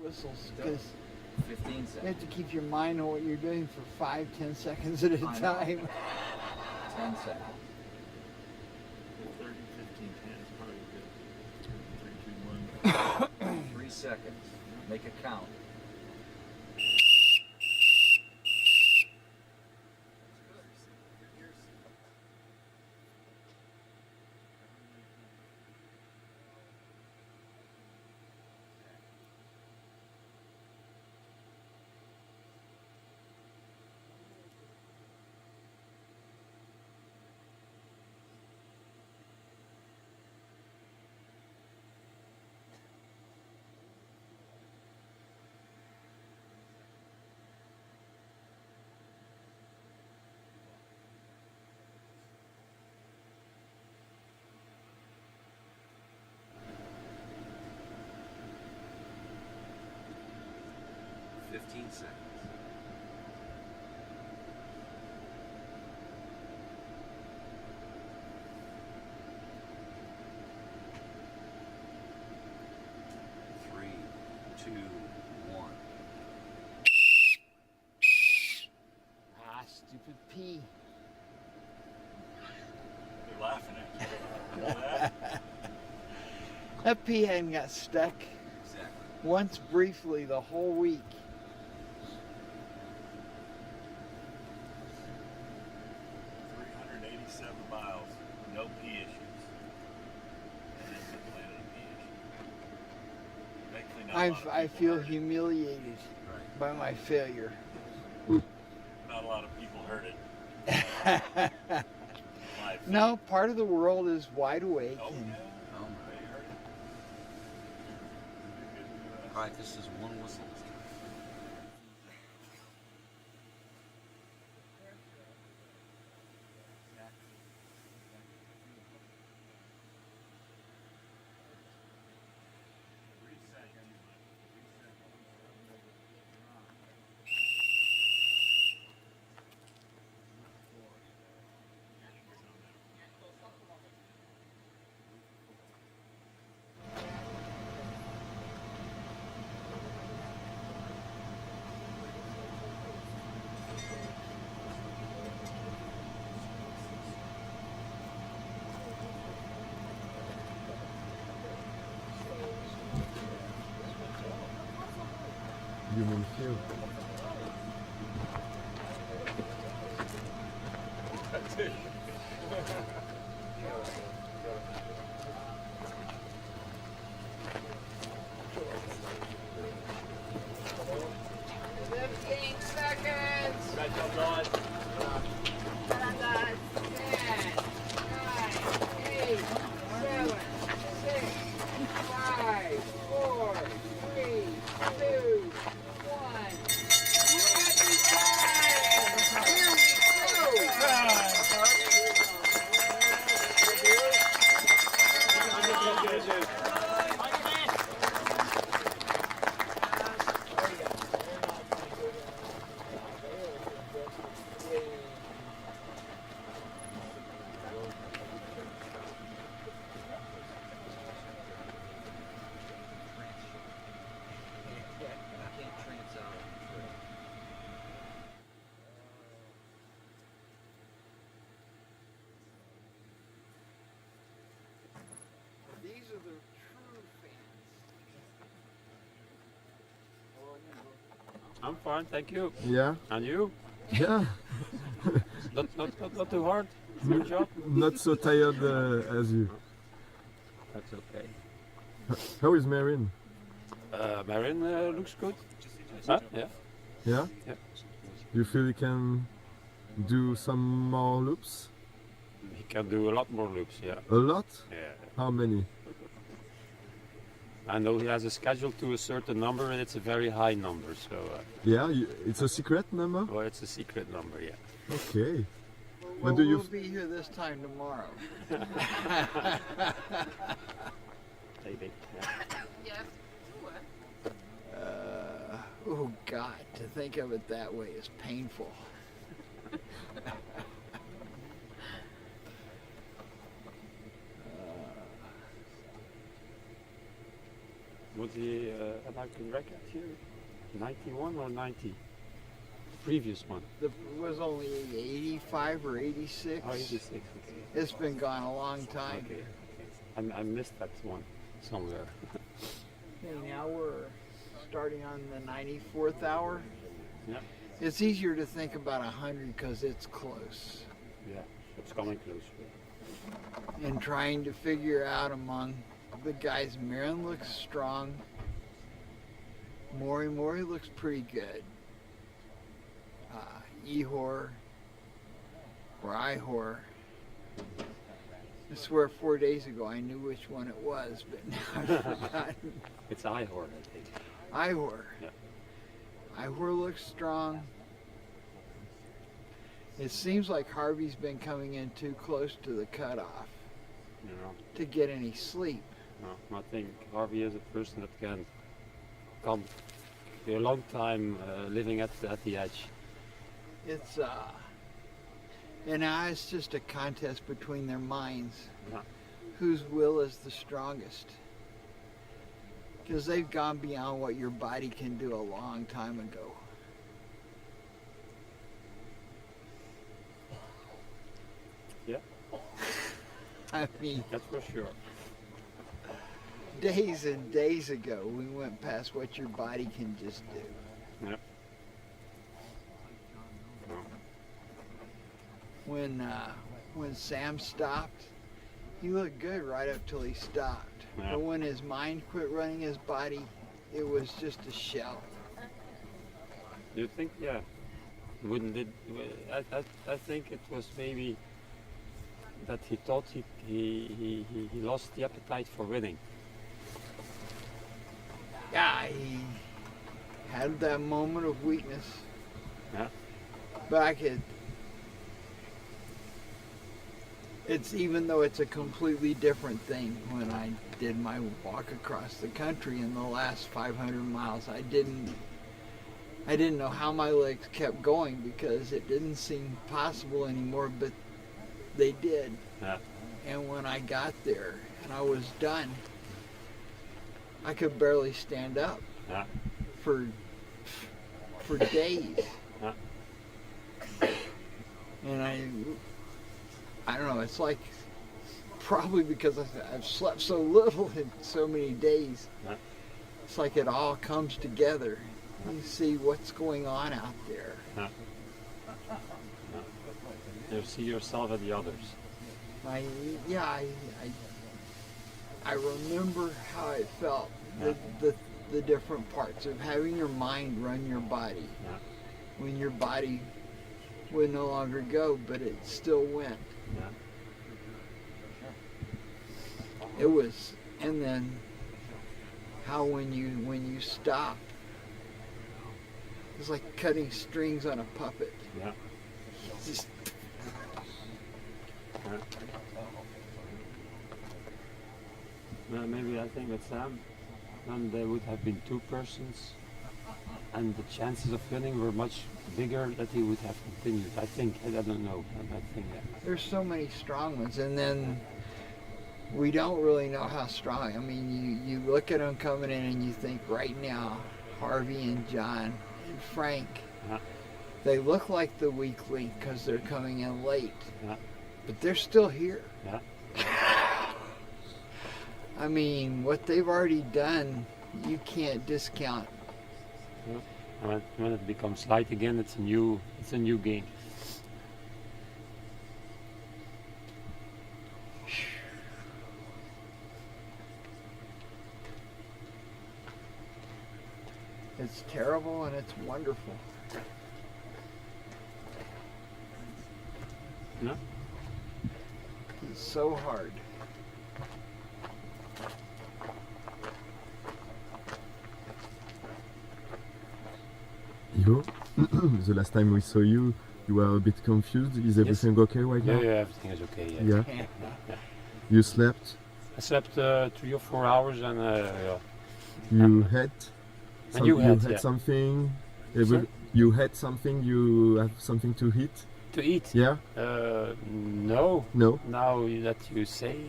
Whistles, because 15 you seconds. have to keep your mind on what you're doing for 5-10 seconds at a I know. time. 10 seconds. 30, 15, 10 is probably good. 3, 2, 1. 3 seconds. Make a count. Seconds. 3, 2, 1. Ah, stupid pee. They're laughing at you. You know that? That pee hadn't got stuck Exactly. once briefly the whole week. 387 miles, no pee issues. And then we landed a pee issue. Thankfully, not a lot of I people feel heard it. humiliated Right. by my failure. Not a lot of people heard it. Live. No, part of the world is wide awake. Oh, and yeah. Oh, They heard it. Alright, this is one whistle. You will feel. That's it. These are the true fans. I'm fine, thank you. Yeah. And you? Yeah. Not too hard. Good job. Not so tired as you. That's okay. How is Marin? Marin looks good. Huh? Yeah. Yeah? Yeah. You feel you can do some more loops? He can do a lot more loops, yeah. A lot? Yeah. How many? I know he has a schedule to a certain number and it's a very high number, so... Yeah, it's a secret number? Well, it's a secret number, yeah. Okay. Well, When do you we'll be here this time tomorrow. Maybe, yeah. Oh God, to think of it that way is painful. Was the American record here 91 or 90? Previous one. It was only 85 or 86. Oh, 86. Okay. It's been gone a long time. Okay. I missed that one somewhere. Okay, now we're starting on the 94th hour. Yeah. It's easier to think about 100 because it's close. Yeah, it's coming close. And trying to figure out among the guys, Marin looks strong. Mori looks pretty good. Ihor or Ihor. I swear 4 days ago I knew which one it was, but now I've forgotten. It's Ihor, I think. Ihor. Yeah. Ihor looks strong. It seems like Harvey's been coming in too close to the cutoff You know, to get any sleep. no, I think Harvey is a person that can come for a long time living at the edge. It's and now it's just a contest between their minds. Yeah. Whose will is the strongest? Because they've gone beyond what your body can do a long time ago. Yeah. I mean, that's for sure. Days and days ago, we went past what your body can just do. Yeah. When Sam stopped, he looked good right up till he stopped. Yeah. But when his mind quit running his body, it was just a shell. You think, yeah. Wouldn't it? I think it was maybe that he thought he lost the appetite for winning. Yeah, he had that moment of weakness. Yeah. But it's even though it's a completely different thing. When I did my walk across the country in the last 500 miles, I didn't know how my legs kept going because it didn't seem possible anymore, but they did. Yeah. And when I got there and I was done, I could barely stand up. Yeah. For days. Yeah. And I don't know, it's like probably because I've slept so little in so many days. Yeah. It's like it all comes together. You see what's going on out there. Yeah. Yeah. You see yourself and the others. I remember how it felt, the different parts of having your mind run your body. Yeah. When your body would no longer go, but it still went. Yeah. It was, and then how when you stop, it's like cutting strings on a puppet. Yeah. Just, Yeah. Well, maybe I think that Sam, then there would have been two persons, and the chances of winning were much bigger that he would have continued. I think. I don't know. I think that. there's so many strong ones, and then we don't really know how strong. I mean, you look at them coming in, and you think right now, Harvey and John and Frank, Yeah. they look like the weak link because they're coming in late, Yeah. but they're still here. Yeah. I mean, what they've already done, you can't discount. Yeah. When it becomes light again, it's a new game. It's terrible and it's wonderful. No? It's so hard. Ivo, the last time we saw you, you were a bit confused. Is everything okay right now? Yeah, everything is okay. Yeah. Yeah. You slept? I slept 3 or 4 hours and You had? And you had, had yeah. something? Sorry? You had something? You have something to eat? To eat? Yeah? No. No? Now that you say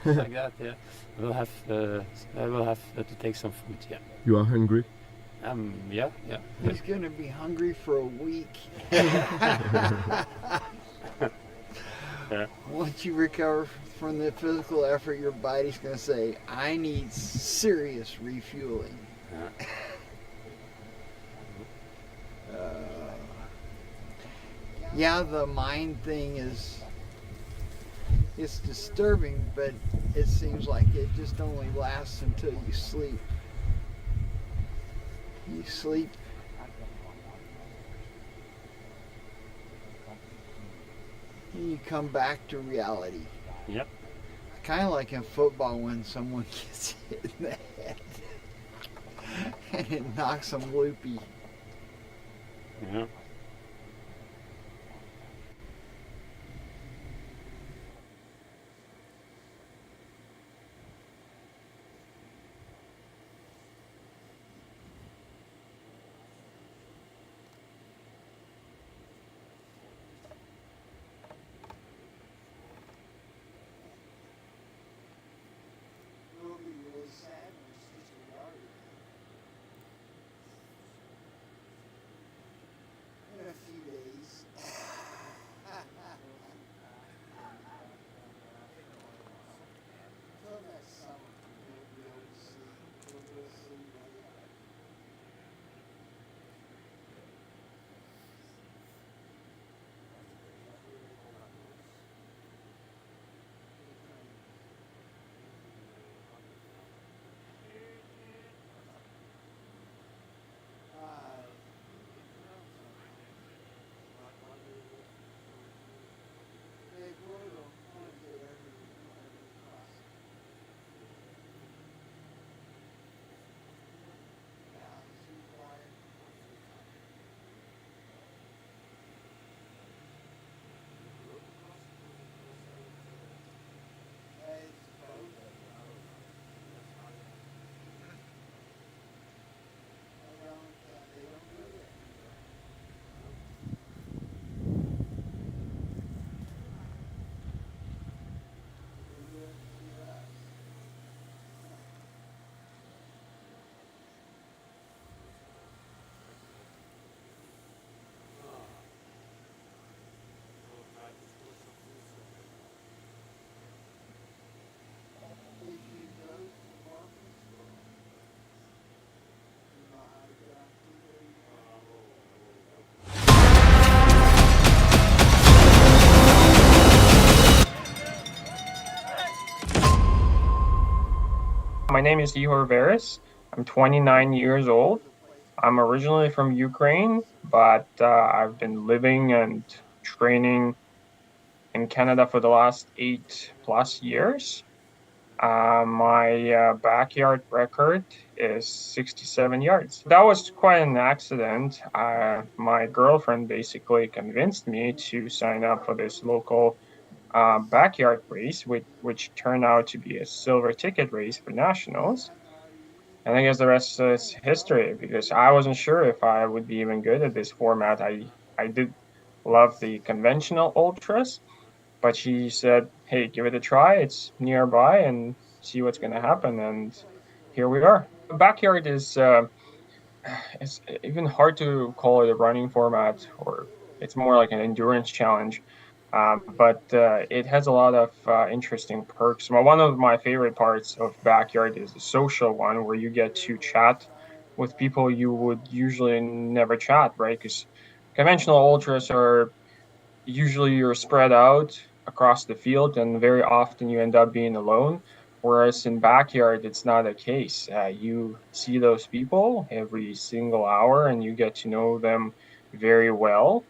it like that, yeah, I will have to take some food. Yeah. You are hungry? Yeah. He's going to be hungry for a week. Yeah. Once you recover from the physical effort, your body's going to say, I need serious refueling. Yeah. Yeah, the mind thing it's disturbing, but it seems like it just only lasts until you sleep. You sleep. And you come back to reality. Yep. Kind of like in football when someone gets hit in the head and it knocks them loopy. Yeah. my name is Ihor Veres. I'm 29 years old. I'm originally from Ukraine, but I've been living and training in Canada for the last 8+ years. My backyard record is 67 yards. That was quite an accident. My girlfriend basically convinced me to sign up for this local backyard race, which turned out to be a silver ticket race for nationals. And I guess the rest is history because I wasn't sure if I would be even good at this format. I did love the conventional ultras, but she said, "Hey, give it a try. It's nearby, and see what's going to happen." And here we are. Backyard is it's even hard to call it a running format, or it's more like an endurance challenge. But it has a lot of interesting perks. Well, one of my favorite parts of backyard is the social one, where you get to chat with people you would usually never chat, right? Because conventional ultras are usually you're spread out across the field, and very often you end up being alone. Whereas in backyard, it's not the case. You see those people every single hour, and you get to know them very well,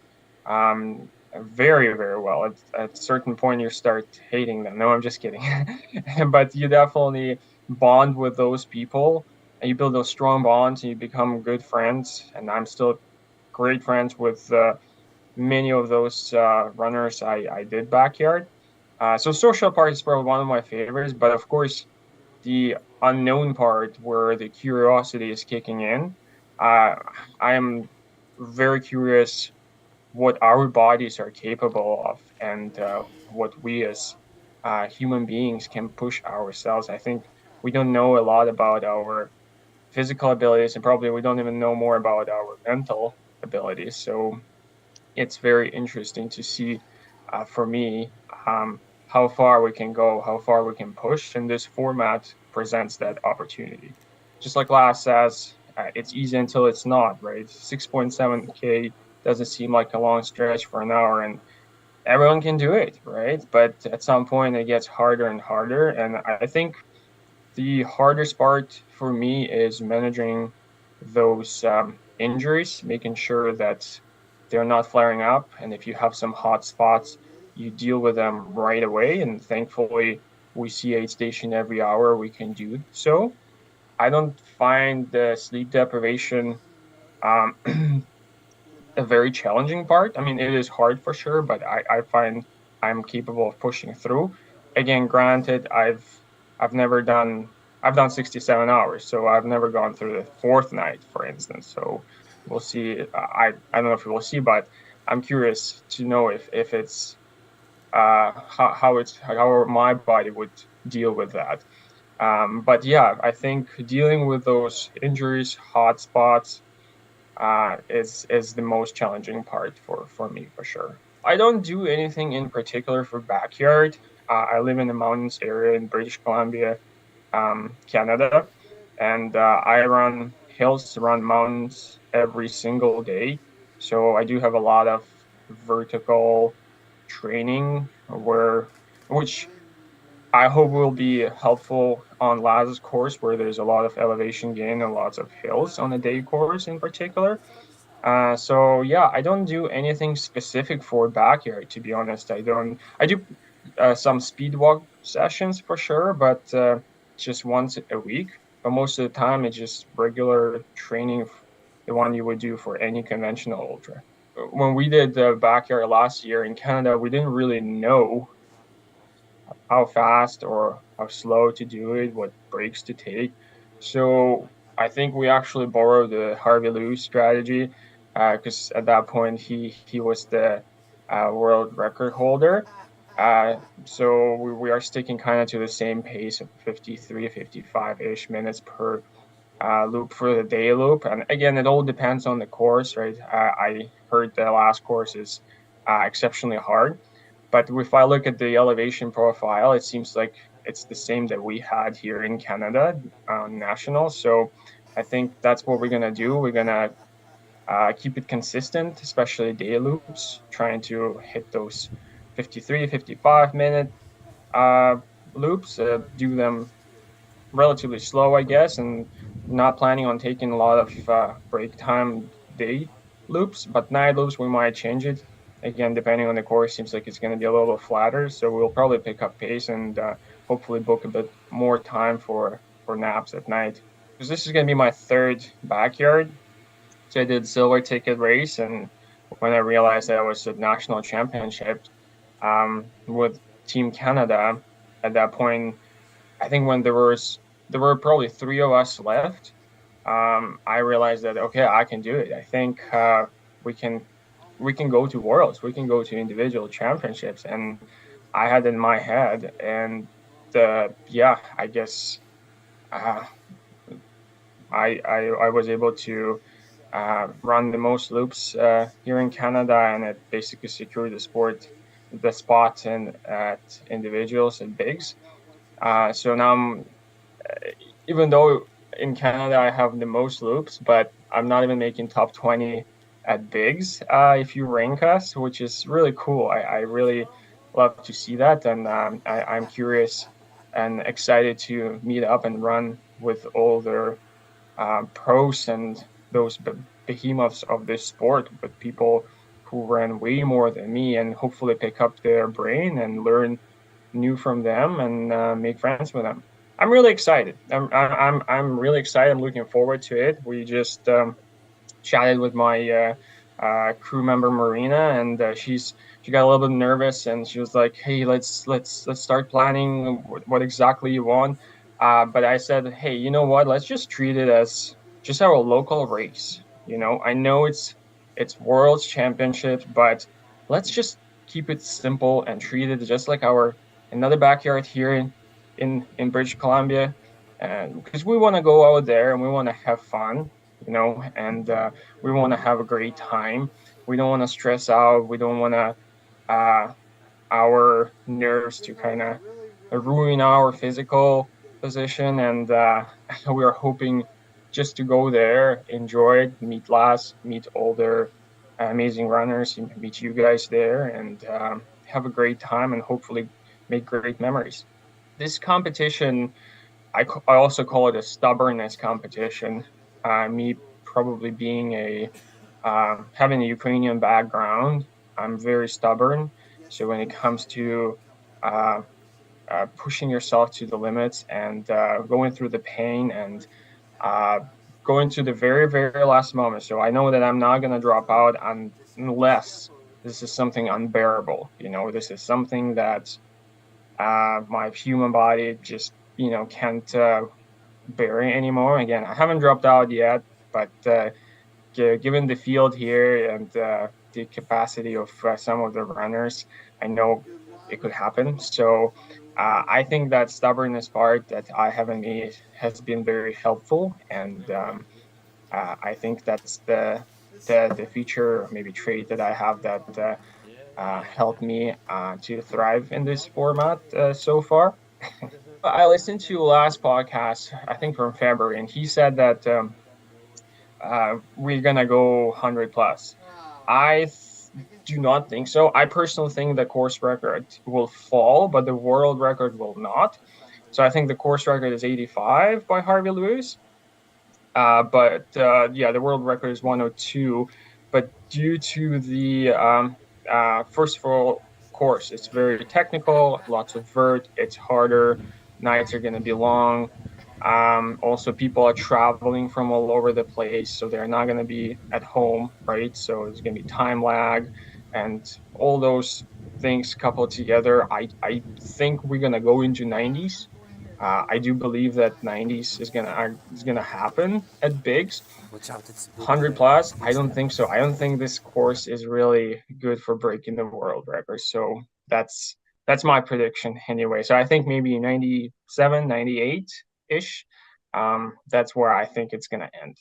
very very well. At a certain point, you start hating them. No, I'm just kidding. But you definitely bond with those people, and you build those strong bonds, and you become good friends. And I'm still great friends with many of those runners I did backyard. So social part is probably one of my favorites, but of course the unknown part where the curiosity is kicking in. Uh, I am very curious what our bodies are capable of and what we as human beings can push ourselves. I think we don't know a lot about our physical abilities, and probably we don't even know more about our mental abilities. So it's very interesting to see for me how far we can go, how far we can push, and this format presents that opportunity. Just like Last says, it's easy until it's not, right? 6.7K doesn't seem like a long stretch for an hour, and everyone can do it, right? But at some point, it gets harder and harder, and I think the hardest part for me is managing those injuries, making sure that they're not flaring up. And if you have some hot spots, you deal with them right away. And thankfully, we see aid station every hour. We can do so. I don't find the sleep deprivation um, a very challenging part. I mean, it is hard for sure, but I find I'm capable of pushing through. Again, granted, I've never done I've done 67 hours, so I've never gone through the fourth night, for instance. So we'll see. I don't know if we'll see, but I'm curious to know if it's how my body would deal with that. But yeah, I think dealing with those injuries, hot spots, is the most challenging part for me for sure. I don't do anything in particular for backyard. I live in the mountains area in British Columbia, Canada, and I run hills, run mountains every single day. So I do have a lot of vertical training which I hope will be helpful on Laz's course, where there's a lot of elevation gain and lots of hills on the day course in particular. So yeah, I don't do anything specific for backyard, to be honest. I do some speed walk sessions for sure, but just once a week. But most of the time, it's just regular training, the one you would do for any conventional ultra. When we did the backyard last year in Canada, we didn't really know how fast or how slow to do it, what breaks to take. So I think we actually borrowed the Harvey Lewis strategy because at that point he was the world record holder. So we are sticking kind of to the same pace of 53, 55-ish minutes per loop for the day loop. And again, it all depends on the course, right? I heard the last course is exceptionally hard. But if I look at the elevation profile, it seems like it's the same that we had here in Canada on national. So I think that's what we're gonna do. We're gonna keep it consistent, especially day loops, trying to hit those 53, 55-minute uh, loops, do them relatively slow, I guess, and not planning on taking a lot of break time day loops, but night loops we might change it. Again, depending on the course, seems like it's going to be a little flatter, so we'll probably pick up pace and hopefully book a bit more time for naps at night. Because this is going to be my third backyard, so I did silver ticket race, and when I realized that I was at national championships with Team Canada at that point, I think when there were probably three of us left, I realized that okay, I can do it. I think we can we can go to worlds, we can go to individual championships, and I had in my head, and yeah, I guess uh, I was able to run the most loops here in Canada, and it basically secured the spot in at individuals and bigs. So now even though in Canada I have the most loops, but I'm not even making top 20 at bigs if you rank us, which is really cool. I really love to see that, and I'm curious and excited to meet up and run with all their pros and those behemoths of this sport, with people who ran way more than me, and hopefully pick up their brain and learn new from them and make friends with them. I'm really excited. I'm really excited. I'm looking forward to it. We just chatted with my crew member Marina, and she got a little bit nervous, and she was like, "Hey, let's start planning what exactly you want." But I said, "Hey, you know what? Let's just treat it as just our local race. You know, I know it's World's Championships, but let's just keep it simple and treat it just like our another backyard here in British Columbia, and because we want to go out there and we want to have fun, you know, and we want to have a great time. We don't want to stress out. We don't want to our nerves to kind of ruin our physical position. And we are hoping just to go there, enjoy it, meet older, amazing runners, meet you guys there, and have a great time and hopefully make great memories. This competition, I also call it a stubbornness competition. Me probably being having a Ukrainian background, I'm very stubborn. So when it comes to uh, pushing yourself to the limits and going through the pain and uh, going to the very last moment. So I know that I'm not going to drop out unless this is something unbearable. You know, this is something that my human body just, you know, can't bear it anymore. Again, I haven't dropped out yet, but given the field here and the capacity of some of the runners, I know it could happen. So I think that stubbornness part that I haven't made has been very helpful, and I think that's the feature, maybe trait that I have that helped me to thrive in this format so far. I listened to last podcast, I think from February, and he said that we're gonna go 100 plus. Do not think so. I personally think the course record will fall, but the world record will not. So I think the course record is 85 by Harvey Lewis. But yeah, the world record is 102. But due to the first of all, course, it's very technical, lots of vert, it's harder, nights are going to be long. Also, people are traveling from all over the place, so they're not going to be at home, right? So there's going to be time lag, and all those things coupled together. I think we're going to go into 90s. I do believe that 90s is gonna happen at bigs. 100 plus, I don't think so. I don't think this course is really good for breaking the world record. So that's my prediction anyway. So I think maybe 97, 98 ish. That's where I think it's gonna end.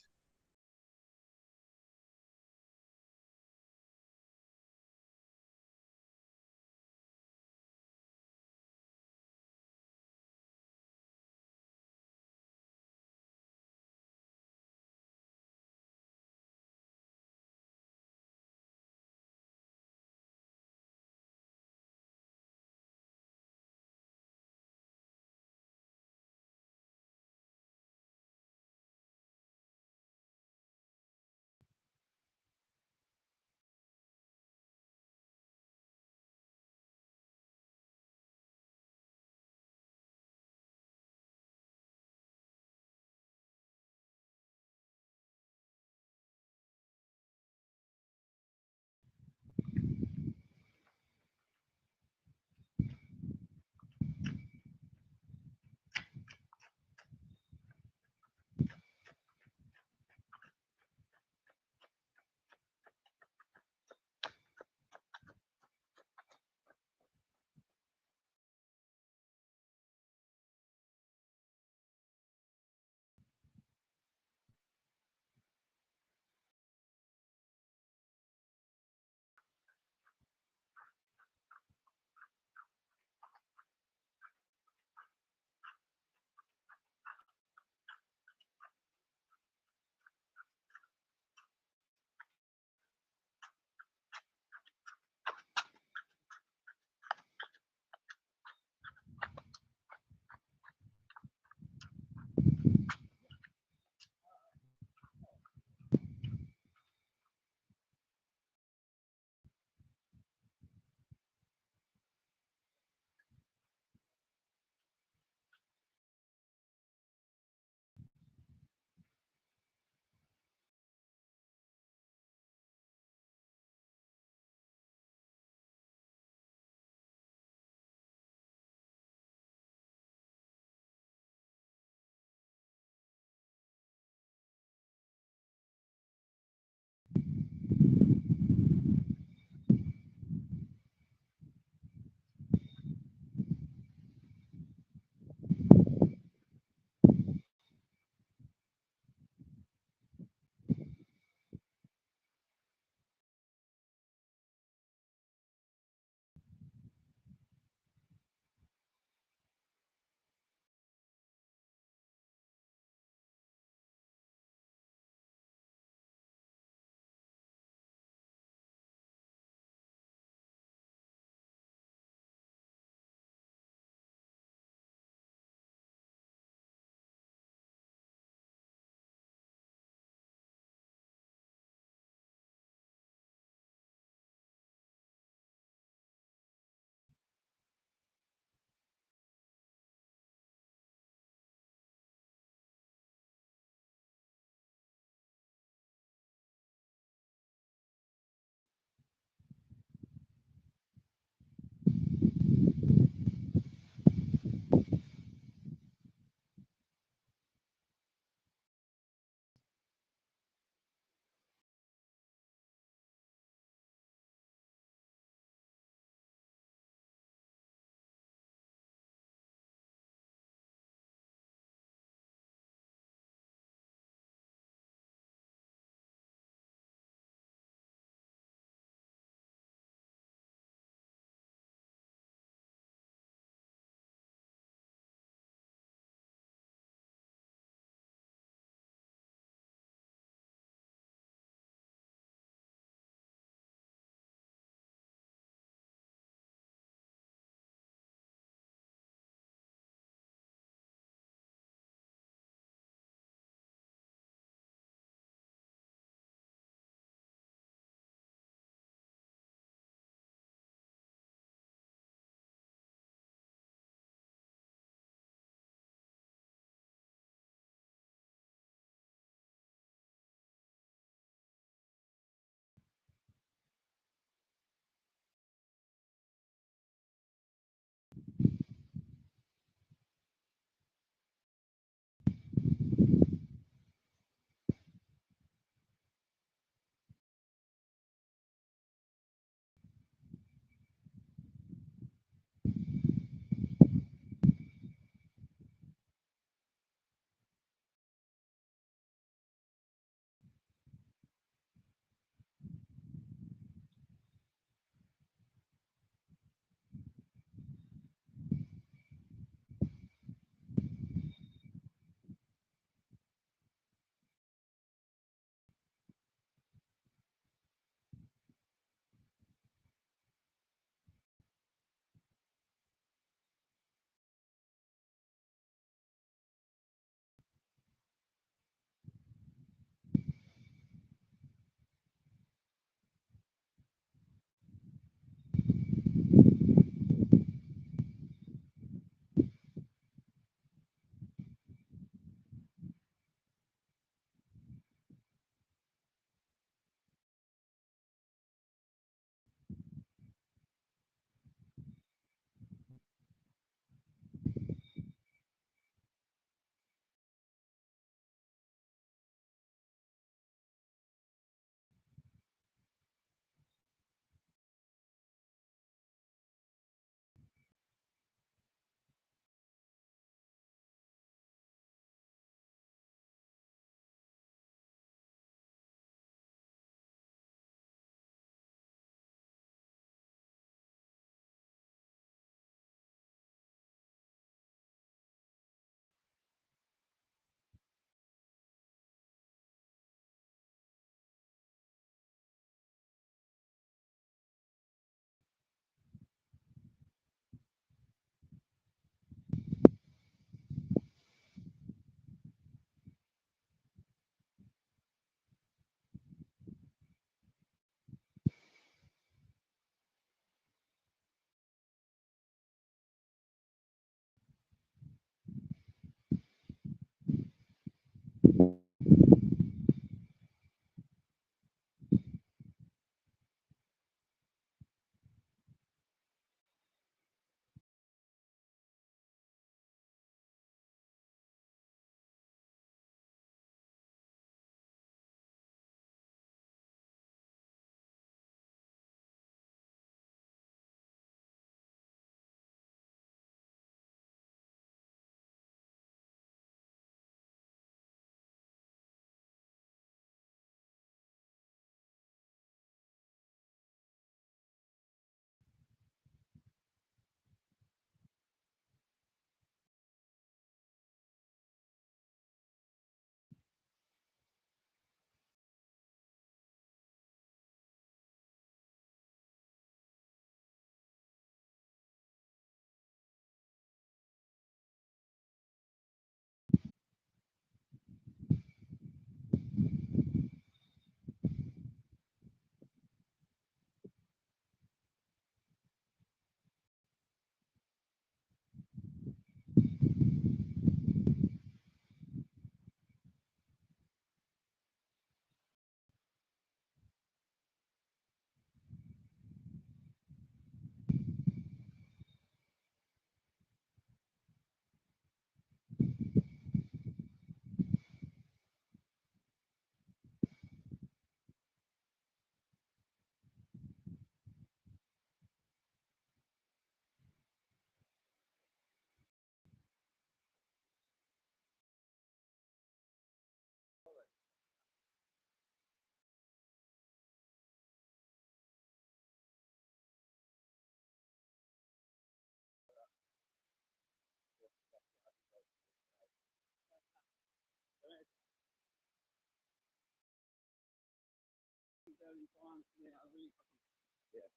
on, they are really fucking. Yeah.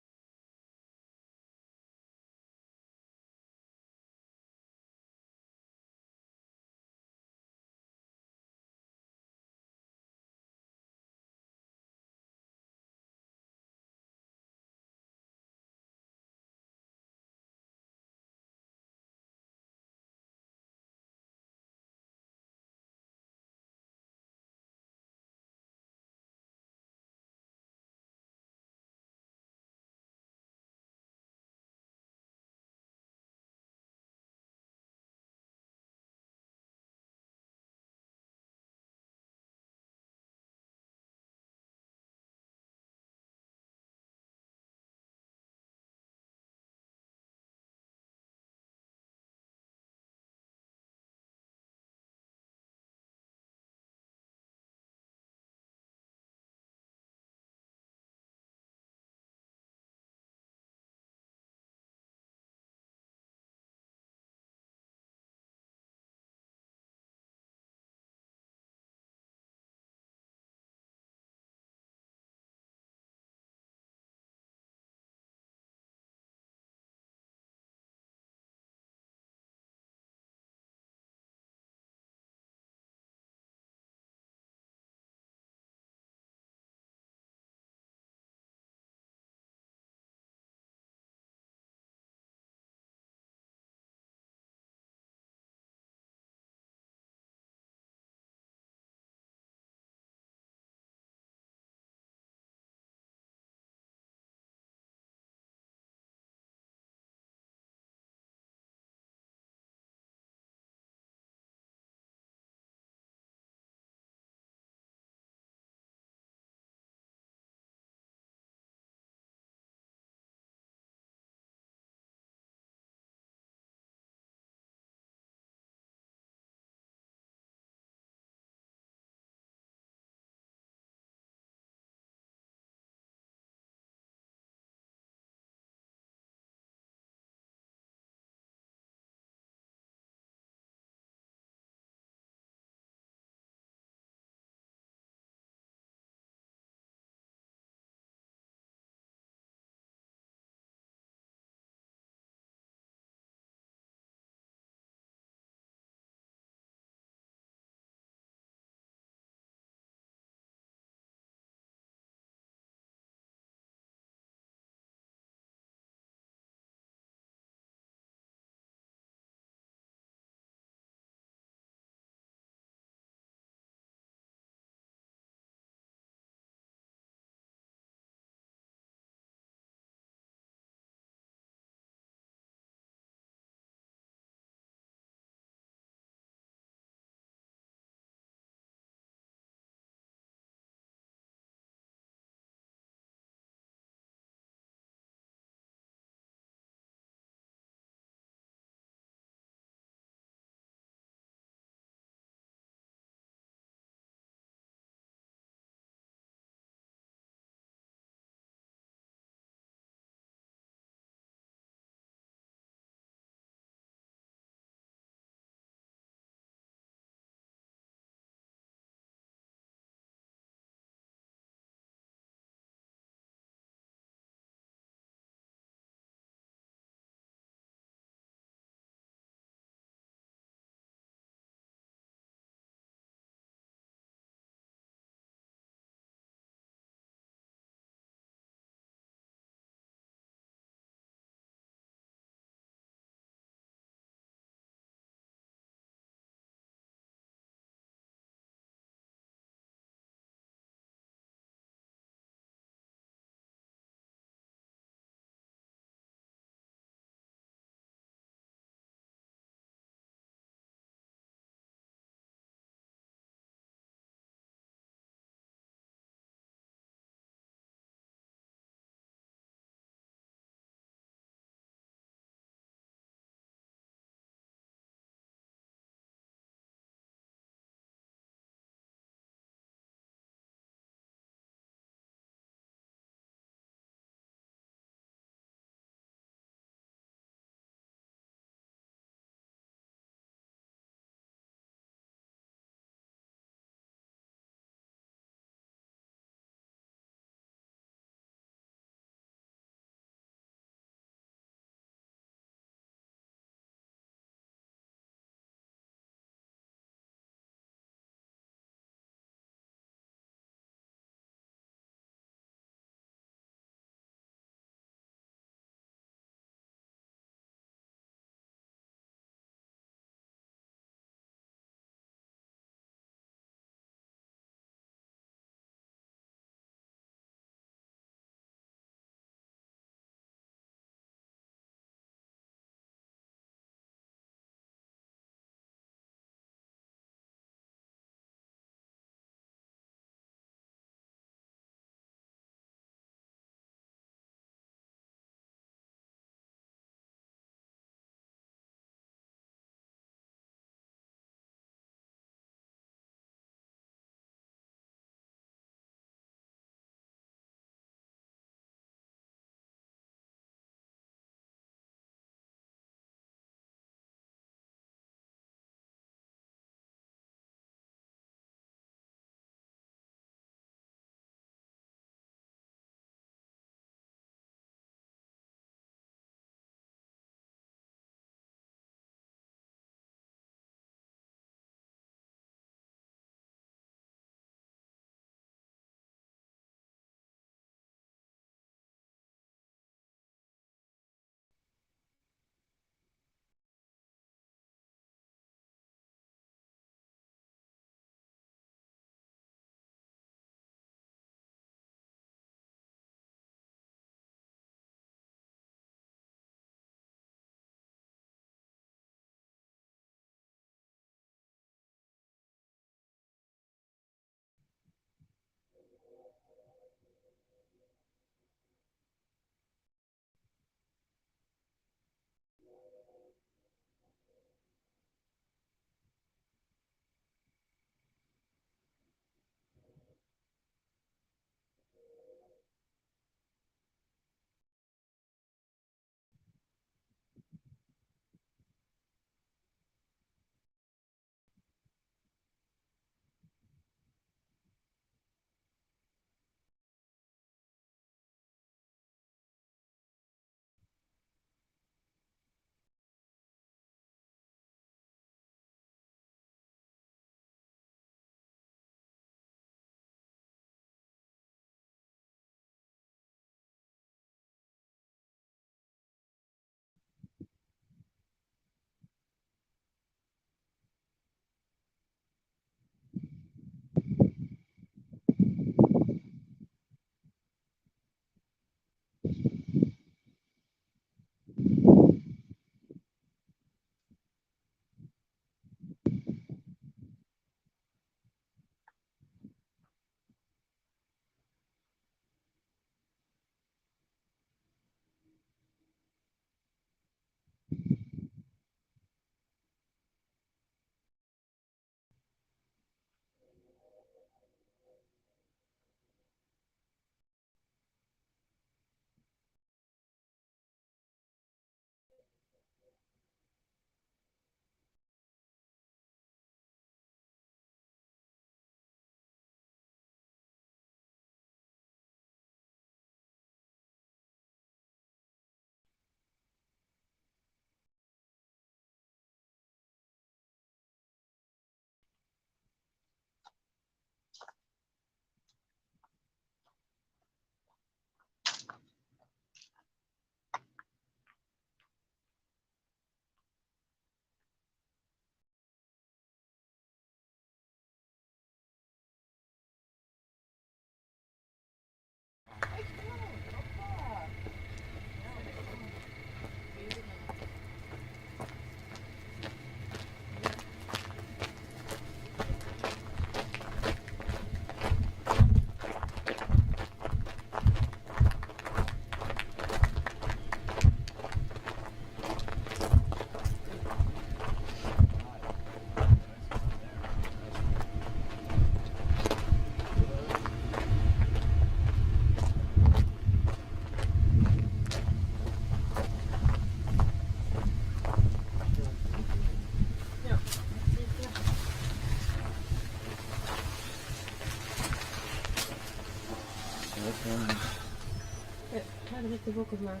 de focus maken.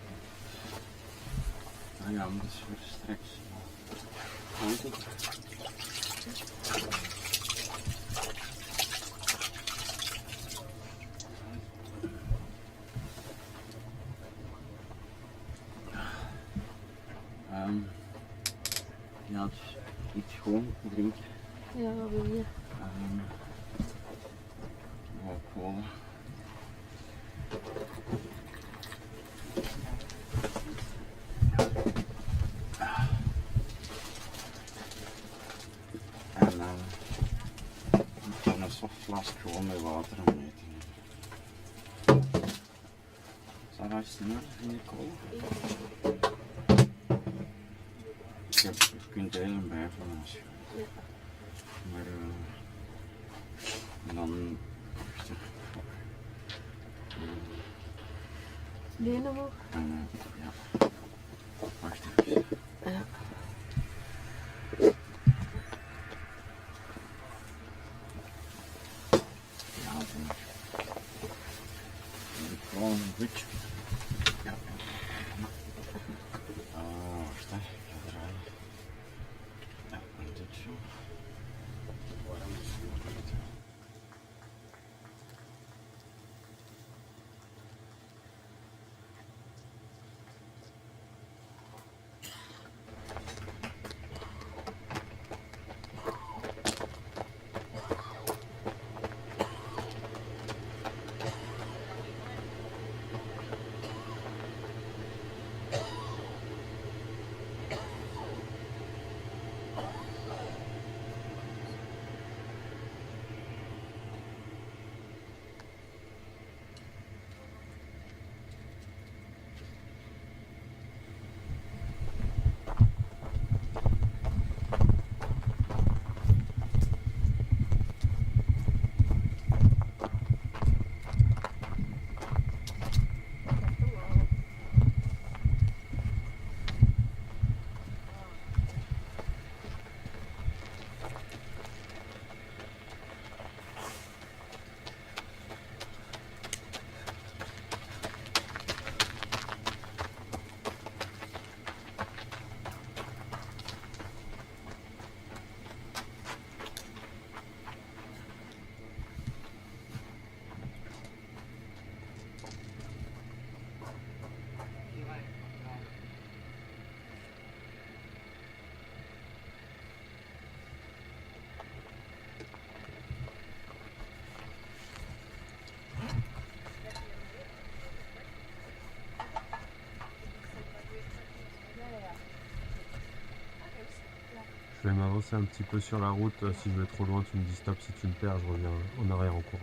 Nou ja, maar dat is voor straks. Weet ik. Ja, dus iets gewoon drinken. Ja, wat wil je? Wat cola. En dan een softflask gewoon met water en mee te nemen. Zou dat iets meer in de cola? Je kunt delen bij van als je. Maar en dan. Been omhoog? Ja. Wacht even. Ja. Ja, dan. Gewoon een beetje. Ja. Wacht hè. Ik ga draaien. Ja, en dit zo. Waarom is het niet? Je vais m'avancer un petit peu sur la route. Si je vais trop loin, tu me dis stop. Si tu me perds, je reviens en arrière en cours.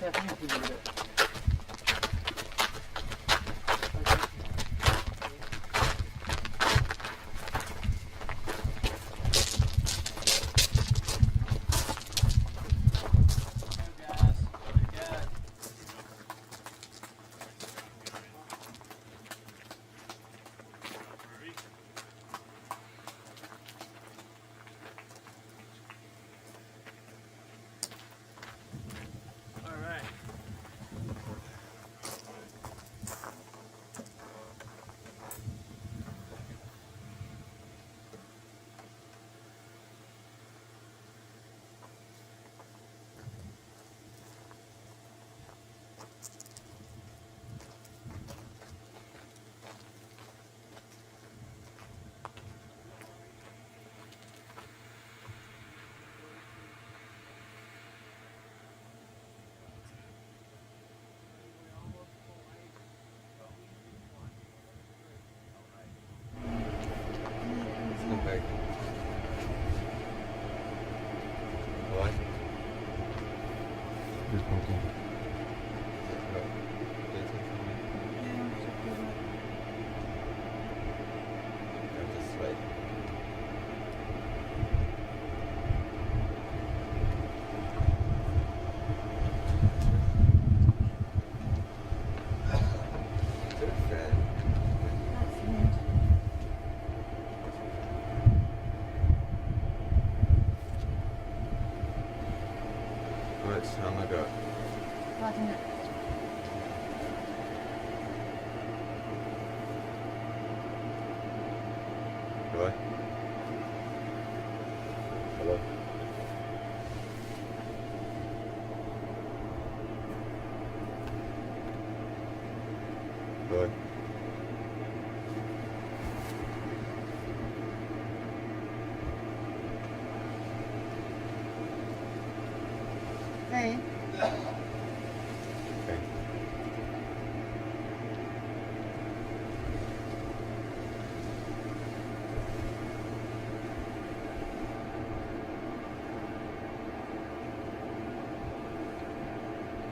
Yeah, I think we can do it. Okay. What? Just walking. How much time I got? 40 minutes. Hello? Hello? Hello? Hey. Okay.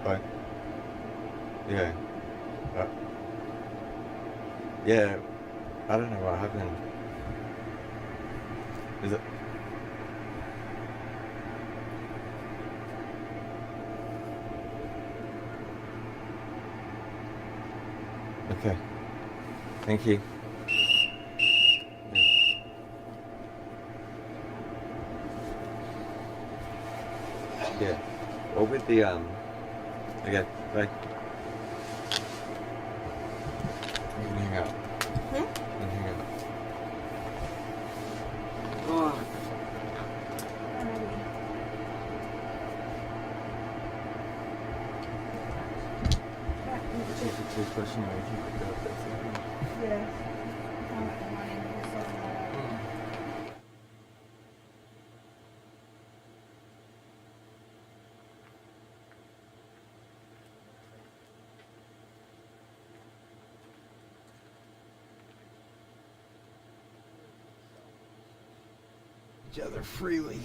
What? Yeah. Yeah. I don't know what happened. Is it? Okay. Thank you. Yeah. Well, with the okay, bye. You can hang out. You can hang out. Oh. If it's your question, you can pick it up. That's it. Yeah. Each other freely.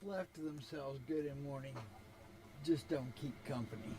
Left to themselves good in morning. Just don't keep company.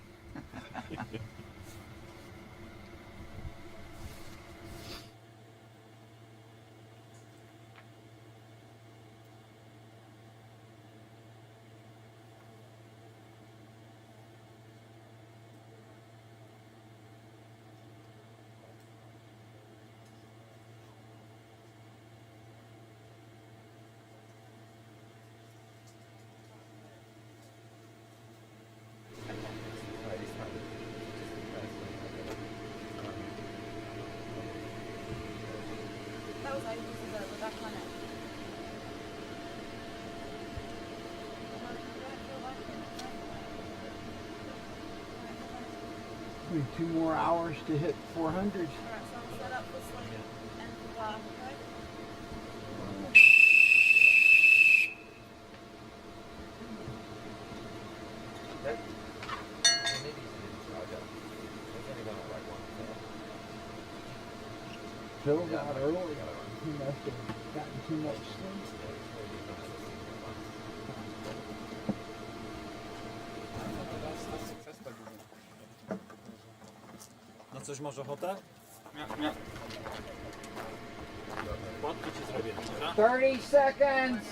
That was like the back one. Only 2 more hours to hit 400. Alright, so I'll set up this one and the black, okay? Maybe you should charge up. It's only gone at like 1. Phil got early. He must have gotten too much sleep. Na coś masz ochotę? Nie. Płatki ci zrobię, dobra? 30 seconds.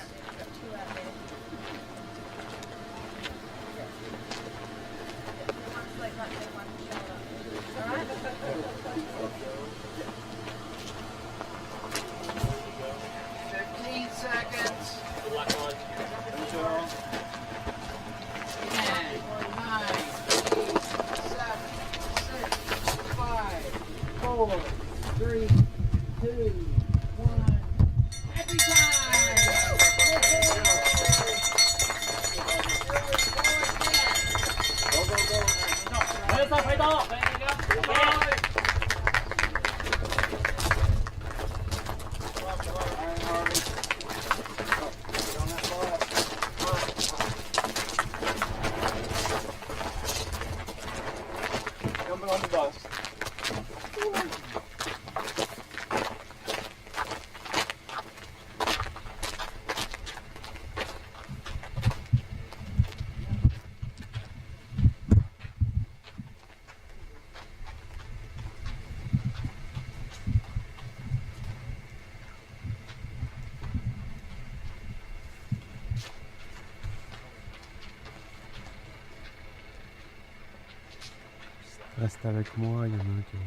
Alright? 15 seconds. Good luck, bud. Thank you. 10, 9, 8, 7, 6, 5, 4, 3, 2, 1. Happy time! Go, go, go. No, 快到，快那个，快！ Jumping on the bus. Reste avec moi, il y en a un qui va.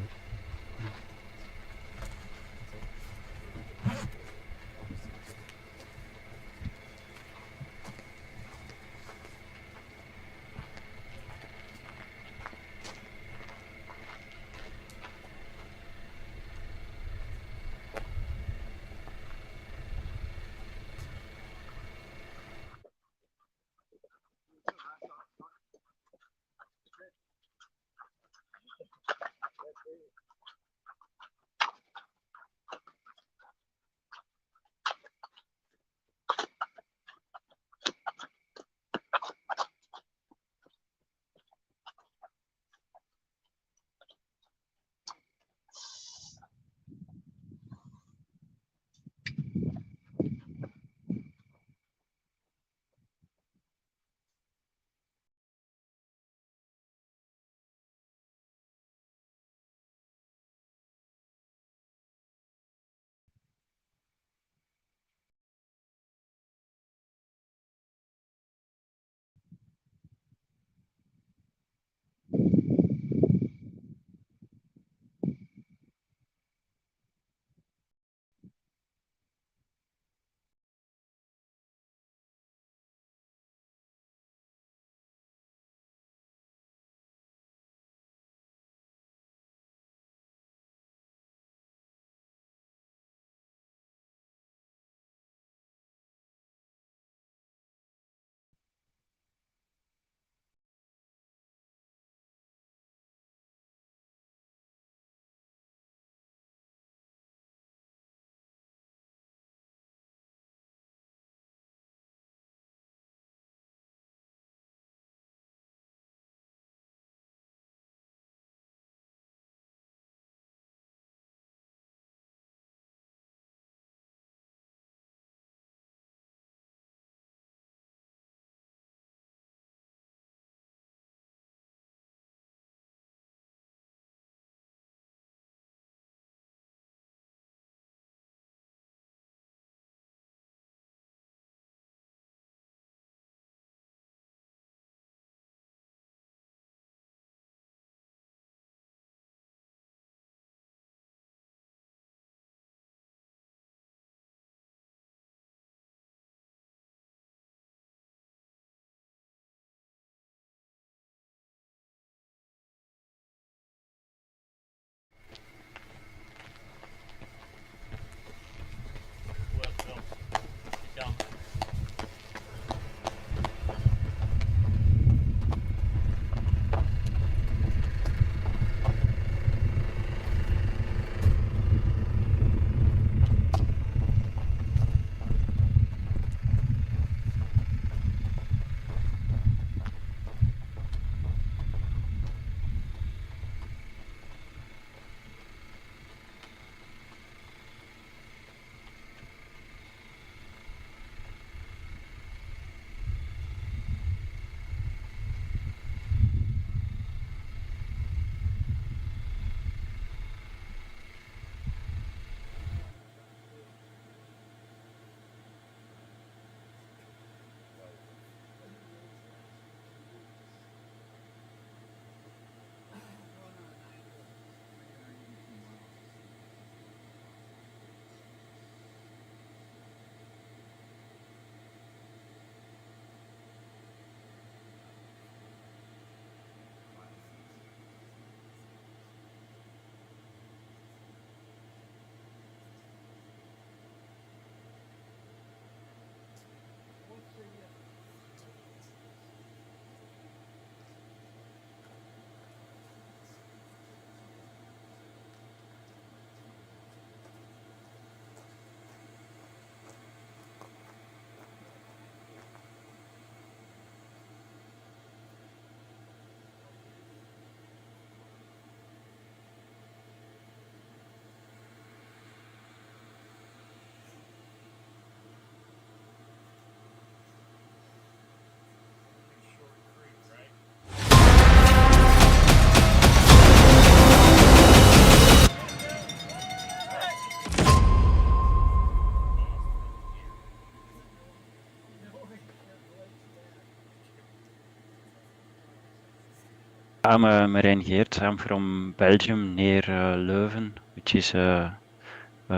I'm Marijn Geert. I'm from Belgium, near Leuven, which is a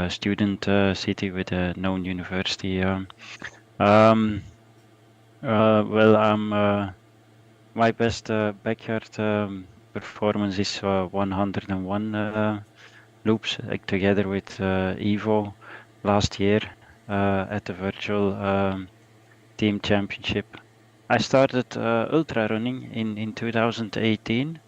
student city with a known university. Well, my best backyard performance is 101 loops, together with Ivo last year at the virtual team championship. I started ultra running in 2018,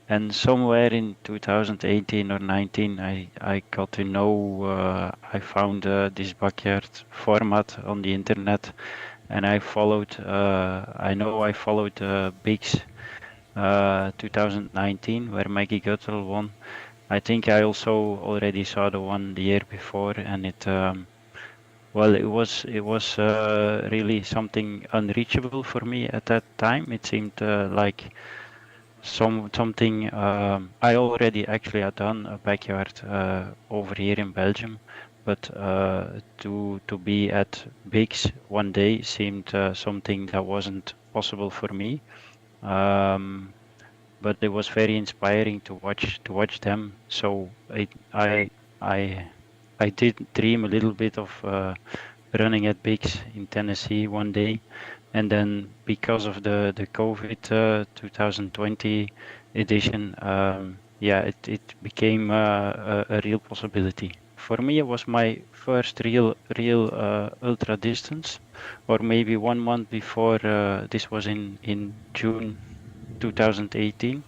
and somewhere in 2018 or 19, I got to know, I found this backyard format on the internet, and I followed, I followed Big's 2019, where Maggie Guttel won. I think I also already saw the one the year before, and well, it was really something unreachable for me at that time. It seemed like something I already actually had done a backyard over here in Belgium, but to be at Big's one day seemed something that wasn't possible for me. But it was very inspiring to watch them. So I did dream a little bit of running at Big's in Tennessee one day, and then because of the COVID 2020 edition, yeah, it became a real possibility. For me, it was my first real ultra distance, or maybe 1 month before. This was in June 2018.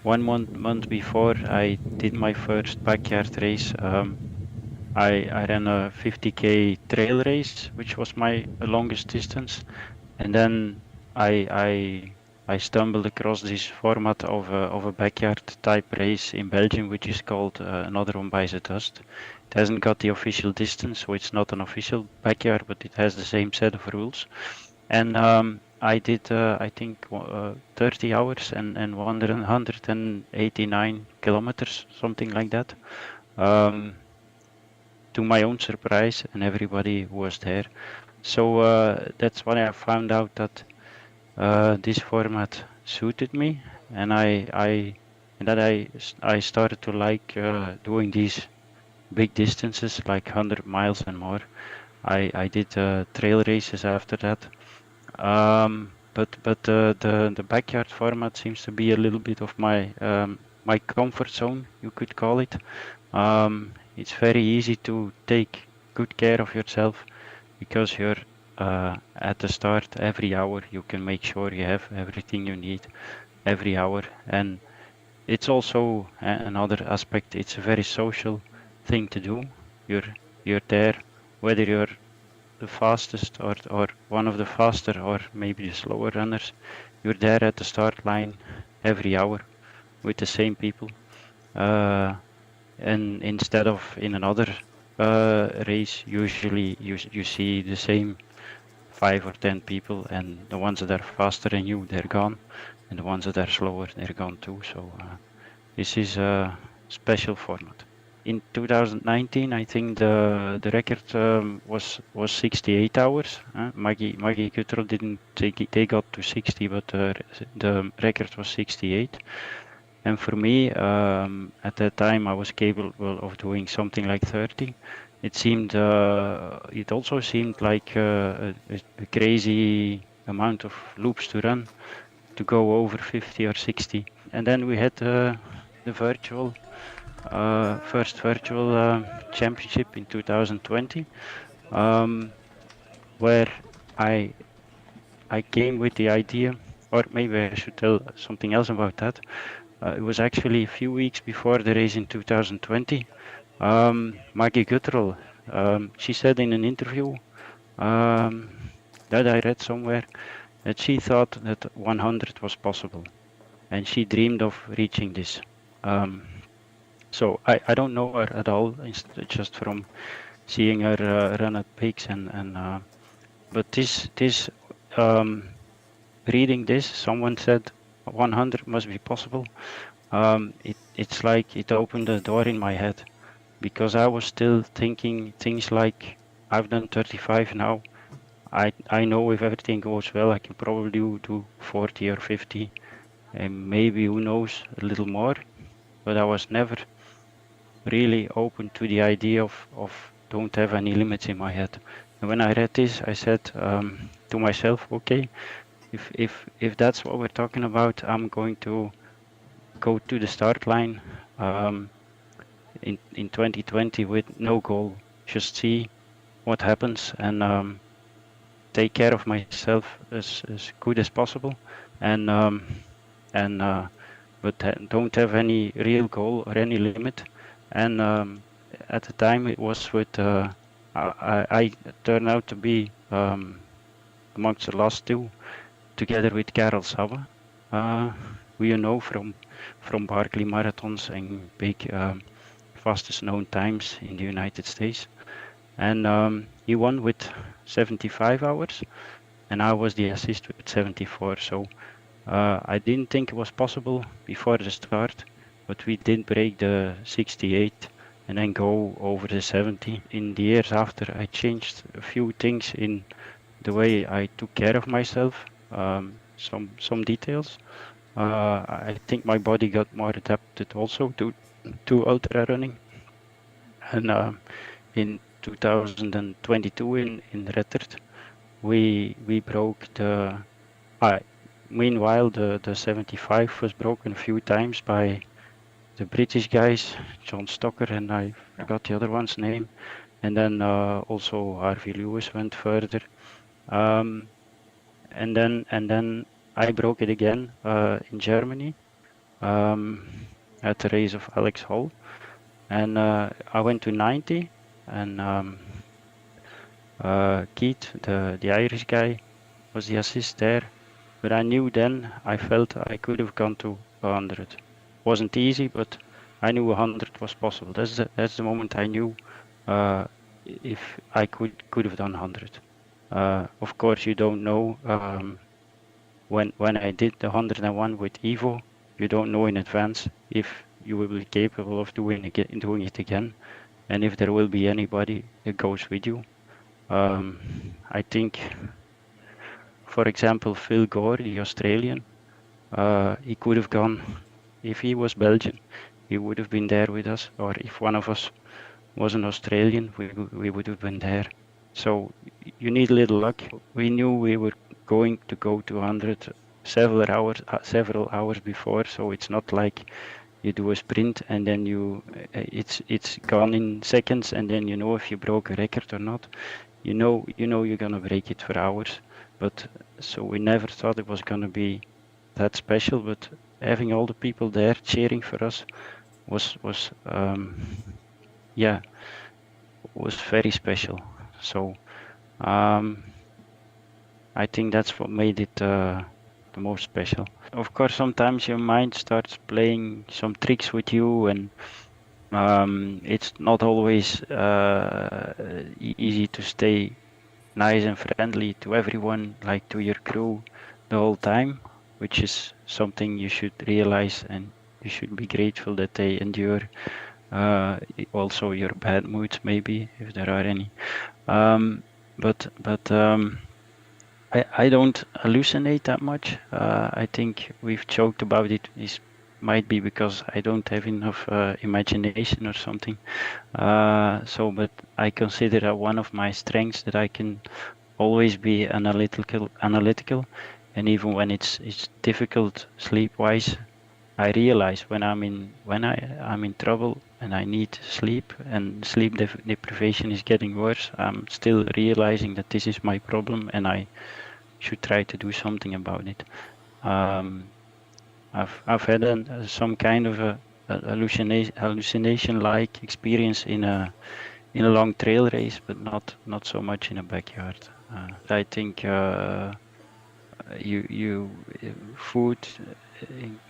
1 month before I did my first backyard race, I ran a 50k trail race, which was my longest distance, and then I stumbled across this format of a backyard type race in Belgium, which is called Another One Bites the Dust. It hasn't got the official distance, so it's not an official backyard, but it has the same set of rules. And I did, I think, 30 hours and 189 kilometers, something like that. To my own surprise and everybody who was there. So that's when I found out that this format suited me, and I started to like doing these big distances, like 100 miles and more. I did trail races after that. But the backyard format seems to be a little bit of my my comfort zone, you could call it. It's very easy to take good care of yourself because you're at the start every hour. You can make sure you have everything you need every hour, and it's also another aspect. It's a very social thing to do. You're there, whether you're the fastest or one of the faster or maybe the slower runners. You're there at the start line every hour with the same people. And instead of in another race, usually you see the same 5 or 10 people, and the ones that are faster than you, they're gone, and the ones that are slower, they're gone too. So this is a special format. In 2019, I think the record was 68 hours. Maggie Gutterl didn't they got to 60, but the record was 68. And for me, at that time, I was capable of doing something like 30. It seemed, it also seemed like a crazy amount of loops to run, to go over 50 or 60. And then we had the virtual, first virtual championship in 2020, where I came with the idea, or maybe I should tell something else about that. It was actually a few weeks before the race in 2020. Maggie Gutterl, she said in an interview that I read somewhere that she thought that 100 was possible, and she dreamed of reaching this. So I don't know her at all, just from seeing her run at Pigs, but this reading this, someone said 100 must be possible. It's like it opened a door in my head, because I was still thinking things like, I've done 35 now. I know if everything goes well, I can probably do 40 or 50. and maybe, who knows, a little more. But I was never really open to the idea of don't have any limits in my head. And when I read this, I said to myself, okay, if that's what we're talking about, I'm going to go to the start line in 2020 with no goal, just see what happens and take care of myself as good as possible, and but don't have any real goal or any limit. And at the time it was with I turned out to be amongst the last two, together with Karel Sabbe, who you know from Barkley marathons and big fastest known times in the United States. And he won with 75 hours, and I was the assist with 74. So I didn't think it was possible before the start, but we did break the 68 and then go over the 70. In the years after, I changed a few things in the way I took care of myself, some details. I think my body got more adapted also to ultra running. And in 2022 in Rettert, we broke the. Meanwhile, the 75 was broken a few times by the British guys, John Stocker, and I forgot the other one's name. And then also Harvey Lewis went further. And then I broke it again in Germany at the race of Alex Hall, and I went to 90, and Keith, the Irish guy, was the assist there. But I knew then, I felt I could have gone to 100. Wasn't easy, but I knew 100 was possible. That's the moment I knew if I could have done 100. Of course, you don't know. When I did the 101 with Evo, you don't know in advance if you will be capable of doing it again, and if there will be anybody that goes with you. I think, for example, Phil Gore, the Australian, he could have gone, if he was Belgian, he would have been there with us, or if one of us was an Australian, we would have been there. So you need a little luck. We knew we were going to go to 100 several hours before, so it's not like you do a sprint and then it's gone in seconds, and then you know if you broke a record or not. You know you're gonna break it for hours, but so we never thought it was gonna be that special. But having all the people there cheering for us was very special. So I think that's what made it the most special. Of course, sometimes your mind starts playing some tricks with you, and it's not always easy to stay nice and friendly to everyone, like to your crew, the whole time, which is something you should realize, and you should be grateful that they endure also your bad moods, maybe, if there are any. I don't hallucinate that much. I think we've joked about it. Might be because I don't have enough imagination or something. But I consider that one of my strengths, that I can always be analytical, and even when it's difficult sleep-wise, I realize when I'm in trouble and I need sleep, and sleep deprivation is getting worse, I'm still realizing that this is my problem and I should try to do something about it. I've had some kind of a hallucination-like experience in a long trail race, but not so much in a backyard. I think food,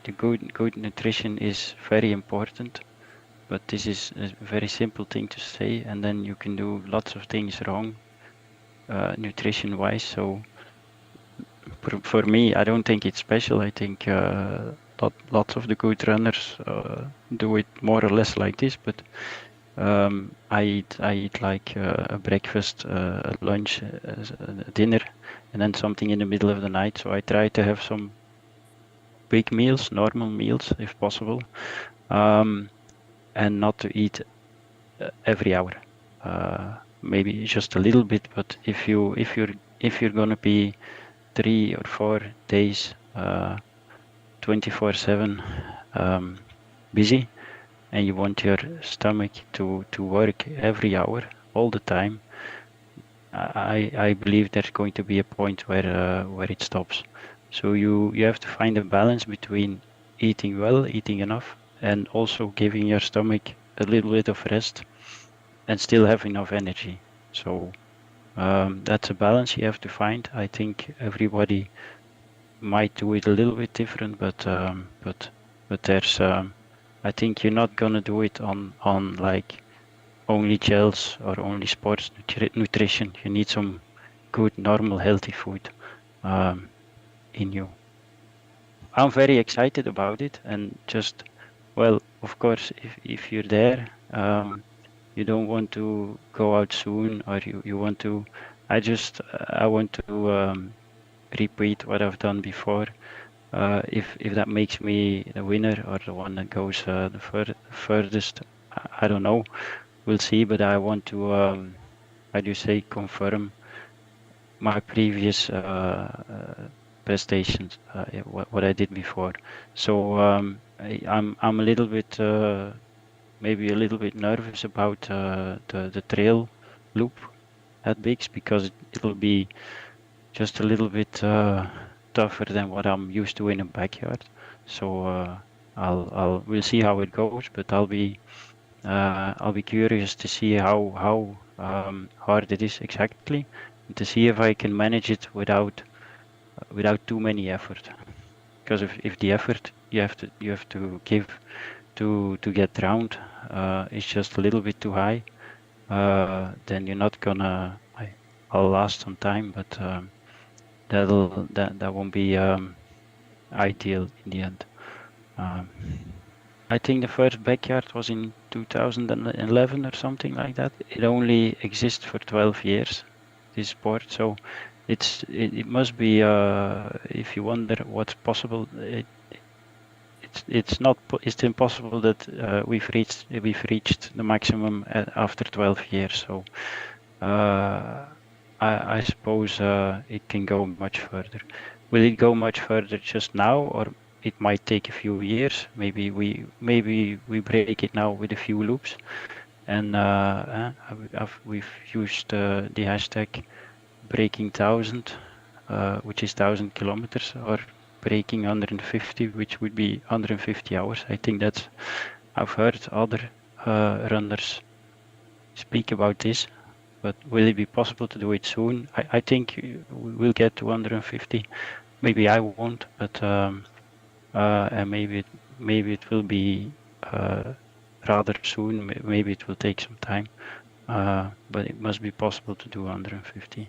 the good nutrition is very important, but this is a very simple thing to say, and then you can do lots of things wrong nutrition-wise. So for me, I don't think it's special. I think lots of the good runners do it more or less like this, but I eat like a breakfast, a lunch, a dinner, and then something in the middle of the night. So I try to have some big meals, normal meals if possible, and not to eat every hour. Maybe just a little bit, but if you're gonna be 3 or 4 days 24/7 busy, and you want your stomach to work every hour all the time, I believe there's going to be a point where it stops. So you have to find a balance between eating well, eating enough, and also giving your stomach a little bit of rest and still have enough energy. So that's a balance you have to find. I think everybody might do it a little bit different, but there's I think you're not gonna do it on like only gels or only sports nutrition. You need some good, normal, healthy food in you. I'm very excited about it, and just, well, of course, if you're there, you don't want to go out soon, or you want to, I want to repeat what I've done before. If that makes me the winner or the one that goes the furthest, I don't know. We'll see, but I want to, how do you say, confirm my previous prestations, what I did before. So I'm a little bit, maybe a little bit nervous about the trail loop at Bigs, because it'll be just a little bit tougher than what I'm used to in a backyard. So we'll see how it goes, but I'll be curious to see how hard it is exactly, and to see if I can manage it without too many effort. Because if the effort you have to give to get drowned is just a little bit too high, then you're not gonna. I'll last some time, but that won't be ideal in the end. I think the first backyard was in 2011 or something like that. It only exists for 12 years, this sport. So it must be, if you wonder what's possible, it's impossible that we've reached the maximum after 12 years. So I suppose it can go much further. Will it go much further just now, or it might take a few years? Maybe we break it now with a few loops, and we've used the hashtag breaking 1,000, which is 1,000 kilometers, or breaking 150, which would be 150 hours. I think I've heard other runners speak about this. But will it be possible to do it soon? I think we'll get to 150. Maybe I won't, but and maybe it will be rather soon. Maybe it will take some time, but it must be possible to do 150.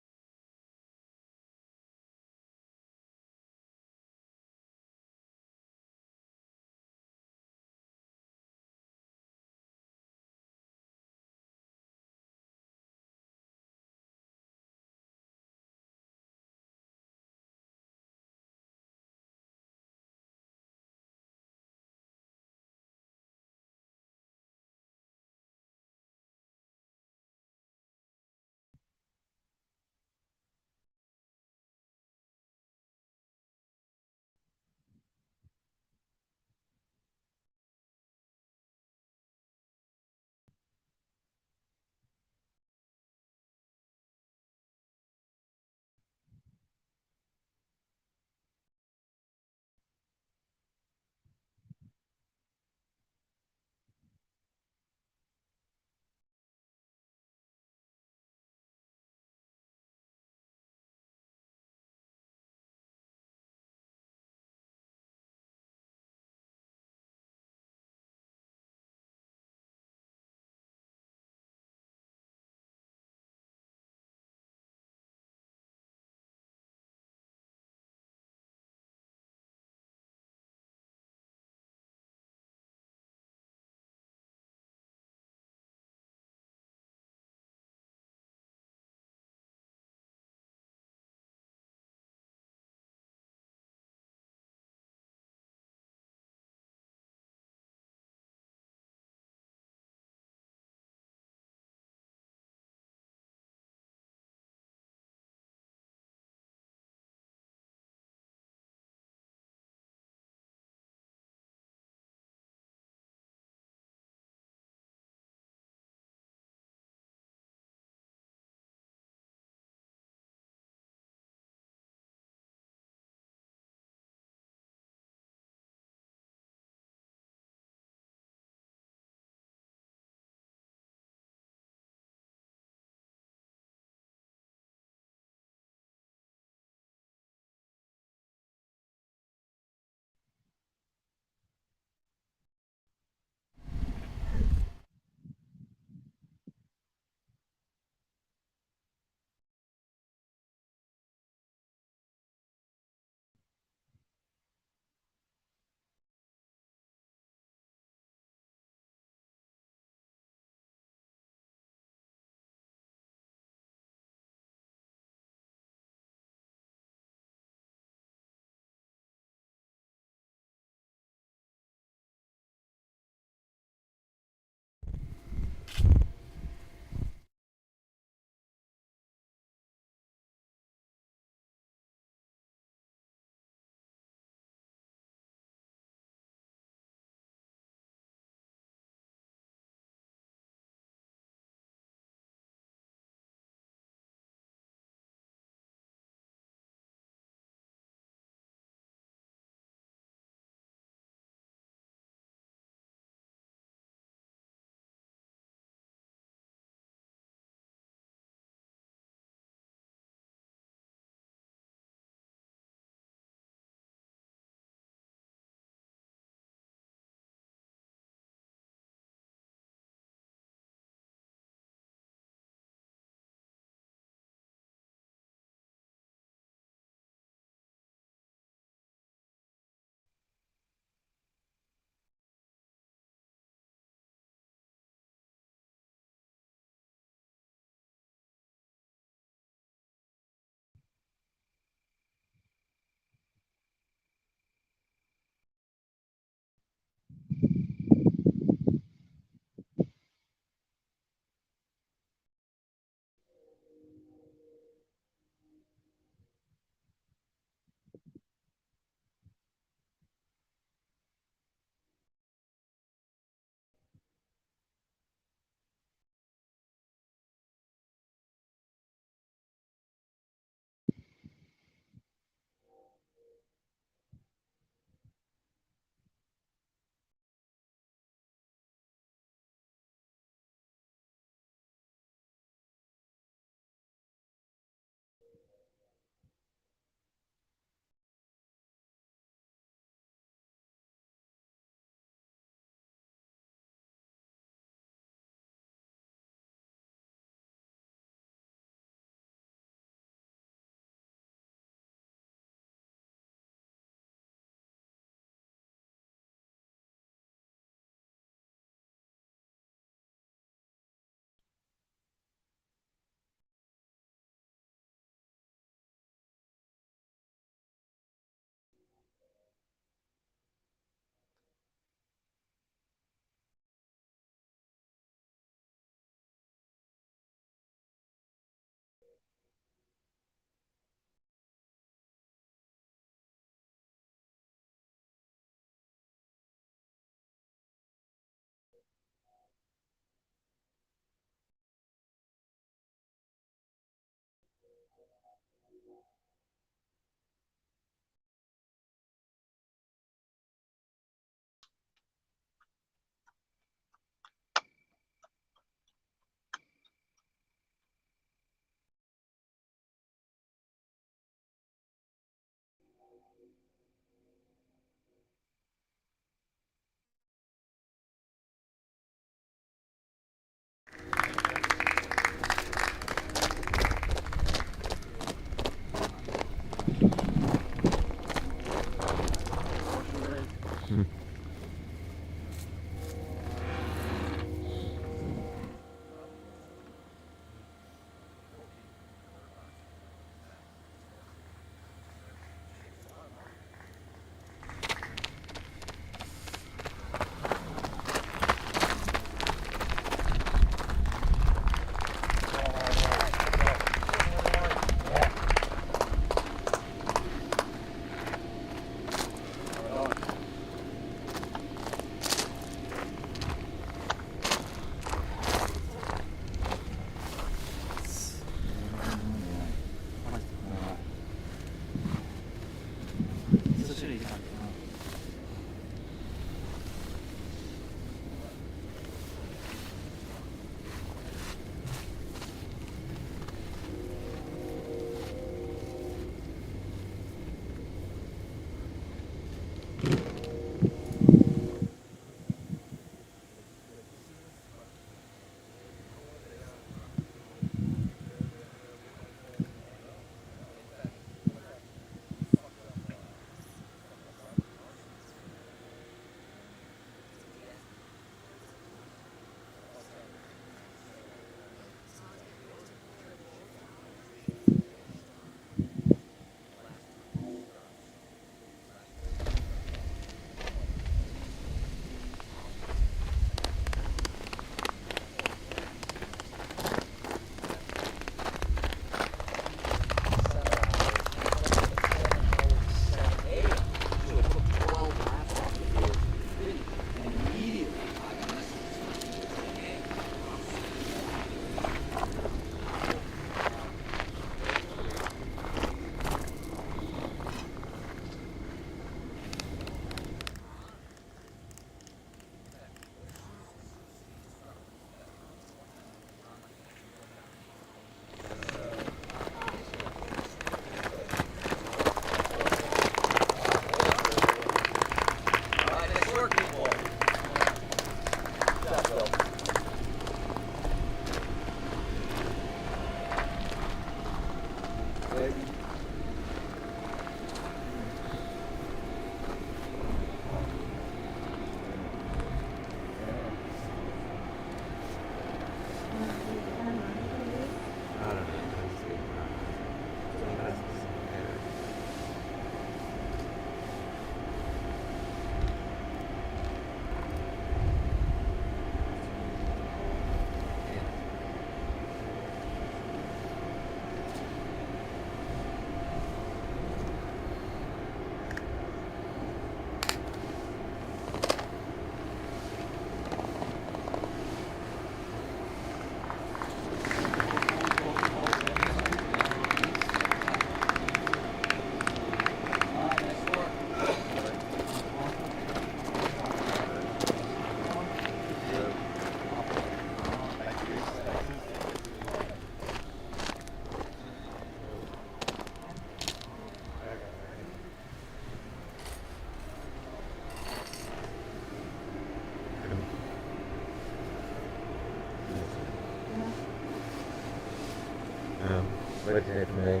looking at it for me.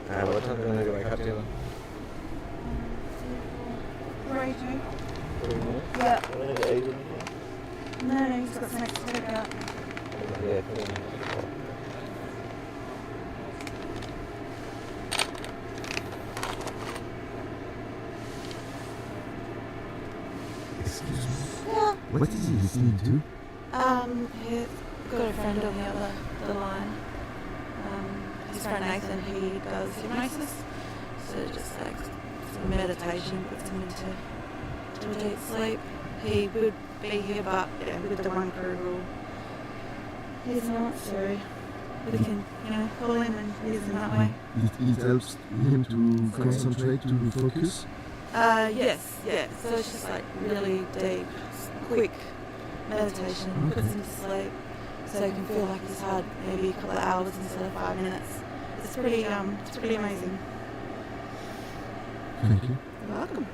What time do you want to go back up to? Ready to? 3 minutes? Yeah. You want to get 8 in No, he's got some extra to pick up. Yeah, 3 minutes. Excuse me. Yeah. What is he listening to? He's got a friend on the line. His friend Nathan, he does hypnosis. So just like some meditation puts him into a deep sleep. He would be here, but yeah, with the one crew rule, he's not. So we can, call him and use him that way. It helps him to concentrate, to focus. Yes, yeah. So it's just like really deep, quick meditation, puts him to sleep, so he can feel like he's had maybe a couple of hours instead of 5 minutes. It's pretty amazing. Thank you. You're welcome.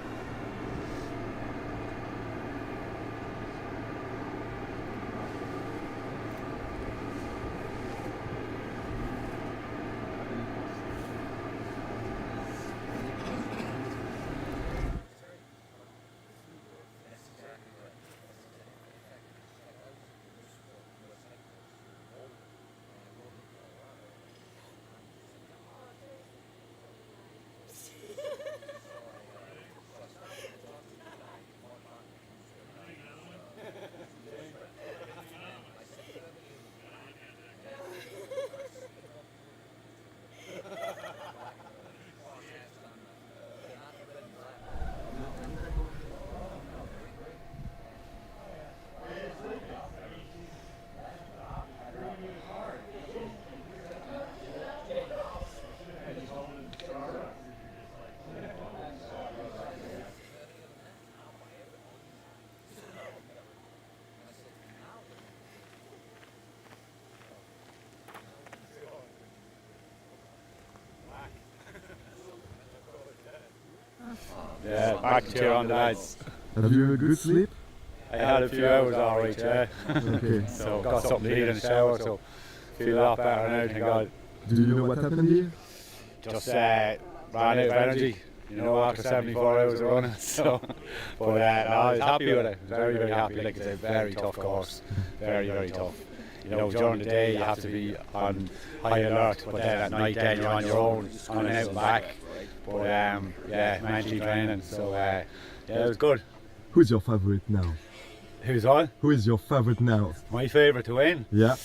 Yeah, back to on the lads. Have you had a good sleep? I had a few hours alright, yeah. Okay. So got something to eat in the shower, so feel a lot better now, thank God. Do you know what happened here? Just ran out of energy, after 74 hours of running. So, but I was happy with it. Very, very happy. Like, it's a very tough course, very, very tough. During the day you have to be on high alert, but then at night then you're on your own, going out and back. But mentally training. So it was good. Who's your favorite now? Who's on? Who is your favorite now? My favourite to win? Yeah.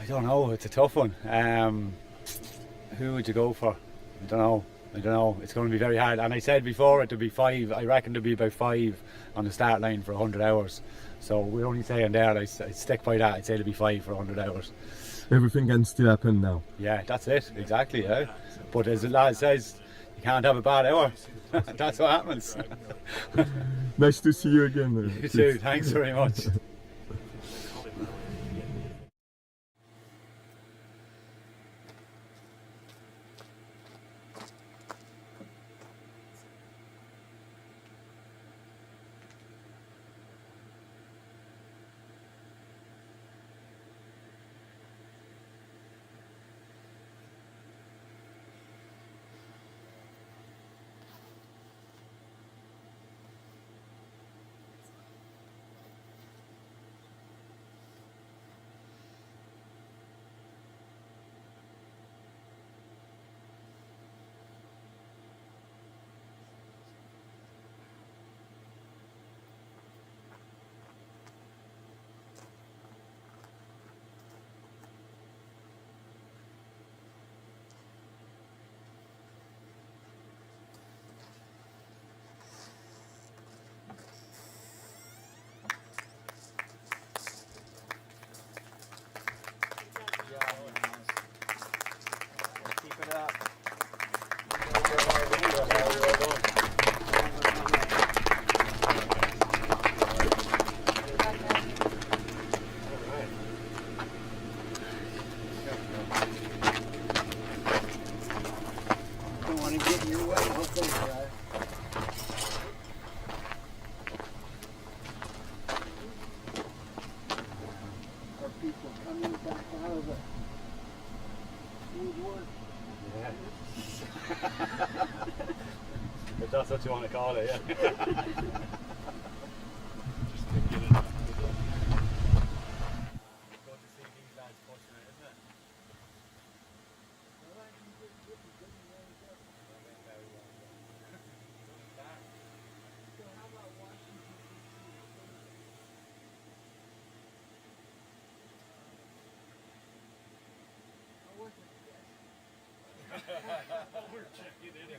I don't know. It's a tough one. Who would you go for? I don't know. It's going to be very hard. And I said before it would be 5. I reckon there'll be about 5 on the start line for 100 hours. So we're only saying there. I stick by that. I'd say it'll be 5 for 100 hours. Everything can still happen now. Yeah, that's it. Exactly. Yeah. But as the lad says, you can't have a bad hour. That's what happens. Nice to see you again. You too. Thanks very much. Yeah. If that's what you want to call it, yeah. We're checking anyway.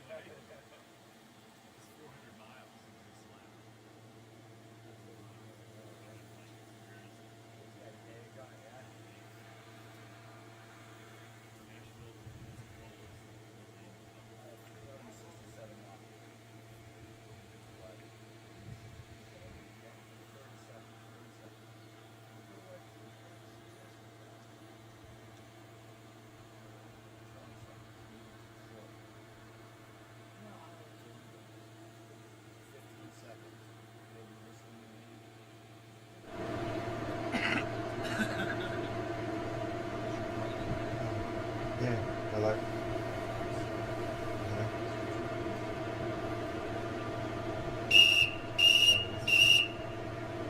It's 400 miles since this lap. Yeah, hello.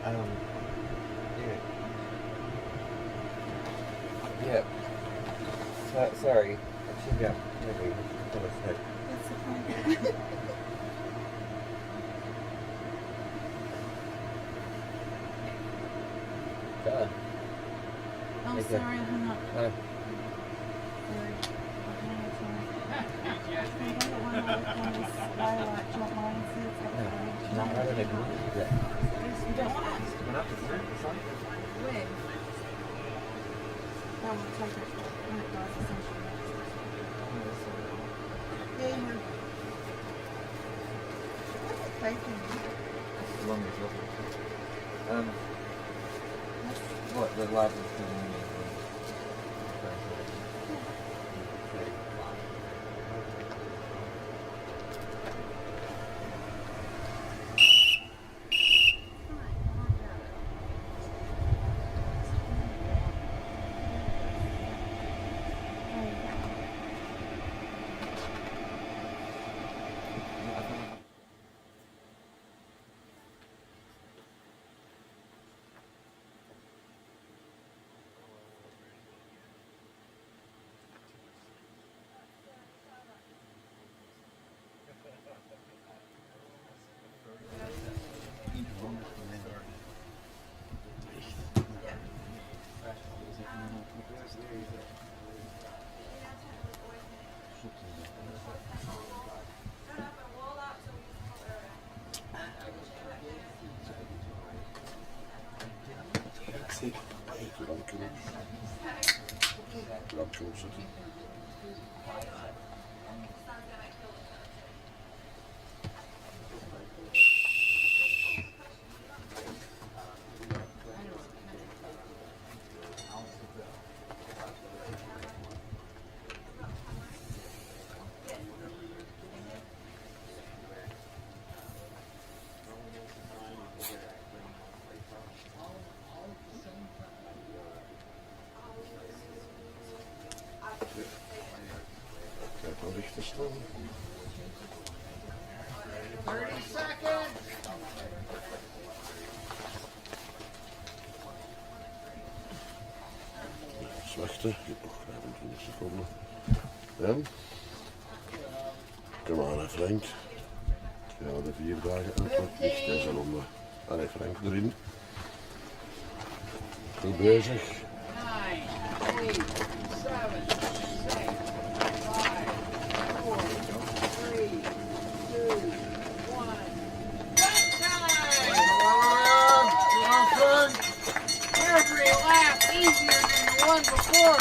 Hello. Yeah. Sorry. I should go. Maybe. That's okay. God. Oh, Okay. sorry, I hung up. Oh. Sorry. I don't want to look on this lilac, do you want mine to see it's got No, I don't even know that. You don't want it? Went up to the sun. When? I will take it when it does, essentially. Yeah, you're... What's it taking you? Long as well. What the largest thing richtig. 30 seconds. Wachten, je hebt nog 25 seconden. En? Kom aan, Frank. Ja, de 4 dagen uitleg ligt deze ronde. Allee, Frank erin. Goed bezig. 9, 8, 7, 6, 5, 4, 3, 2, 1. Come on, son. Every lap easier than the one before.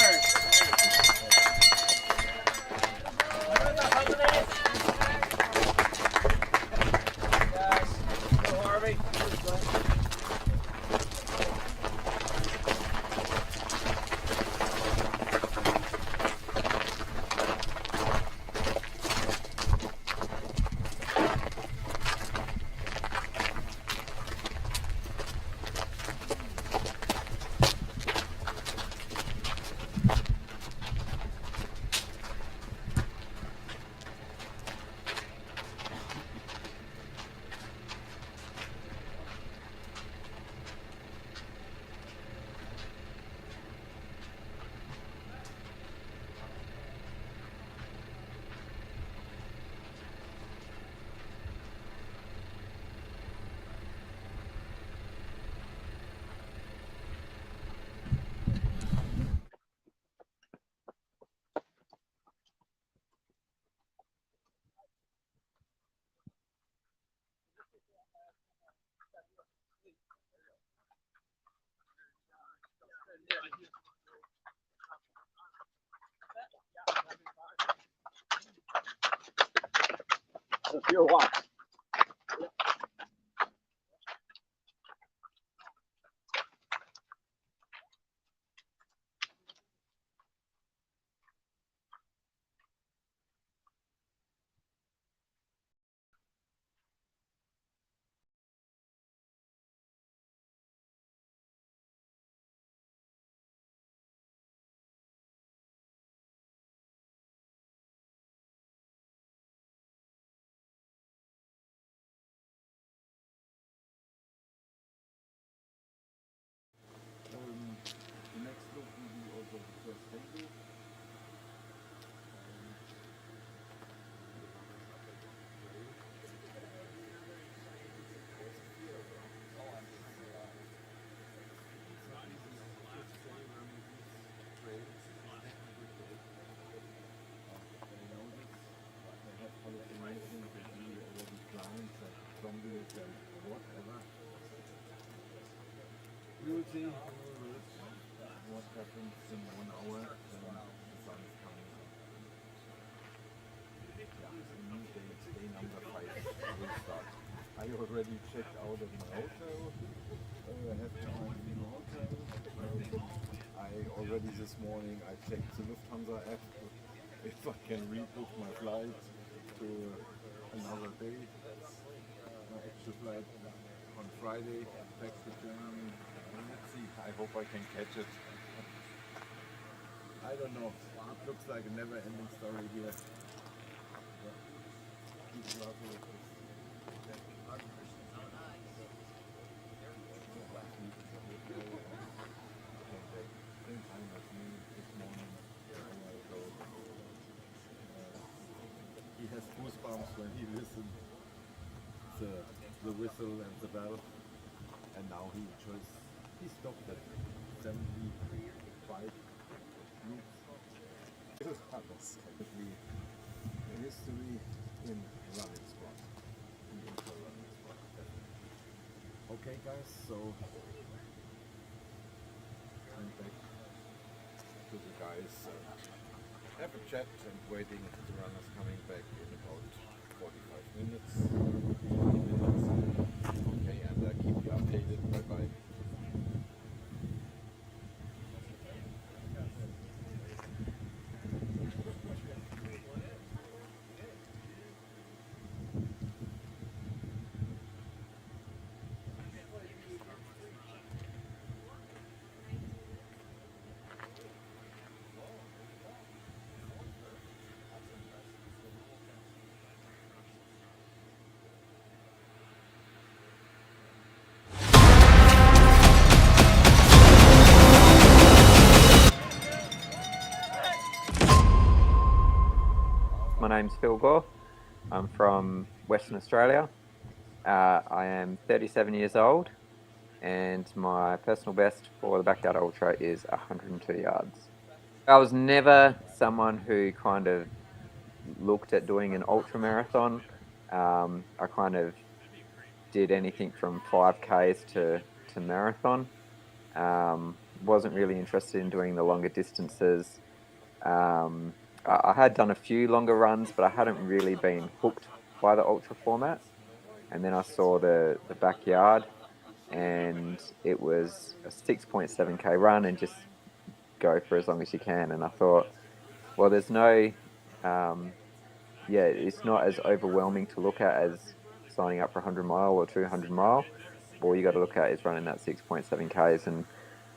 That's your watch. The next look will be also the first table. We will see what happens in 1 hour when the sun is coming up. Yeah, day number 5 will start. I already checked out of my hotel. I have my new hotel. I already this morning I checked the Lufthansa app if I can rebook my flight to another day. My extra flight on Friday back to Germany. Let's see, I hope I can catch it. I don't know, it looks like a never-ending story here. Same time as me this morning. He has goosebumps when he listens the whistle and the bell, and now he stopped at 75 loops. That was definitely a history in running sport, in ultra running sport. Okay guys, so I'm back to the guys. Have a chat and waiting for the runners coming back in about 45 minutes. 20 minutes. Okay, and keep you updated. Bye bye. My name's Phil Gore. I'm from Western Australia. I am 37 years old, and my personal best for the Backyard Ultra is 102 yards. I was never someone who kind of looked at doing an ultra marathon. I kind of did anything from 5Ks to marathon. Wasn't really interested in doing the longer distances. I had done a few longer runs, but I hadn't really been hooked by the ultra format. And then I saw the Backyard, and it was a 6.7K run and just go for as long as you can. And I thought, well, there's no, it's not as overwhelming to look at as signing up for 100 mile or 200 mile. All you got to look at is running that 6.7Ks. And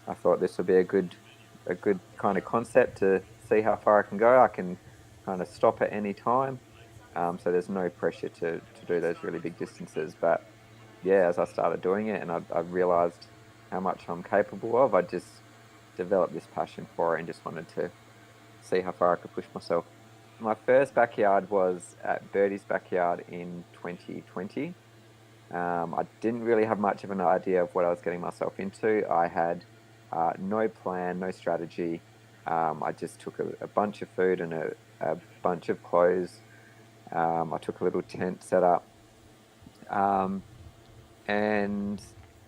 I thought this would be a good kind of concept to see how far I can go. I can kind of stop at any time. So there's no pressure to do those really big distances. But yeah, as I started doing it and I realized how much I'm capable of, I just developed this passion for it and just wanted to see how far I could push myself. My first Backyard was at Birdie's Backyard in 2020. I didn't really have much of an idea of what I was getting myself into. I had no plan, no strategy. I just took a bunch of food and a bunch of clothes. I took a little tent set up. And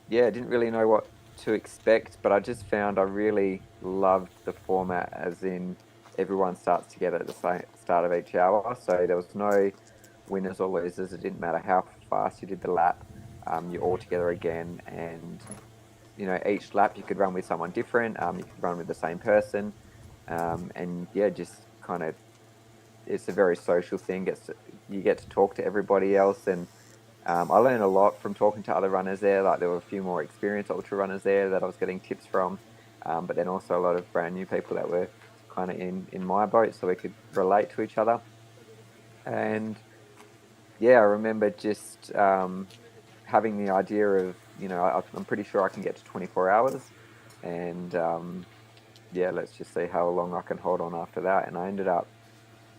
yeah, didn't really know what to expect, but I just found I really loved the format, as in everyone starts together at the start of each hour. So there was no winners or losers. It didn't matter how fast you did the lap. You're all together again, and you know, each lap you could run with someone different. You could run with the same person, and yeah, just kind of, it's a very social thing. You get to talk to everybody else, and I learned a lot from talking to other runners there. Like there were a few more experienced ultra runners there that I was getting tips from, but then also a lot of brand new people that were kind of in my boat, so we could relate to each other. And yeah, I remember just having the idea of, you know, I'm pretty sure I can get to 24 hours, and yeah, let's just see how long I can hold on after that. And I ended up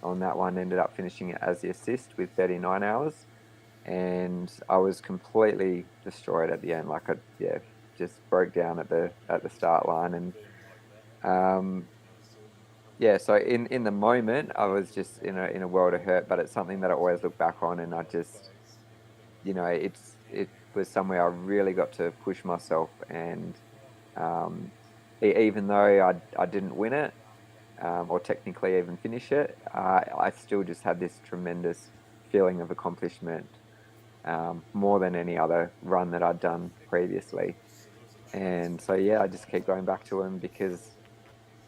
on that one, ended up finishing it as the assist with 39 hours. And I was completely destroyed at the end. Like I, yeah, just broke down at the start line. And yeah, so in the moment, I was just in a world of hurt. But it's something that I always look back on, and I just, you know, it was somewhere I really got to push myself. And even though I didn't win it, or technically even finish it, I still just had this tremendous feeling of accomplishment, more than any other run that I'd done previously. And so, yeah, I just keep going back to them because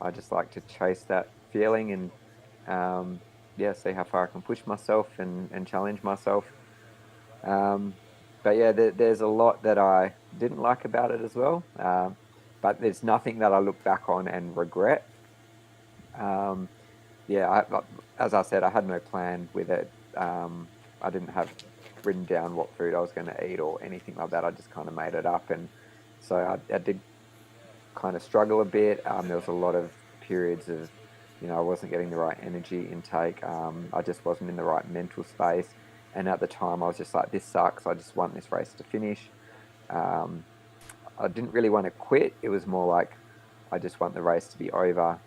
I just like to chase that feeling and, yeah, see how far I can push myself and challenge myself. But yeah, there's a lot that I didn't like about it as well. But there's nothing that I look back on and regret. Yeah, as I said, I had no plan with it. I didn't have written down what food I was going to eat or anything like that. I just kind of made it up, and so I did kind of struggle a bit. There was a lot of periods of, you know, I wasn't getting the right energy intake. I just wasn't in the right mental space, and at the time, I was just like, "This sucks. I just want this race to finish." I didn't really want to quit. It was more like I just want the race to be over.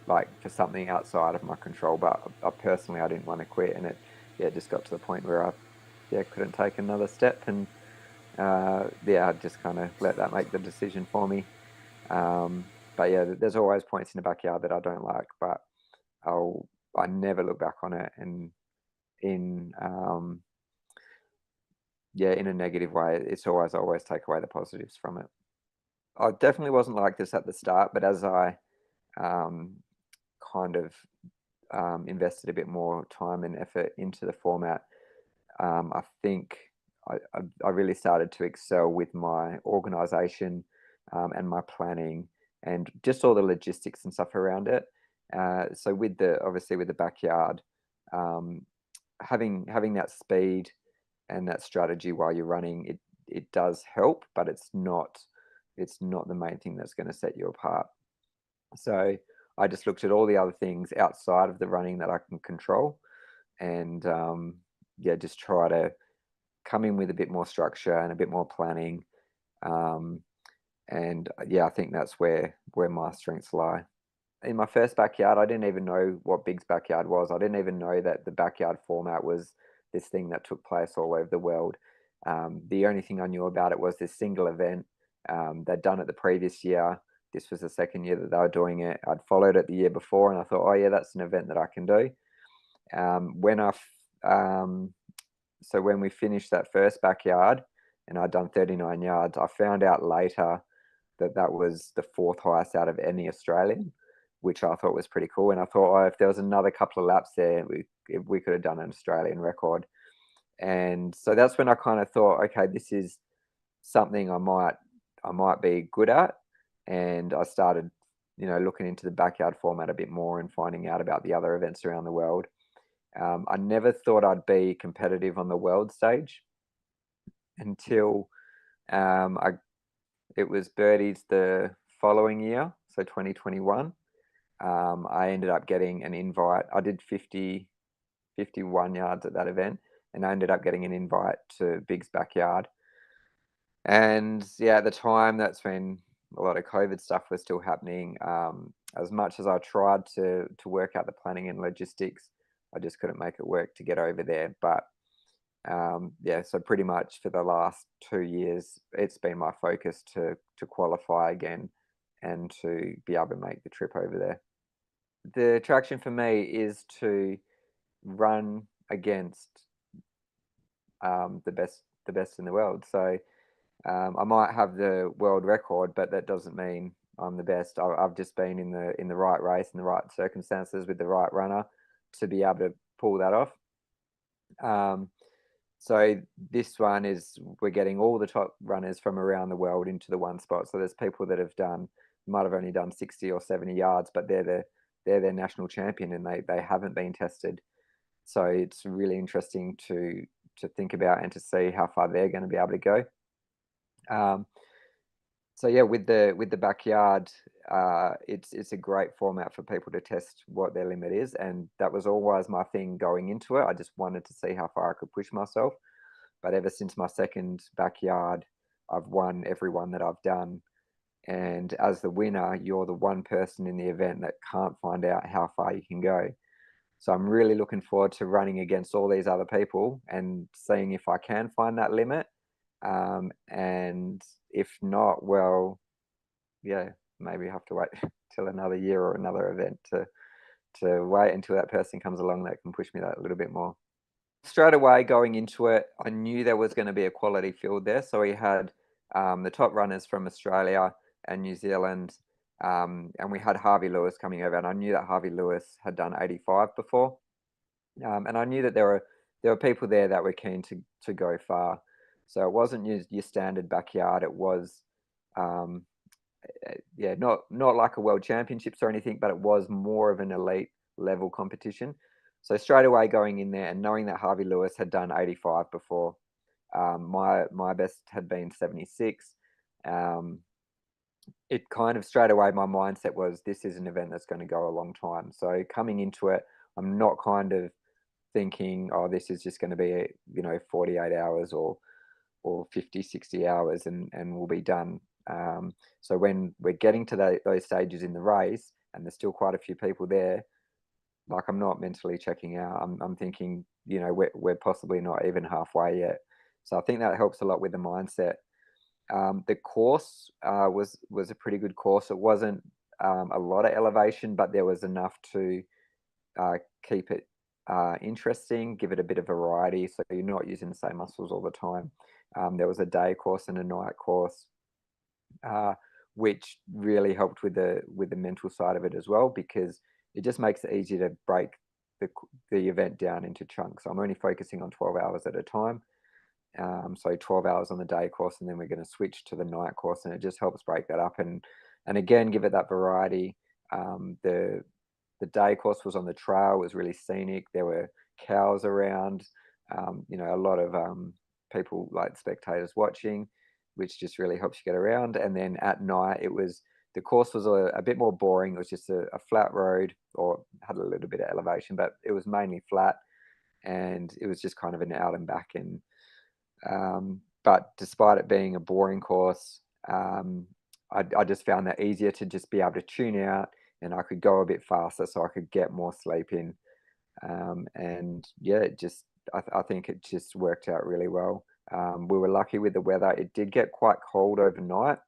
Like for something outside of my control, but I personally, I didn't want to quit, and it just got to the point where I couldn't take another step, and yeah, I just kind of let that make the decision for me. But yeah, there's always points in the backyard that I don't like, but I never look back on it and in yeah, in a negative way. It's always take away the positives from it. I definitely wasn't like this at the start, but as I kind of invested a bit more time and effort into the format, I think I really started to excel with my organization, and my planning and just all the logistics and stuff around it. So obviously with the backyard, having that speed and that strategy while you're running, it does help, but it's not the main thing that's going to set you apart. So I just looked at all the other things outside of the running that I can control, and yeah, just try to come in with a bit more structure and a bit more planning. And yeah, I think that's where my strengths lie. In my first backyard, I didn't even know what Big's backyard was. I didn't even know that the backyard format was this thing that took place all over the world. The only thing I knew about it was this single event. They'd done it the previous year. This was the second year that they were doing it. I'd followed it the year before, and I thought, oh yeah, that's an event that I can do. So when we finished that first backyard and I'd done 39 yards, I found out later that was the fourth highest out of any Australian, which I thought was pretty cool. And I thought, oh, if there was another couple of laps there, we could have done an Australian record. And so that's when I kind of thought, okay, this is something I might be good at. And I started, you know, looking into the backyard format a bit more and finding out about the other events around the world. I never thought I'd be competitive on the world stage until it was Birdies the following year, so 2021. I ended up getting an invite. I did 51 yards at that event, and I ended up getting an invite to Big's backyard. And yeah, at the time, that's when a lot of COVID stuff was still happening. As much as I tried to work out the planning and logistics, I just couldn't make it work to get over there. But yeah, so pretty much for the last 2 years, it's been my focus to qualify again and to be able to make the trip over there. The attraction for me is to run against the best in the world. So I might have the world record, but that doesn't mean I'm the best. I've just been in the right race, in the right circumstances, with the right runner to be able to pull that off. So this one is, we're getting all the top runners from around the world into the one spot. So there's people that might have only done 60 or 70 yards, but they're their national champion and they haven't been tested. So it's really interesting to think about and to see how far they're going to be able to go. So yeah, with the backyard, it's a great format for people to test what their limit is, and that was always my thing going into it. I just wanted to see how far I could push myself. But ever since my second backyard, I've won every one that I've done. And as the winner, you're the one person in the event that can't find out how far you can go. So I'm really looking forward to running against all these other people and seeing if I can find that limit. And if not, well, yeah, maybe have to wait till another year or another event to wait until that person comes along that can push me that a little bit more. Straight away going into it, I knew there was going to be a quality field there. So we had the top runners from Australia and New Zealand, and we had Harvey Lewis coming over, and I knew that Harvey Lewis had done 85 before, and I knew that there were people there that were keen to go far. So it wasn't your standard backyard. It was, yeah, not like a world championships or anything, but it was more of an elite level competition. So straight away going in there and knowing that Harvey Lewis had done 85 before, my best had been 76. It kind of straight away, my mindset was, this is an event that's going to go a long time. So coming into it, I'm not kind of thinking, oh, this is just going to be 48 hours or 50, 60 hours and we'll be done. So when we're getting to those stages in the race and there's still quite a few people there, like, I'm not mentally checking out. I'm thinking, we're possibly not even halfway yet. So I think that helps a lot with the mindset. The course was a pretty good course. It wasn't a lot of elevation, but there was enough to keep it interesting, give it a bit of variety, so you're not using the same muscles all the time. There was a day course and a night course, which really helped with the mental side of it as well, because it just makes it easier to break the event down into chunks. I'm only focusing on 12 hours at a time. So 12 hours on the day course, and then we're going to switch to the night course, and it just helps break that up and again give it that variety. The day course was on the trail. It was really scenic. There were cows around, a lot of people, like spectators, watching, which just really helps you get around. And then at night, the course was a bit more boring. It was just a flat road, or had a little bit of elevation, but it was mainly flat, and it was just kind of an out and back. And but despite it being a boring course, I just found that easier to just be able to tune out, and I could go a bit faster so I could get more sleep in. And yeah, I think it just worked out really well. We were lucky with the weather. It did get quite cold overnight,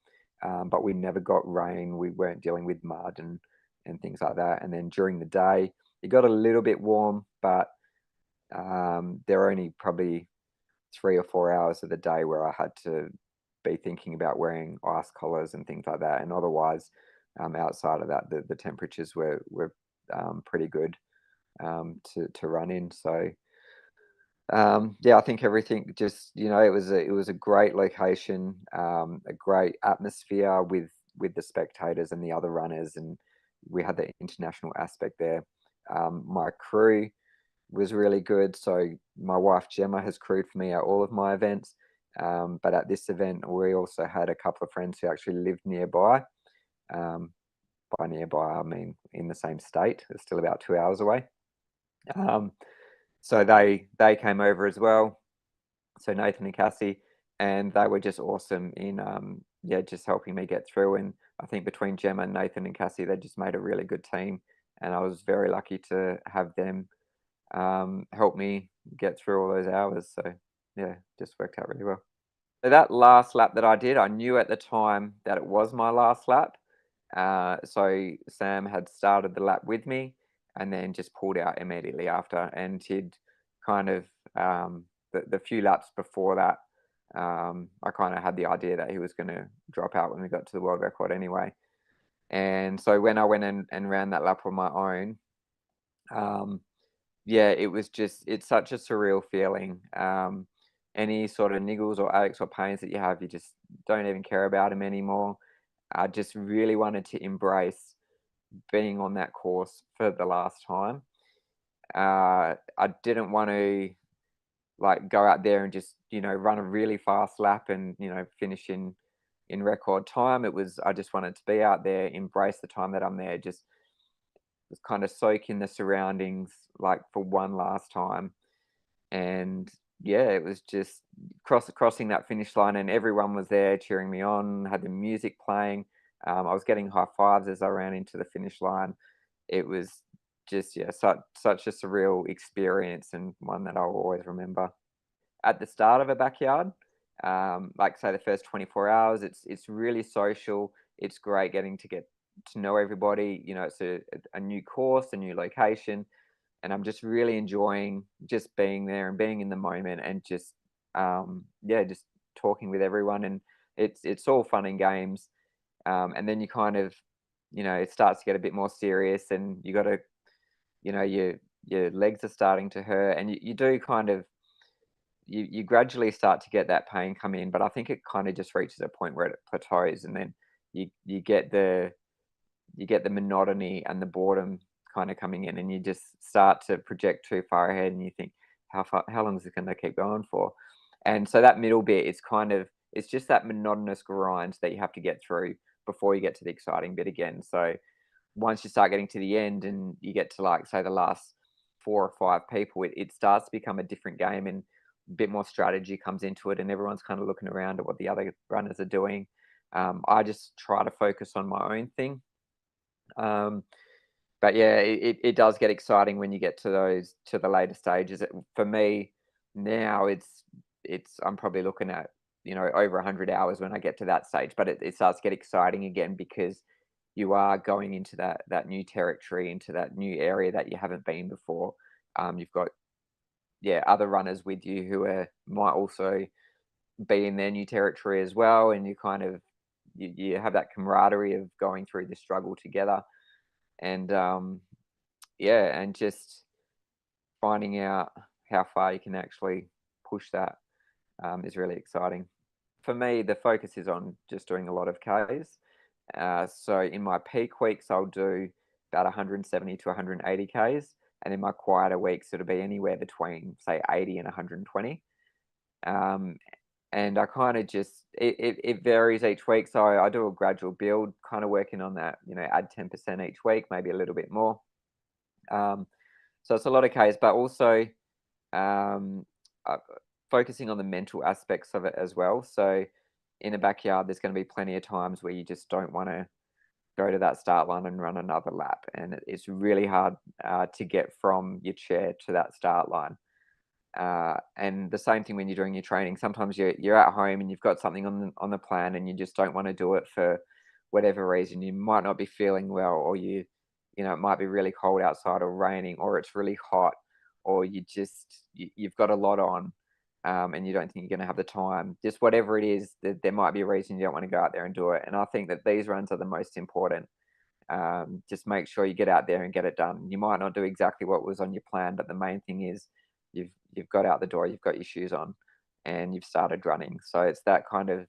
but we never got rain. We weren't dealing with mud and things like that. And then during the day, it got a little bit warm, but there were only probably 3 or 4 hours of the day where I had to be thinking about wearing ice collars and things like that. And otherwise, outside of that, the temperatures were pretty good to run in. So yeah, I think everything just, it was a great location, a great atmosphere with the spectators and the other runners, and we had the international aspect there. My crew was really good. So my wife Gemma has crewed for me at all of my events, but at this event we also had a couple of friends who actually lived nearby. By nearby, I mean in the same state. It's still about 2 hours away. So they came over as well. So Nathan and Cassie, and they were just awesome in just helping me get through. And I think between Gemma, Nathan and Cassie, they just made a really good team, and I was very lucky to have them help me get through all those hours. So yeah, just worked out really well. So that last lap that I did, I knew at the time that it was my last lap. So Sam had started the lap with me, and then just pulled out immediately after. And he'd kind of the few laps before that, I kind of had the idea that he was going to drop out when we got to the world record anyway. And so when I went and ran that lap on my own, yeah, it was just, it's such a surreal feeling. Any sort of niggles or aches or pains that you have, you just don't even care about them anymore. I just really wanted to embrace being on that course for the last time. I didn't want to like go out there and just, you know, run a really fast lap and, you know, finish in record time. I just wanted to be out there, embrace the time that I'm there, just kind of soak in the surroundings like for one last time. And yeah, it was just crossing that finish line, and everyone was there cheering me on, had the music playing. I was getting high fives as I ran into the finish line. It was just, yeah, such a surreal experience, and one that I'll always remember. At the start of a backyard, like say the first 24 hours, it's really social. It's great getting to know everybody. You know, it's a new course, a new location, and I'm just really enjoying just being there and being in the moment, and just yeah, just talking with everyone. And it's all fun and games, and then you kind of, you know, it starts to get a bit more serious, and you got to, you know, your legs are starting to hurt, and you do kind of, you gradually start to get that pain come in, but I think it kind of just reaches a point where it plateaus, and then you get the monotony and the boredom kind of coming in, and you just start to project too far ahead, and you think, how long is it going to keep going for? And so that middle bit is kind of, it's just that monotonous grind that you have to get through before you get to the exciting bit again. So once you start getting to the end and you get to, like, say, the last 4 or 5 people, it starts to become a different game, and a bit more strategy comes into it, and everyone's kind of looking around at what the other runners are doing. I just try to focus on my own thing. But yeah, it does get exciting when you get to the later stages. For me now, I'm probably looking at, you know, over 100 hours when I get to that stage. But it starts to get exciting again, because you are going into that new territory, into that new area that you haven't been before. You've got, yeah, other runners with you who might also be in their new territory as well, and you kind of you have that camaraderie of going through the struggle together. And yeah, and just finding out how far you can actually push that is really exciting. For me, the focus is on just doing a lot of Ks. So in my peak weeks, I'll do about 170 to 180 Ks, and in my quieter weeks, it'll be anywhere between, say, 80 and 120. And I kind of just, it varies each week. So I do a gradual build, kind of working on that, you know, add 10% each week, maybe a little bit more. So it's a lot of Ks, but also focusing on the mental aspects of it as well. So in a backyard, there's going to be plenty of times where you just don't want to go to that start line and run another lap. And it's really hard to get from your chair to that start line. And the same thing when you're doing your training. Sometimes you're at home and you've got something on the plan, and you just don't want to do it for whatever reason. You might not be feeling well, or you know, it might be really cold outside, or raining, or it's really hot, or you've got a lot on, and you don't think you're going to have the time. Just whatever it is, there might be a reason you don't want to go out there and do it. And I think that these runs are the most important. Just make sure you get out there and get it done. You might not do exactly what was on your plan, but the main thing is you've got out the door, you've got your shoes on, and you've started running. So it's that kind of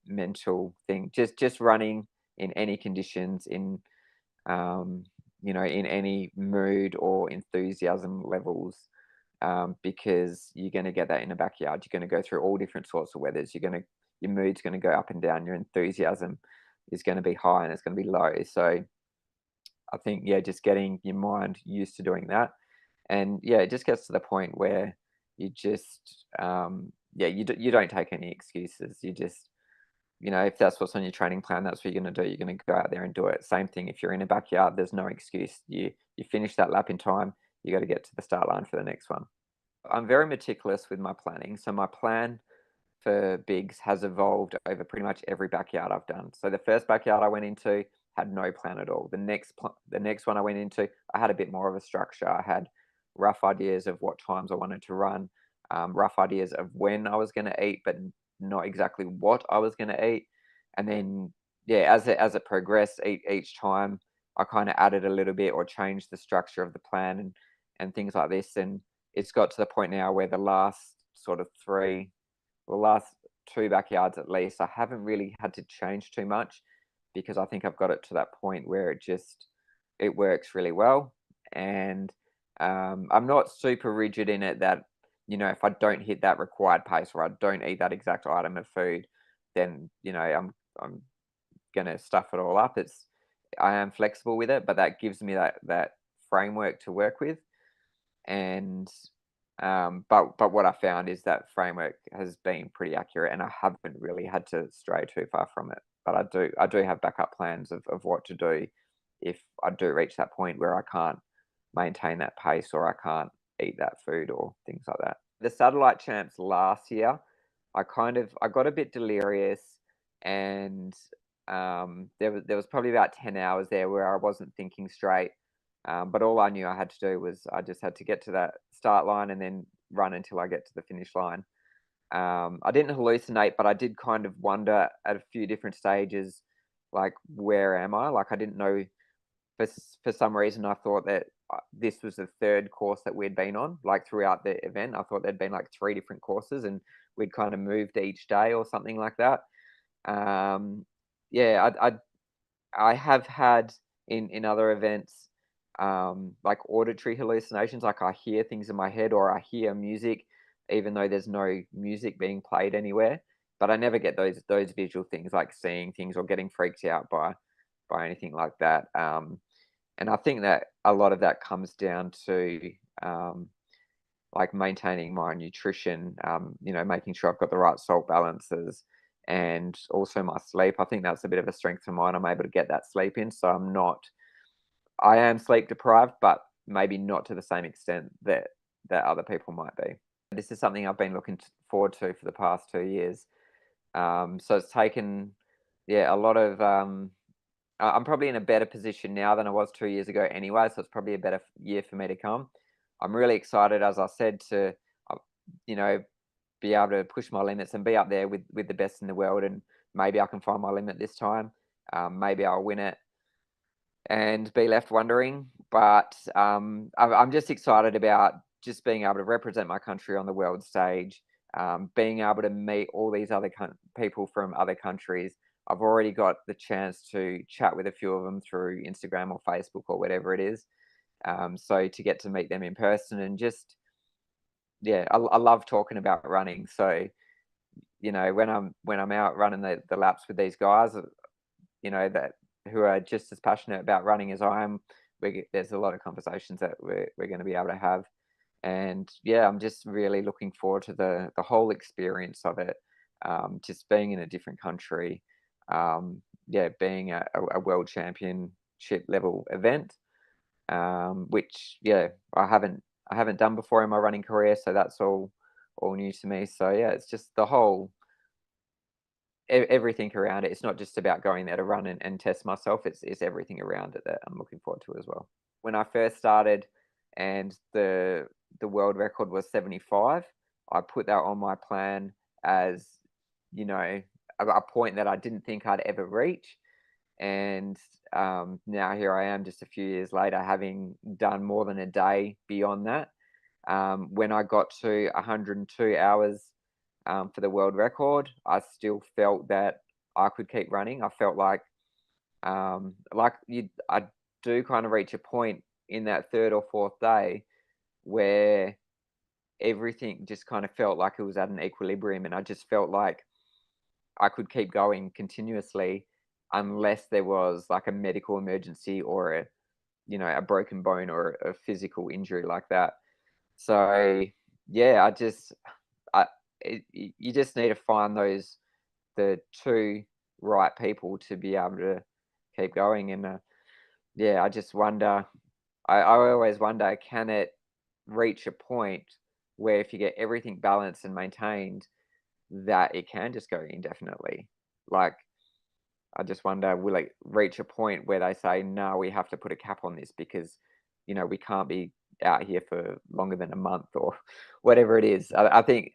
mental thing. Just running in any conditions, in you know, in any mood or enthusiasm levels, because you're going to get that in the backyard. You're going to go through all different sorts of weathers. Your mood's going to go up and down. Your enthusiasm is going to be high, and it's going to be low. So I think, yeah, just getting your mind used to doing that. And yeah, it just gets to the point where you just, yeah, you don't take any excuses. You just, you know, if that's what's on your training plan, that's what you're going to do. You're going to go out there and do it. Same thing if you're in a backyard, there's no excuse. You finish that lap in time, you got to get to the start line for the next one. I'm very meticulous with my planning. So my plan for bigs has evolved over pretty much every backyard I've done. So the first backyard I went into, had no plan at all. The next one I went into, I had a bit more of a structure. I had rough ideas of what times I wanted to run, rough ideas of when I was going to eat, but not exactly what I was going to eat. And then, yeah, as it progressed, each time I kind of added a little bit or changed the structure of the plan and things like this. And it's got to the point now where the last two backyards at least, I haven't really had to change too much, because I think I've got it to that point where it works really well. And I'm not super rigid in it that, you know, if I don't hit that required pace or I don't eat that exact item of food, then, you know, I'm gonna stuff it all up. I am flexible with it, but that gives me that framework to work with. And but what I found is that framework has been pretty accurate, and I haven't really had to stray too far from it. But I do have backup plans of what to do if I do reach that point where I can't maintain that pace or I can't eat that food or things like that. The satellite champs last year, I got a bit delirious, and there was probably about 10 hours there where I wasn't thinking straight. But all I knew I had to do was I just had to get to that start line and then run until I get to the finish line. I didn't hallucinate, but I did kind of wonder at a few different stages, like, where am I? Like, I didn't know, for some reason I thought that this was the third course that we'd been on, like, throughout the event. I thought there'd been like 3 different courses and we'd kind of moved each day or something like that. Yeah, I have had in other events, like, auditory hallucinations, like I hear things in my head or I hear music even though there's no music being played anywhere, but I never get those visual things, like seeing things or getting freaked out by anything like that. And I think that a lot of that comes down to like maintaining my nutrition, you know, making sure I've got the right salt balances, and also my sleep. I think that's a bit of a strength of mine. I'm able to get that sleep in, so I am sleep deprived, but maybe not to the same extent that other people might be. This is something I've been looking forward to for the past 2 years. So it's taken, yeah, a lot of, I'm probably in a better position now than I was 2 years ago anyway, so it's probably a better year for me to come. I'm really excited, as I said, to, you know, be able to push my limits and be up there with the best in the world, and maybe I can find my limit this time. Maybe I'll win it and be left wondering, but I'm just excited about just being able to represent my country on the world stage, being able to meet all these other people from other countries. I've already got the chance to chat with a few of them through Instagram or Facebook or whatever it is. So to get to meet them in person, and just, yeah, I love talking about running. So, you know, when I'm out running the laps with these guys, you know, who are just as passionate about running as I am, there's a lot of conversations that we're going to be able to have. And yeah, I'm just really looking forward to the whole experience of it. Just being in a different country, yeah, being a world championship level event, which, yeah, I haven't done before in my running career, so that's all new to me. So yeah, it's just the whole, everything around it. It's not just about going there to run and test myself. It's everything around it that I'm looking forward to as well. When I first started and the world record was 75, I put that on my plan as, you know, a point that I didn't think I'd ever reach. And now here I am, just a few years later, having done more than a day beyond that. When I got to 102 hours for the world record, I still felt that I could keep running. I felt like I do kind of reach a point in that third or fourth day where everything just kind of felt like it was at an equilibrium, and I just felt like I could keep going continuously unless there was like a medical emergency or a broken bone or a physical injury like that. So yeah, you just need to find the two right people to be able to keep going. And yeah, I just wonder, I always wonder, can it reach a point where if you get everything balanced and maintained, that it can just go indefinitely? Like, I just wonder, will it reach a point where they say, no, we have to put a cap on this because, you know, we can't be out here for longer than a month or whatever it is. I think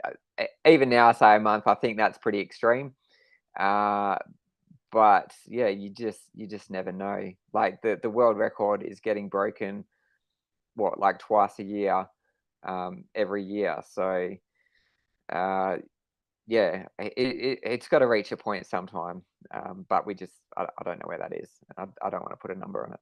even now I say a month, I think that's pretty extreme. But yeah, you just never know. Like the world record is getting broken, what, like twice a year, every year. So yeah, it's got to reach a point sometime. But I don't know where that is. I don't want to put a number on it.